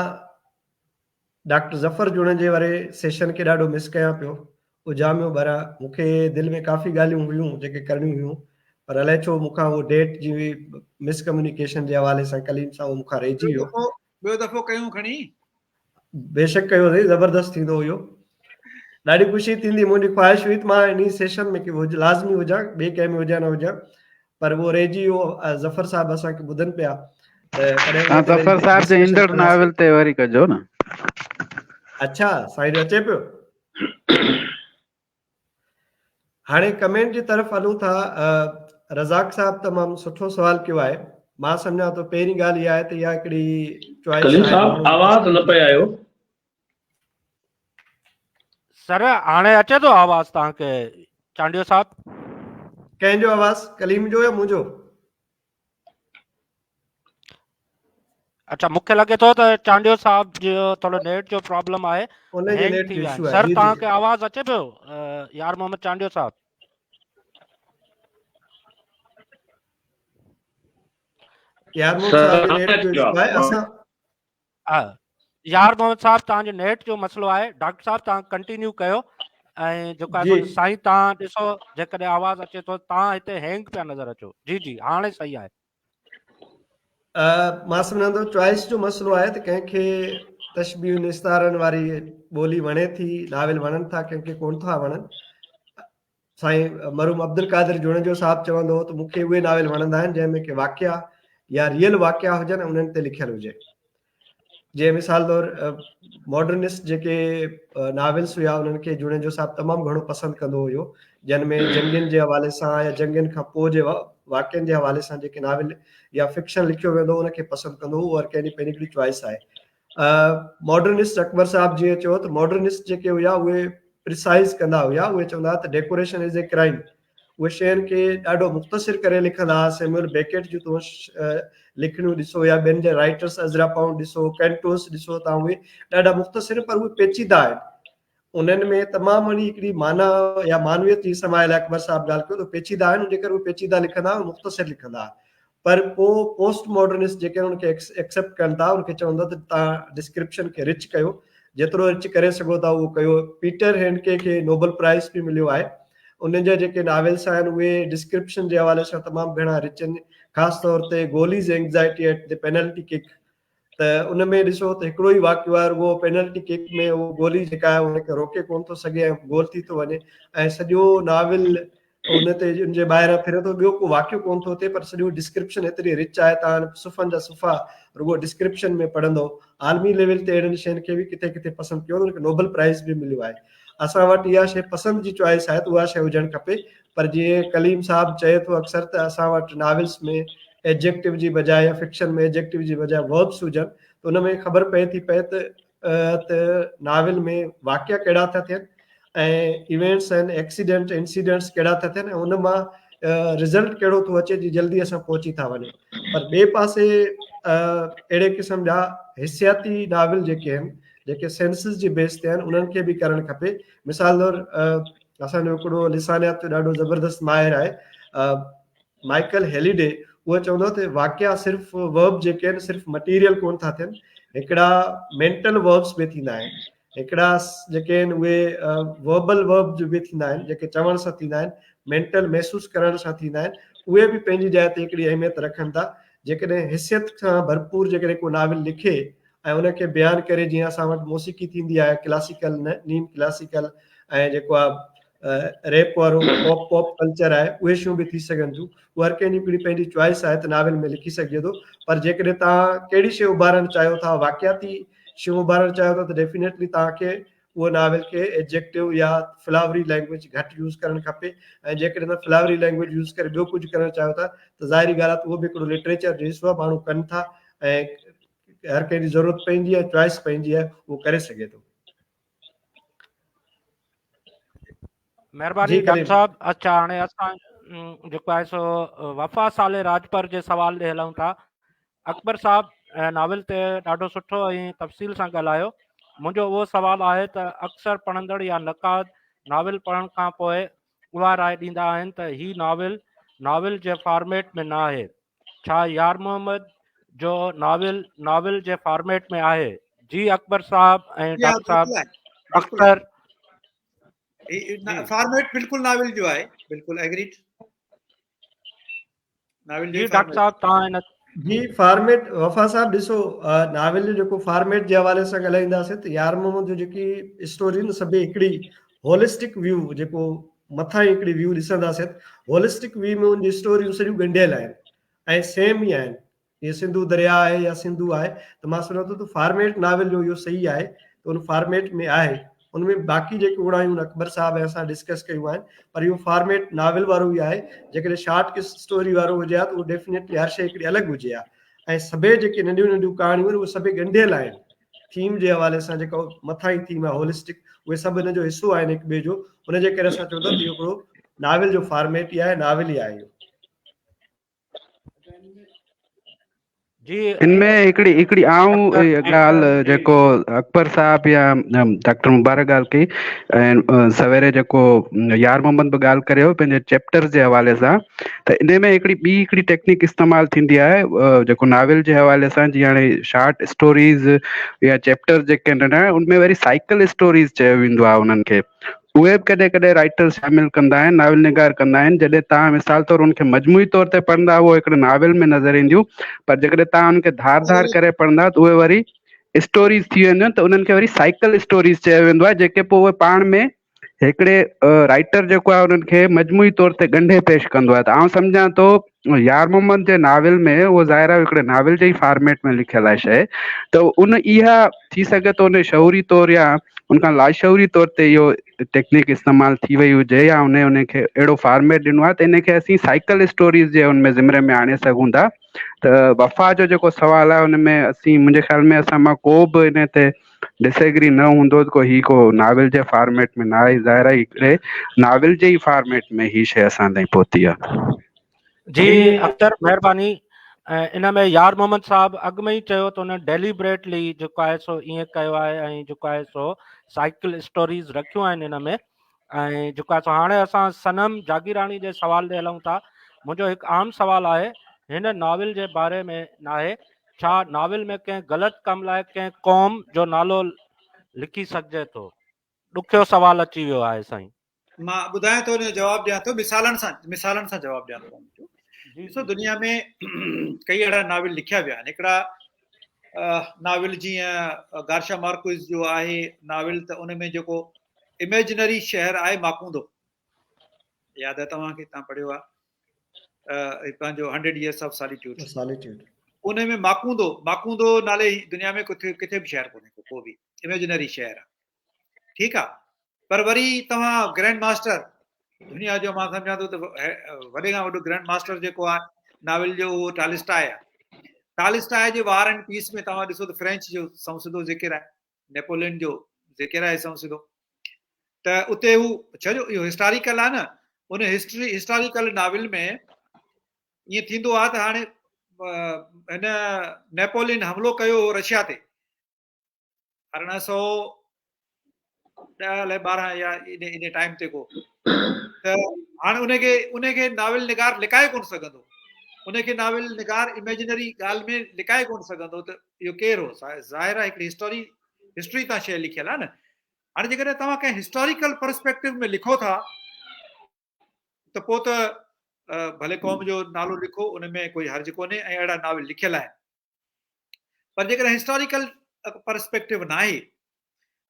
[SPEAKER 3] डॉक्टर ज़फ़र जुणेजे वारे सेशन खे ॾाढो मिस कयां पियो। उजामियो भरा मूंखे दिलि में काफ़ी ॻाल्हियूं हुयूं जेके करणी हुयूं, पर अलाए छो मूंखां उहो डेट जी मिसकम्युनिकेशन जे हवाले सां कलीम सां उहो मूंखां रहिजी वियो।
[SPEAKER 2] ॿियो दफ़ो कयूं खणी
[SPEAKER 3] बेशक कयो अथई, ज़बरदस्त थींदो हुयो। ॾाढी ख़ुशी थींदी, मुंहिंजी ख़्वाहिश हुई त मां इन सेशन में लाज़मी हुजां, ॿिए कंहिं में हुजां न हुजां, पर उहो रहिजी वियो। ज़फ़र साहब असांखे ॿुधनि पिया त कॾहिं
[SPEAKER 5] तव्हां
[SPEAKER 3] उन ते
[SPEAKER 5] ज़फ़र साहब जे
[SPEAKER 3] डिस्कशन
[SPEAKER 5] ईंदड़
[SPEAKER 3] कंदासीं।
[SPEAKER 5] नाविल ते वरी कजो न।
[SPEAKER 3] अच्छा साईं अचे पियो। हाणे कमेंट जी तरफ़ हलूं था। रज़ाक साहब तमामु सुठो सवाल कयो आहे। मां सम्झां थो पहिरीं ॻाल्हि इहा आहे त इहा हिकिड़ी चॉइस
[SPEAKER 4] कलीम
[SPEAKER 3] आहे
[SPEAKER 4] साहब आवाज़ न पे आयो।
[SPEAKER 1] सर हाणे अचे थो आवाज़ तव्हांखे चांडियो साहब?
[SPEAKER 3] कंहिंजो आवाज़, कलीम जो या मुंहिंजो?
[SPEAKER 1] अच्छा, मूंखे लॻे थो त चांडियो साहब जो थोरो नेट जो प्रॉब्लम आहे,
[SPEAKER 3] उन जे
[SPEAKER 1] हैंग
[SPEAKER 3] नेट
[SPEAKER 1] थी
[SPEAKER 3] जो
[SPEAKER 1] विया
[SPEAKER 3] इशू
[SPEAKER 1] आहिनि।
[SPEAKER 3] आहे।
[SPEAKER 1] सर
[SPEAKER 3] जी जी
[SPEAKER 1] तव्हांखे आवाज़ अचे पियो यार मोहम्मद चांडियो साहब?
[SPEAKER 3] यार मोहम्मद साहब जे नेट जो इशू आहे।
[SPEAKER 4] सर
[SPEAKER 3] असां
[SPEAKER 1] यार मोहम्मद साहब तव्हांजो नेट जो मसलो आहे। डॉक्टर साहब तव्हां कंटिन्यू कयो ऐं जेको आहे
[SPEAKER 3] जी
[SPEAKER 1] सो साईं तव्हां ॾिसो जेकॾहिं आवाज़ अचे थो, तव्हां हिते हैंग पिया नज़र अचो। जी जी हाणे सही आहे।
[SPEAKER 3] मां सम्झां थो चॉइस जो मसलो आहे त कंहिंखे तशबीह निस्तारनि वारी ॿोली वणे थी, नाविल वणनि था, कंहिंखे कोन था वणनि। साईं मरूम अब्दुल कादिर जुणेजो साहब चवंदो हो त मूंखे उहे नाविल वणंदा आहिनि जंहिंमें की वाक़िया या रियल वाक़िया हुजनि, उन्हनि ते लिखियलु हुजे। जे मिसाल तौर मॉडर्निस्ट जेके नाविल्स हुआ उन्हनि खे जुणेजो साहब तमामु घणो पसंदि कंदो हुयो, जिन में जंगियुनि जे हवाले सां या जंगियुनि खां पोइ जे वाक़ियनि जे हवाले सां जेके नाविल या फिक्शन लिखियो वेंदो उनखे पसंदि कंदो हुओ। और कंहिंजी पंहिंजी हिकिड़ी चॉइस आहे। मॉडर्निस्ट अकबर साहब जीअं चयो त मॉडर्निस्ट जेके हुआ उहे प्रिसाइज़ कंदा हुआ। उहे चवंदा त डेकोरेशन इज़ ए क्राइम। उहे शयुनि खे ॾाढो मुख़्तसिर करे लिखंदा हुआ। सैमुअल बेकेट जूं तव्हां लिखणियूं ॾिसो या ॿियनि जे राइटर्स अज़रा पाउंड ॾिसो, कैंटोस ॾिसो, तव्हां उहे ॾाढा मुख़्तसिर पर उहे पेचीदा आहिनि। उन्हनि में तमामु वॾी हिकिड़ी माना या मानवियत जी समायल अकबर साहब ॻाल्हि कयो त पेचीदा आहिनि, जेकर उहे पेचीदा लिखंदा मुख़्तसिर लिखंदा। पर पोइ पोस्ट मॉडर्निस्ट जेके उनखे एक्सेप्ट कनि था, उनखे चवंदा त तव्हां डिस्क्रिप्शन खे रिच कयो, जेतिरो रिच करे सघो था उहो कयो। पीटर हैंडके खे नोबल प्राइज़ बि मिलियो आहे। उन जा जेके नाविल्स आहिनि उहे डिस्क्रिप्शन जे हवाले सां तमामु घणा रिच आहिनि। ख़ासि तौर ते goalie's anxiety at the penalty kick, त उन में ॾिसो त हिकिड़ो ई वाक़ियो आहे, उहो पेनल्टी किक में उहो गोली जेका आहे उनखे रोके कोन थो सघे ऐं गोल थी थो वञे ऐं सॼो नाविल उन ते उन जे ॿाहिरां फिरे थो, ॿियो को वाक़ियो कोन थो थिए, पर सॼो डिस्क्रिप्शन एतिरी रिच आहे। तव्हां सुफ़नि जा सुफ़ा रुगो डिस्क्रिप्शन में पढ़ंदो। आलमी लेवल ते अहिड़नि शयुनि खे बि किथे किथे पसंदि कयो, उनखे नोबल प्राइज़ बि मिलियो आहे। असां वटि इहा शइ पसंदि जी चॉइस आहे त उहा शइ हुजणु खपे। पर जीअं कलीम साहब चए थो अक्सर त असां वटि नाविल्स में एडजेक्टिव जी बजाय या फिक्शन में एडजेक्टिव जी बजाय वर्ब्स हुजनि, त उन में ख़बर पए थी पए त नाविल में वाक़िया कहिड़ा था थियनि ऐं इवेंट्स आहिनि, एक्सीडेंट इंसिडेंट्स कहिड़ा था थियनि ऐं उन मां रिज़ल्ट कहिड़ो थो अचे जी जल्दी असां पहुची था वञूं। पर ॿिए पासे अहिड़े क़िस्म जा हिसियाती नाविल जेके आहिनि, जेके सेंसिस जी बेस ते आहिनि, उन्हनि खे बि करणु खपे। मिसाल तौर असांजो हिकिड़ो लिसानियात जो ॾाढो ज़बरदस्त माहिर आहे माइकल हेलिडे। उहो चवंदो त वाक़िया सिर्फ़ु वर्ब जेके आहिनि सिर्फ़ु मटीरियल कोन था थियनि, हिकिड़ा मेंटल वर्ब्स बि थींदा आहिनि। हिकिड़ा जेके आहिनि उहे वर्बल वर्ब बि थींदा आहिनि, जेके चवण सां थींदा आहिनि, मेंटल महसूसु करण सां थींदा आहिनि। उहे बि पंहिंजी जाइ ते हिकिड़ी अहमियत रखनि था। जेकॾहिं हिसियत सां भरपूर जेकॾहिं को नाविल लिखे ऐं उनखे बयानु करे, जीअं असां वटि मौसीक़ी थींदी आहे क्लासिकल नीम क्लासिकल ऐं जेको आहे रेप वारो पॉप कल्चर आहे, उहे शयूं बि थी सघनि थियूं। उहा हर कंहिंजी हिकिड़ी पंहिंजी चॉइस आहे त नावेल में लिखी सघिजे थो। पर जेकॾहिं तव्हां कहिड़ी शइ उभारणु चाहियो था, वाक़ियाती शयूं उभारणु चाहियो था, त डेफिनेटली तव्हांखे उहो नावेल खे एडजेक्टिव या फ्लावरी लैंग्वेज घटि यूज़ करणु खपे। ऐं जेकॾहिं तव्हां फ्लावरी लैंग्वेज यूज़ करे ॿियो कुझु करणु चाहियो था त ज़ाहिरी ॻाल्हि आहे त उहो बि हिकिड़ो लिटरेचर जो हिसो आहे, माण्हू कनि था ऐं हर कंहिंजी ज़रूरत पवंदी आहे, चॉइस पंहिंजी आहे, उहो करे सघे थो।
[SPEAKER 1] महिरबानी डॉक्टर साहब। अच्छा, हाणे असां जेको आहे सो वफ़ा साले राजपर जे सवाल ते हलूं था। अकबर साहब नाविल ते ॾाढो सुठो ऐं तफ़सील सां ॻाल्हायो। मुंहिंजो उहो सुवाल आहे त अक्सर पढ़ंदड़ या नक़ाद नाविल पढ़ण खां पोइ उहा राय ॾींदा आहिनि त ही नाविल जे फॉर्मेट में न आहे। छा यार मोहम्मद जो नाविल जे फॉर्मेट में आहे? जी अकबर साहब ऐं डॉक्टर साहब अक्सर
[SPEAKER 2] फॉर्मेट बिल्कुलु नाविल जो आहे, बिल्कुलु एग्रीड। नाविल
[SPEAKER 1] जी डॉक्टर साहब तव्हां हिन
[SPEAKER 3] जी फॉर्मेट वफ़ा साहब ॾिसो, नाविल जो जेको फॉर्मेट जे हवाले सां ॻाल्हाईंदासीं त यार मोहम्मद जो जेकी स्टोरी न सभई हिकिड़ी होलिस्टिक व्यू, जेको मथां हिकिड़ी व्यू ॾिसंदासीं होलिस्टिक व्यू में उन जी स्टोरियूं सॼियूं ॻंढियल आहिनि ऐं सेम ई आहिनि। जीअं सिंधु दरिया आहे या सिंधु आहे, त मां सम्झां थो त फॉर्मेट नाविल जो इहो सही आहे त उन फॉर्मेट में आहे। उनमें बाक़ी जेके उड़ायूं अकबर साहब ऐं असां डिस्कस कयूं आहिनि, पर इहो फॉर्मेट नाविल वारो ई आहे। जेकॾहिं शॉर्ट स्टोरी वारो हुजे हा त उहो डेफिनेटली हर शइ हिकिड़ी अलॻि हुजे हा। ऐं सभई जेके नंढियूं नंढियूं कहाणियूं आहिनि उहे सभई ॻंढियल आहिनि थीम जे हवाले सां। जेको मथां ई थीम आहे होलिस्टिक, उहे सभु हिन जो हिसो आहिनि हिक ॿिए जो। उनजे करे असां चऊं था त इहो हिकिड़ो नाविल जो फॉर्मेट ई आहे, नाविल ई आहे इहो।
[SPEAKER 1] जी
[SPEAKER 5] इनमें हिकिड़ी आऊं ॻाल्हि जेको अकबर साहब या डॉक्टर मुबारक ॻाल्हि कई ऐं सवेरे जेको यार मोहम्मद बि ॻाल्हि करे हो पंहिंजे चैप्टर जे हवाले सां, त इन में हिकिड़ी टेक्निक इस्तेमालु थींदी आहे जेको नाविल जे हवाले सां। जीअं हाणे शॉर्ट स्टोरीज़ या चैप्टर जेके आहिनि उनमें वरी साइकिल स्टोरीज़ चयो वेंदो आहे उन्हनि खे। उहे बि कॾहिं कॾहिं राइटर शामिल कंदा आहिनि, नाविल निगार कंदा आहिनि। जॾहिं तव्हां मिसाल तौर उनखे मजमूई तौर ते पढ़ंदा उहो हिकिड़े नाविल में नज़र ईंदियूं, पर जेकॾहिं तव्हां उनखे धार करे पढ़ंदा त उहे वरी स्टोरीज़ थी वेंदियूं आहिनि। त उन्हनि खे वरी साइकिल स्टोरीज़ चयो वेंदो आहे, जेके पोइ उहे पाण में हिकिड़े राइटर जेको आहे उन्हनि खे मजमूई तौर ते ॻंढे पेश कंदो आहे। त आउं सम्झां थो यार मोहम्मद जे नाविल में उहो ज़ाहिर आहे हिकिड़े नाविल जे ई फॉर्मेट में लिखियल आहे शइ, त उन इहा थी सघे थो उन शौरी तौर या उनखां लाशौरी तौर ते इहो टेक्निक इस्तेमालु थी वई हुजे या उनखे अहिड़ो फॉर्मेट ॾिनो आहे त इनखे असीं साइकिल स्टोरीज़ जे उनमें ज़िमरे में आणे सघूं था। त वफ़ा जो जेको सुवाल आहे उनमें असीं, मुंहिंजे ख़्याल में असां मां को बि इन ते डिसएग्री न हूंदो को नाविल जे फॉर्मेट में न आहे। ज़ाहिर आहे हिकिड़े नाविल जे ई फॉर्मेट में ही शइ असां ताईं पहुती आहे।
[SPEAKER 1] जी अख्तर महिरबानी। इन में यार मोहम्मद साहब अॻु में ई चयो त उन डेलिबरेटली जेको आहे सो ईअं कयो आहे ऐं जेको आहे सो साइकिल स्टोरीज़ रखियूं आहिनि इन में। ऐं जेको आहे सो हाणे असां सनम जागीराणी जे सवाल ते हलूं था। मुंहिंजो हिकु आम सवाल आहे, हिन नाविल जे बारे में न आहे, छा नाविल में कंहिं ग़लति कम लाइ कंहिं क़ौम जो नालो लिखी सघिजे थो? ॾुखियो सवाल अची वियो आहे साईं।
[SPEAKER 2] मां ॿुधायां थो, हुनजो जवाबु ॾियां थो, मिसालनि सां जवाबु ॾियां थो। ॾिसो, दुनिया में कई अहिड़ा नाविल लिखिया विया आहिनि। हिकिड़ा नाविल जीअं गार्शा मार्क्विस जो आहे नाविल, त उन में जेको इमेजिनरी शहर आहे माकूंदो, यादि आहे तव्हांखे, तव्हां पढ़ियो आहे पंहिंजो 100 Years of Solitude। उन में माकूंदो नाले दुनिया में किथे बि शहर कोन्हे, को बि इमेजिनरी शहर आहे, ठीकु आहे। पर वरी तव्हां ग्रैंड मास्टर दुनिया जो, मां सम्झां थो त वॾे खां वॾो ग्रैंड मास्टर जेको आहे नाविल जो, उहो टालिस्टाए आहे। टालिस्टाए जे वार एंड पीस में तव्हां ॾिसो त फ्रेंच जो संसदो ज़िक्र आहे, नेपोलियन जो ज़िक्र आहे संसदो। त उते हू छो इहो हिस्टोरिकल आहे न, उन हिस्टोरिकल नाविल में ईअं थींदो आहे त हाणे हिन नेपोलियन हमलो कयो रशिया ते 1810-12 या इन टाइम ते को, त हाणे उनखे नाविल निगार लिकाए कोन सघंदो, उनखे नाविल निगार इमेजिनरी ॻाल्हि में लिकाए कोन सघंदो। त इहो केरु हो? ज़ाहिर आहे हिकिड़ी हिस्ट्री तां शइ लिखियल आहे न। हाणे जेकॾहिं तव्हां कंहिं हिस्टोरिकल पर्सपेक्टिव में लिखो था त पोइ त भले क़ौम जो नालो लिखो, उन में कोई हर्ज कोन्हे, ऐं अहिड़ा नाविल लिखियल आहिनि। पर जेकॾहिं हिस्टोरिकल पर्सपेक्टिव न आहे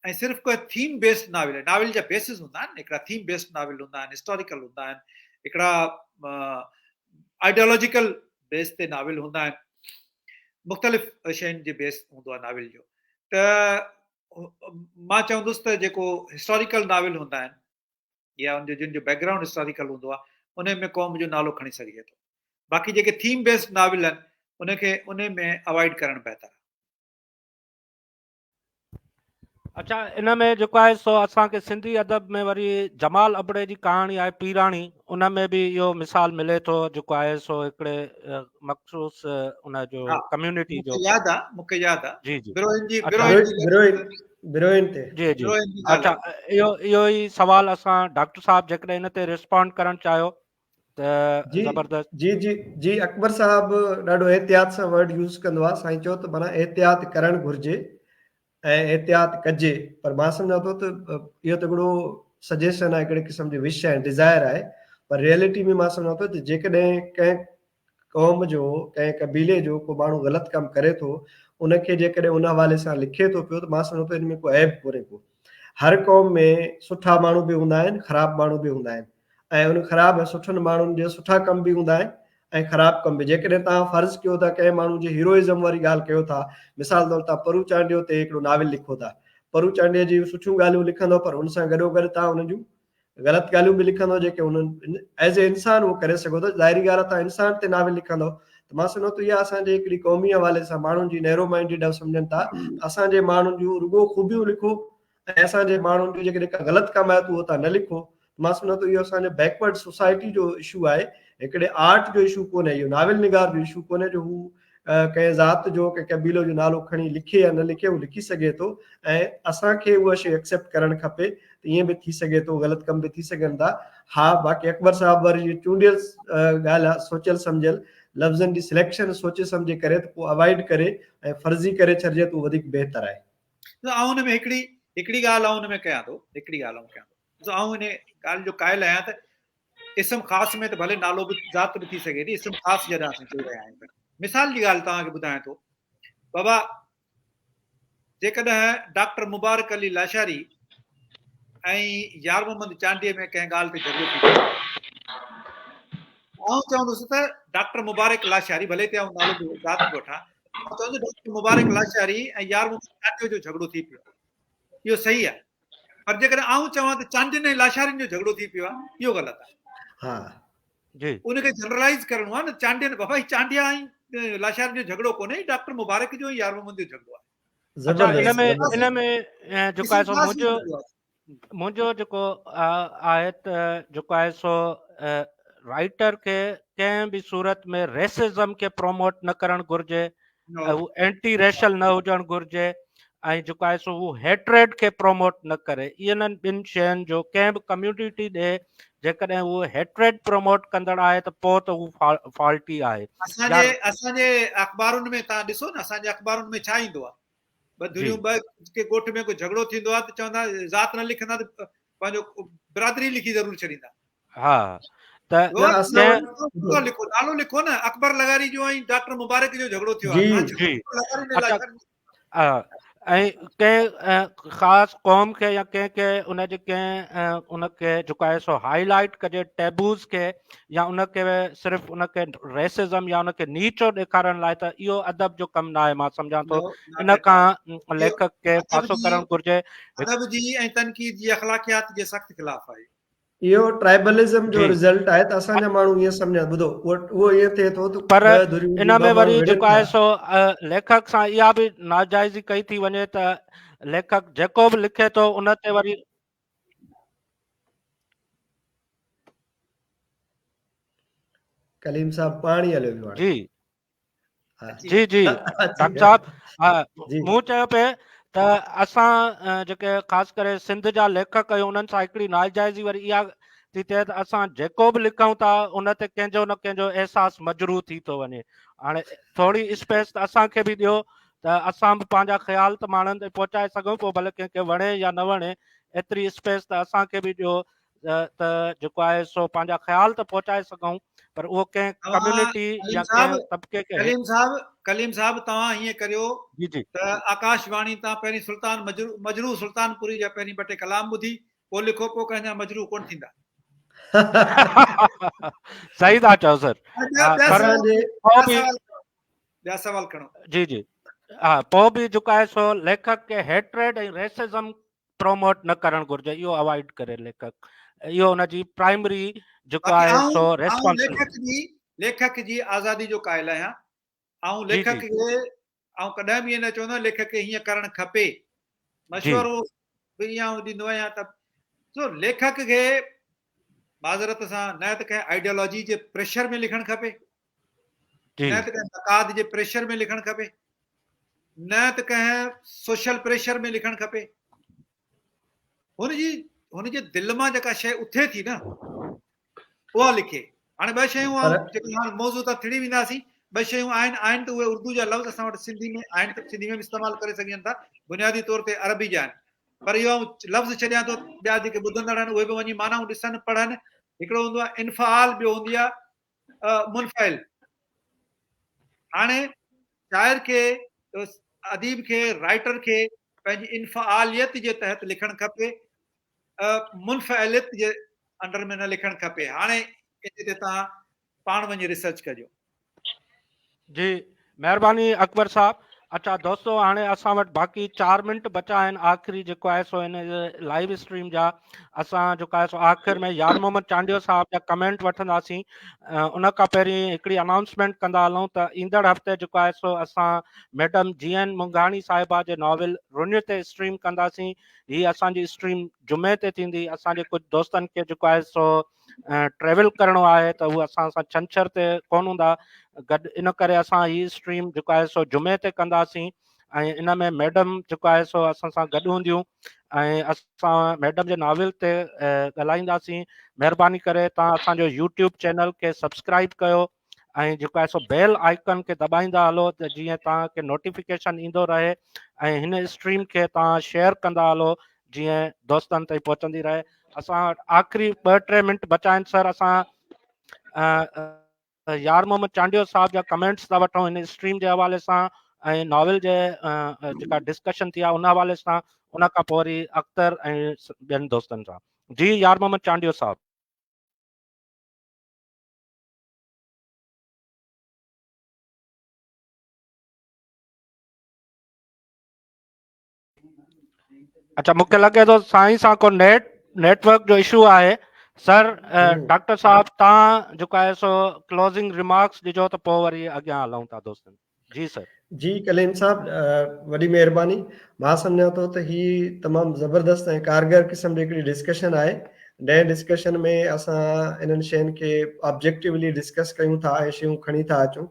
[SPEAKER 2] ऐं सिर्फ़ु कोई थीम बेस्ड नाविल आहे। नाविल जा बेसिस हूंदा आहिनि, हिकिड़ा थीम बेस्ड नाविल हूंदा आहिनि, हिस्टोरिकल हूंदा आहिनि, हिकिड़ा आइडियोलॉजिकल बेस ते नाविल हूंदा आहिनि, मुख़्तलिफ़ शयुनि जे बेस हूंदो आहे नाविल जो। त मां चवंदुसि त जेको हिस्टोरिकल नाविल हूंदा आहिनि या उनजो जिन जो बैकग्राउंड हिस्टोरिकल हूंदो आहे, उन में क़ौम जो नालो खणी सघिजे थो। बाक़ी जेके थीम बेस्ड नाविल आहिनि उनखे उन में अवॉइड करणु बहितर आहे।
[SPEAKER 1] अच्छा, इन में जेको आहे सो असांखे सिंधी अदब में वरी जमाल अबड़े जी कहाणी आहे पीराणी, उन में बि इहो मिसाल मिले थो जेको आहे सो हिकिड़े मख़सूस उन जो
[SPEAKER 2] हा,
[SPEAKER 1] कम्युनिटी जो।
[SPEAKER 2] मूंखे यादि आहे
[SPEAKER 1] जी जी
[SPEAKER 2] बिरोहिन जी
[SPEAKER 1] अच्छा
[SPEAKER 3] बिरोइन ते
[SPEAKER 1] जी जी
[SPEAKER 2] बिरोहिन जी ॻाल्हि
[SPEAKER 1] अच्छा, इहो ई सुवाल असां डॉक्टर साहब जेकॾहिं इन ते रिस्पॉन्ड करणु चाहियो त
[SPEAKER 3] जी
[SPEAKER 1] ज़बरदस्त।
[SPEAKER 3] जी जी जी अकबर साहब ॾाढो एहतियात सां वर्ड यूज़ कंदो आहे। साईं चओ त माना एहतियात करणु घुरिजे ऐं एहतियात कजे, पर मां सम्झां थो त इहो त हिकिड़ो सजेशन आहे, हिकिड़े क़िस्म जो विश आहे, डिज़ायर आहे, पर रियलिटी में मां सम्झां थो त जेकॾहिं कंहिं क़ौम जो कंहिं कबीले जो को माण्हू ग़लति कमु करे थो, उनखे जेकॾहिं उन हवाले सां लिखे थो पियो, त मां सम्झां थो इन में को ऐब कोन्हे को। हर क़ौम में सुठा माण्हू बि हूंदा आहिनि, ख़राबु माण्हू बि हूंदा आहिनि, ऐं उन ख़राबु ऐं सुठनि माण्हुनि जे सुठा कम बि हूंदा आहिनि ऐं ख़राबु कम बि। जेकॾहिं तव्हां फ़र्ज़ु कयो था कंहिं माण्हू जे हीरोइज़म वारी ॻाल्हि कयो था, मिसाल तौरु तव्हां परू चांडियो ते हिकिड़ो नाविल लिखो था, परू चांडिया जी सुठियूं ॻाल्हियूं लिखंदो, पर हुन सां गॾोगॾु तव्हां हुन जूं ग़लति ॻाल्हियूं बि लिखंदो जेके हुननि एज़ ए इंसान उहो करे सघो था। ज़ाहिरी ॻाल्हि आहे तव्हां इंसान ते नाविल लिखंदो, त मां सम्झो थो इहा असांजे हिकिड़ी क़ौमी हवाले सां माण्हुनि जी नैरो माइंडेड सम्झनि था, असांजे माण्हुनि जूं रुॻो ख़ूबियूं लिखो ऐं असांजे माण्हुनि जूं जेकॾहिं का ग़लति कमु आहे त उहो तव्हां न लिखो। मां सम्झां थो इहो असांजो बैकवर्ड सोसाइटी जो इशू आहे, हिकिड़े आर्ट जो इशू कोन्हे, इहो नाविल निगार जो इशू कोन्हे जो हू कंहिं ज़ात जो कंहिं कबीलो जो नालो खणी लिखे या न लिखे, उहो लिखी सघे थो ऐं असांखे उहा शइ एक्सेप्ट करणु खपे त ईअं बि थी सघे थो, ग़लति कम बि थी सघनि था। हा, बाक़ी अकबर साहब वरी चूंडियल ॻाल्हि आहे, सोचियल सम्झियल लफ़्ज़नि जी सिलेक्शन सोचे सम्झे करे त पोइ अवॉइड करे ऐं फर्ज़ी करे छॾिजे त उहो वधीक बहितर आहे।
[SPEAKER 2] आउं हुन में हिकिड़ी ॻाल्हि आउं हुन में कयां थो, हिकिड़ी ॻाल्हि आउं कयां थो। आउं हिन ॻाल्हि जो क़ाइल आहियां त इस्म ख़ासि में त भले नालो बि ज़ात बि थी सघे थी, इस्म ख़ासि जॾहिं असां चई रहिया आहियूं। मिसाल जी ॻाल्हि तव्हांखे ॿुधायां थो बाबा, जेकॾहिं डॉक्टर मुबारक अली लाशारी ऐं यार मोहम्मद चांडीअ में कंहिं ॻाल्हि ते झगड़ो थी, आउं चवंदुसि त डॉक्टर मुबारक लाशारी, भले ते आउं नालो ज़ात बि वठां, आउं चवंदुसि डॉक्टर मुबारक लाशारी ऐं यार मोहम्मद चांडीअ जो झगड़ो थी पियो, इहो सही आहे। पर जेकॾहिं आउं चवां त चांडियुनि ऐं लाशारियुनि जो झगड़ो थी पियो आहे, इहो ग़लति आहे।
[SPEAKER 3] हा
[SPEAKER 1] जी
[SPEAKER 2] उनखे जनरलाइज़ करणो आहे न, चांडियुनि बाबा ही चांडिया ऐं लाशारियुनि जो झगड़ो कोन्हे, डॉक्टर मुबारक जो ऐं यार मोहम्मद जो झगड़ो आहे।
[SPEAKER 1] अच्छा, इन
[SPEAKER 3] ज़बरदस्त
[SPEAKER 1] में जेको आहे सो मुंहिंजो जेको आहे त जेको आहे सो राइटर खे कंहिं बि सूरत में रेसिज़म खे प्रोमोट न करणु घुरिजे, हू एंटी रेशल न हुजणु घुरिजे, ऐं जेको आहे सो हू हेट्रेड खे प्रोमोट न करे। इन्हनि ॿिनि शयुनि जो कंहिं बि कम्यूनिटी ॾे जेकॾहिं उहो हेट्रेड प्रोमोट कंदड़ आहे त पोइ त हू फॉल्टी आहे।
[SPEAKER 2] असांजे अख़बारुनि में तव्हां ॾिसो न, असांजे अख़बारुनि में छा ईंदो आहे, ॿ धुरियूं ॿ के ॻोठ में कोई झगड़ो थींदो आहे त चवंदा ज़ात न लिखंदा त पंहिंजो बिरादरी लिखी ज़रूरु छॾींदा।
[SPEAKER 1] हा, त
[SPEAKER 2] लिखो, नालो लिखो न, अकबर लगारी जो ऐं डॉक्टर मुबारक जो झगड़ो थियो आहे।
[SPEAKER 1] ऐं कंहिं ख़ासि क़ौम खे या कंहिंखे उनजे कंहिं उनखे जेको आहे सो हाईलाइट कजे टेबूज़ खे, या उनखे सिर्फ़ु उनखे रेसिज़म या उनखे नीचो ॾेखारण लाइ, त इहो अदब जो कमु न आहे। मां सम्झां थो इन खां लेखक खे पासो करणु घुरिजे।
[SPEAKER 2] अदब जी ऐं तनक़ीद जी अख़लाक़ियात जे सख़्तु ख़िलाफ़ आहे।
[SPEAKER 3] इहो ट्राइबलिज़म जो रिज़ल्ट आहे त असांजा माण्हू ईअं सम्झनि, ॿुधो उहो ईअं थिए थो त
[SPEAKER 1] पर इन में वरी जेको आहे सो लेखक सां इहा बि नाजाइज़ी कई थी वञे त लेखक जेको बि लिखे थो उन ते वरी
[SPEAKER 3] कलीम साहब पाणी हलियो वियो आहे।
[SPEAKER 1] जी जी जी डॉक्टर साहब, हा, मूं चयो पिए त असां जेके ख़ासि करे सिंध जा लेखक आहियूं, उन्हनि सां हिकिड़ी नाजाइज़ी वरी इहा थी थिए त असां जेको बि लिखूं था उन ते कंहिंजो न कंहिंजो अहसासु मजरू थी थो वञे। हाणे थोरी स्पेस त असांखे बि ॾियो त असां बि पंहिंजा ख़्याल त माण्हुनि ते पहुचाए सघूं, पोइ भले कंहिंखे वणे या न वणे, एतिरी स्पेस त असांखे बि ॾियो। त जेको आहे सो पंहिंजा ख़्याल त पहुचाए सघूं, पर उहो कंहिं कम्युनिटी या कंहिं तबिके खे
[SPEAKER 2] कलीम साहब तव्हां हीअं करियो
[SPEAKER 1] जी जी
[SPEAKER 2] त आकाशवाणी तां पहिरीं सुल्तान मजरू सुल्तानपुरी जा पहिरीं ॿ टे कलाम ॿुधी पोइ लिखो, पोइ कंहिंजा मजरू कोन थींदा।
[SPEAKER 1] सही था चओ सर।
[SPEAKER 2] ॿिया सवाल खणो।
[SPEAKER 1] जी जी हा, पोइ बि जेको आहे सो लेखक खे हेट्रेड ऐं रेसिज्म प्रोमोट न करणु घुरिजे, इहो अवॉइड करे लेखक, इहो हुनजी प्राइमरी जेको आहे सो
[SPEAKER 2] रेस्पॉन्सिबिलिटी। लेखक जी आज़ादी जो क़ाइल आहियां, ऐं लेखक खे ऐं कॾहिं बि न चवंदो लेखक खे हीअं करणु खपे, मशवरो बि ईअं ॾींदो आहियां त लेखक खे माज़रत सां न त कंहिं आइडियोलॉजी जे प्रेशर में लिखणु खपे, न त कंहिं नक़ाद जे प्रेशर में लिखणु खपे, न त कंहिं सोशल प्रेशर में लिखणु खपे। हुनजे दिलि मां जेका शइ उथे थी न उहा लिखे। हाणे ॿ शयूं जेके हाणे मौज़ू तां थिड़ी वेंदासीं, ॿ शयूं आहिनि त उहे उर्दू जा लफ़्ज़ असां वटि सिंधी में आहिनि त सिंधी में बि इस्तेमालु करे सघनि था, बुनियादी तौर ते अरबी जा आहिनि, पर इहो लफ़्ज़ छॾियां थो, ॿिया जेके ॿुधंदड़ आहिनि उहे बि वञी मानाऊं ॾिसनि पढ़नि। हिकिड़ो हूंदो आहे इनफ़ाल, ॿियो हूंदी आहे मुनफ़इल। हाणे शाइर खे, अदीब खे, राइटर खे पंहिंजी इनफ़ालियत जे तहत लिखणु खपे, मुनफ़इलियत जे अंडर में न लिखणु खपे। हाणे इन ते तव्हां पाण वञी रिसर्च कजो।
[SPEAKER 1] जी महिरबानी अकबर साहब। अच्छा दोस्तों, हाणे असां वटि बाक़ी 4 मिंट बचा आहिनि आख़िरी जेको आहे सो हिन लाइव स्ट्रीम जा। असां जेको आहे सो आख़िर में यार मोहम्मद चांडियो साहब जा कमेंट वठंदासीं। उन खां पहिरीं हिकिड़ी अनाउंसमेंट कंदा हलूं त ईंदड़ हफ़्ते जेको आहे सो असां मैडम GN मुंगाणी साहिबा जे नॉवल रुन ते स्ट्रीम कंदासीं। हीअ असांजी स्ट्रीम जुमे ते थींदी। असांजे कुझु दोस्तनि खे जेको आहे सो ट्रेवल करिणो आहे त उहे असां सां छंछर ते कोन हूंदा गॾु, इन करे असां हीअ स्ट्रीम जेको आहे सो जुमे ते कंदासीं। ऐं इन में मैडम जेको आहे सो असां सां गॾु हूंदियूं ऐं असां मैडम जे नॉवल ते ॻाल्हाईंदासीं। महिरबानी करे तव्हां असांजो यूट्यूब चैनल खे सब्सक्राइब कयो ऐं जेको आहे सो बेल आइकन खे दॿाईंदा हलो त जीअं तव्हांखे नोटिफिकेशन ईंदो रहे, ऐं हिन स्ट्रीम खे तव्हां शेयर कंदा हलो जीअं दोस्तनि ताईं पहुचंदी रहे। असां आख़िरी 2-3 मिंट बचा आहिनि सर। असां यार मोहम्मद चांडियो साहब जा कमेंट्स था वठूं हिन स्ट्रीम जे हवाले सां ऐं नॉवल जे जेका डिस्कशन थी आहे उन हवाले सां, उन खां पोइ वरी अख्तर ऐं ॿियनि दोस्तनि सां। जी यार मोहम्मद चांडियो साहब। अच्छा, मूंखे लॻे थो साईं सां को नेटवर्क जो इशू आहे सर। डॉक्टर साहब तव्हां जेको आहे सो क्लोजिंग रिमार्क्स ॾिजो त पोइ वरी अॻियां हलूं था दोस्तनि। जी सर।
[SPEAKER 3] जी कलीम साहब, वॾी महिरबानी। मां सम्झां थो त ही तमामु ज़बरदस्त ऐं कारगर क़िस्म जी हिकिड़ी डिस्कशन आहे। नए डिस्कशन में असां इन्हनि शयुनि खे ऑब्जेक्टिवली डिस्कस कयूं था ऐं शयूं खणी था अचूं,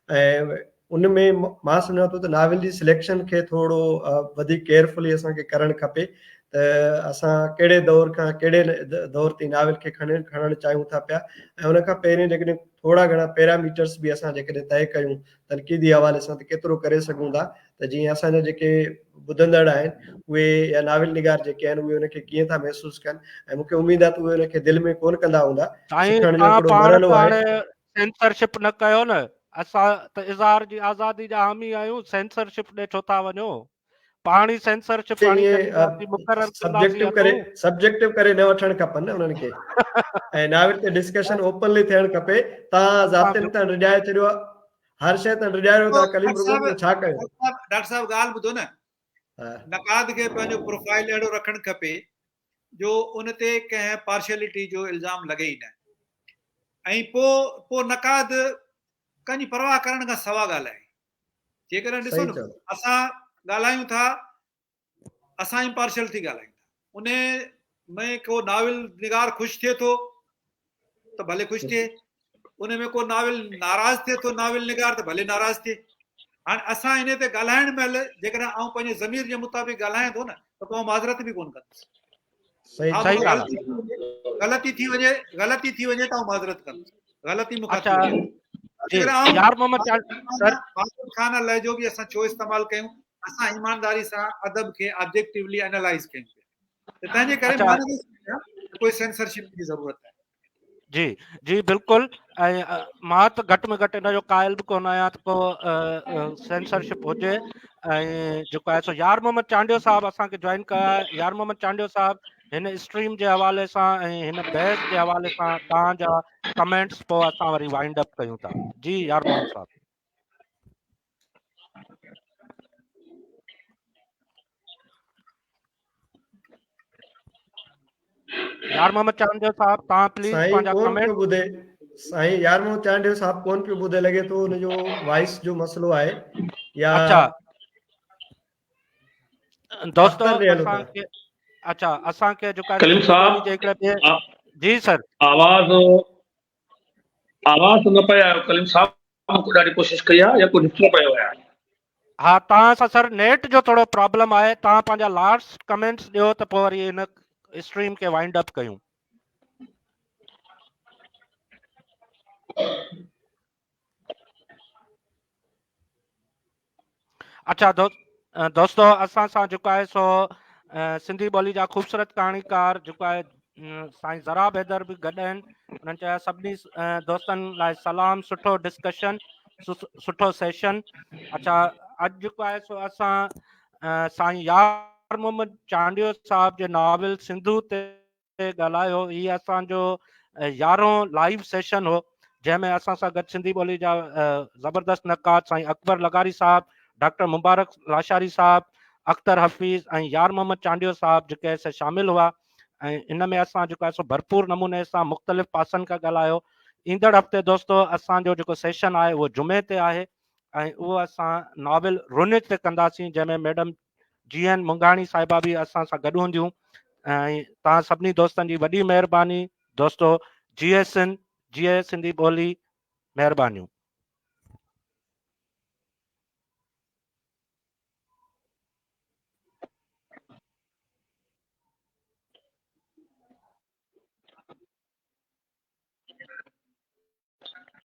[SPEAKER 3] ऐं उन में मां सम्झां थो त नाविल जी सिलेक्शन खे थोरो वधीक केयरफुली असांखे करणु खपे त असां कहिड़े दौर खां कहिड़े दौर ताईं नाविल खे खणणु चाहियूं था पिया, ऐं उन खां पहिरीं जेकॾहिं थोरा घणा पैरामीटर्स बि असां जेकॾहिं तय कयूं तनक़ीदी हवाले सां त केतिरो करे सघूं था, त जीअं असांजा जेके ॿुधंदड़ आहिनि उहे या नाविल निगार जेके आहिनि उहे उनखे कीअं था महसूसु कनि, ऐं मूंखे उमेद आहे त उहे उनखे दिलि में कोन कंदा हूंदा। सिखण जो हिकिड़ो मरहलो आहे।
[SPEAKER 1] सेंसरशिप न कयो न, असां त इज़हार जी आज़ादी जा हामी आहियूं, सेंसरशिप ॾे छो था वञो? पाणी सेंसरशिप
[SPEAKER 3] सब्जेक्टिव करे न वठणु खपनि न उन्हनि खे, ऐं नाविल ते डिस्कशन ओपनली थियणु खपे। तव्हां ज़ाब्तनि तां रिॼाए छॾियो, हर शइ तां रिॼायो था, कलीम रुगो छा कयो?
[SPEAKER 2] डॉक्टर साहब ॻाल्हि ॿुधो न, नक़ाद खे पंहिंजो प्रोफाइल अहिड़ो रखणु खपे जो उन ते कंहिं पार्शियलिटी जो इल्ज़ाम लॻे ई न, ऐं पोइ नक़ाद कंहिंजी परवाह करण खां सवा ॻाल्हाए। जेकॾहिं ॾिसो न, असां ॻाल्हायूं था, असां इम्पार्शियल थी ॻाल्हायूं था, उन में को नाविल निगार ख़ुशि थिए थो त भले ख़ुशि थिए, उन में को नाविल नाराज़ थिए थो नाविल निगार त भले नाराज़ थिए। हाणे असां इन ते ॻाल्हाइण महिल जेकॾहिं आउं पंहिंजे ज़मीर जे मुताबिक़ ॻाल्हायां थो न त पोइ माज़रत बि कोन कंदुसि। ग़लती थी वञे त माज़रत कंदुसि, ग़लती मूंखां थी वञे। खान लहजो बि असां छो इस्तेमालु कयूं? असां ईमानदारी सां अदब खे ऑब्जेक्टिवली एनालाइज़ कयूं। तंहिंजे करे कोई सेंसरशिप जी ज़रूरत है।
[SPEAKER 1] जी जी बिल्कुल मां त घटि में घटि इन जो क़ाइल बि कोन आहियां त को सेंसरशिप हुजे। जेको आहे सो यार मोहम्मद चांडियो साहब असांखे जॉइन कया। यार मोहम्मद चांडियो साहब हिन स्ट्रीम जे हवाले सां ऐं हिन बहस जे हवाले सां तव्हांजा कमेंट्स पोइ असां वरी वाइंड अप कयूं था। जी यार मोहम्मद साहब। यार मोहम्मद चांडियो साहब तव्हां प्लीज
[SPEAKER 3] साईं
[SPEAKER 1] पंहिंजा
[SPEAKER 3] कोन पियो
[SPEAKER 1] कमेंट।
[SPEAKER 3] ॿुधे, साईं यार मोहम्मद चांडियो साहब कोन पियो ॿुधे, लॻे थो हुनजो वॉइस जो मसइलो आहे या
[SPEAKER 1] अच्छा दोस्तो
[SPEAKER 3] दफ़्तर ॾियणो था।
[SPEAKER 1] असांखे अच्छा असांखे जेको आहे
[SPEAKER 4] कलीम
[SPEAKER 1] सिंधी ॿोली जे
[SPEAKER 4] साहब
[SPEAKER 1] हिकिड़े ॿिए। जी सर।
[SPEAKER 4] आवाज़ न पिया आहियो कलीम साहब, मूंखे ॾाढी कोशिशि कई आहे या कुझु ॾिसणो पियो आहे।
[SPEAKER 1] हाँ तव्हां सां सर नेट जो थोरो प्रॉब्लम आहे। तव्हां पंहिंजा लास्ट कमेंट्स ॾियो त पोइ वरी हिन स्ट्रीम खे वाइंड अप कयूं। अच्छा दोस्तो असां सां जेको आहे सो सिंधी ॿोली जा ख़ूबसूरत कहाणीकार जेको आहे साईं ज़राब हैदर बि गॾु आहिनि। उन्हनि चयो सभिनी दोस्तनि लाइ सलाम, सुठो डिस्कशन, सुठो सेशन। अच्छा अॼु जेको आहे सो असां साईं यार मोहम्मद चांडियो साहब जे नाविल सिंधू ते ॻाल्हायो। हीअ असांजो 11हों लाइव सेशन हो जंहिंमें असां सां गॾु सिंधी ॿोली जा ज़बरदस्त नक़ाद साईं अकबर लगारी साहब, डॉक्टर मुबारक लाशारी साहब, अख्तर हफ़ीज़ ऐं यार मोहम्मद चांडियो साहब जेके से शामिल हुआ। ऐं इन में असां जेको आहे सो भरपूर नमूने सां मुख़्तलिफ़ पासनि खां ॻाल्हायो। ईंदड़ हफ़्ते दोस्तो असांजो जेको सेशन आहे उहो जुमे ते आहे ऐं उहो असां नॉविल रुनित ते कंदासीं जंहिंमें मैडम GN मुंगाणी साहिबा बि असां सां गॾु हूंदियूं। ऐं तव्हां सभिनी दोस्तनि जी वॾी महिरबानी दोस्तो। GS सिंधी ॿोली, महिरबानियूं।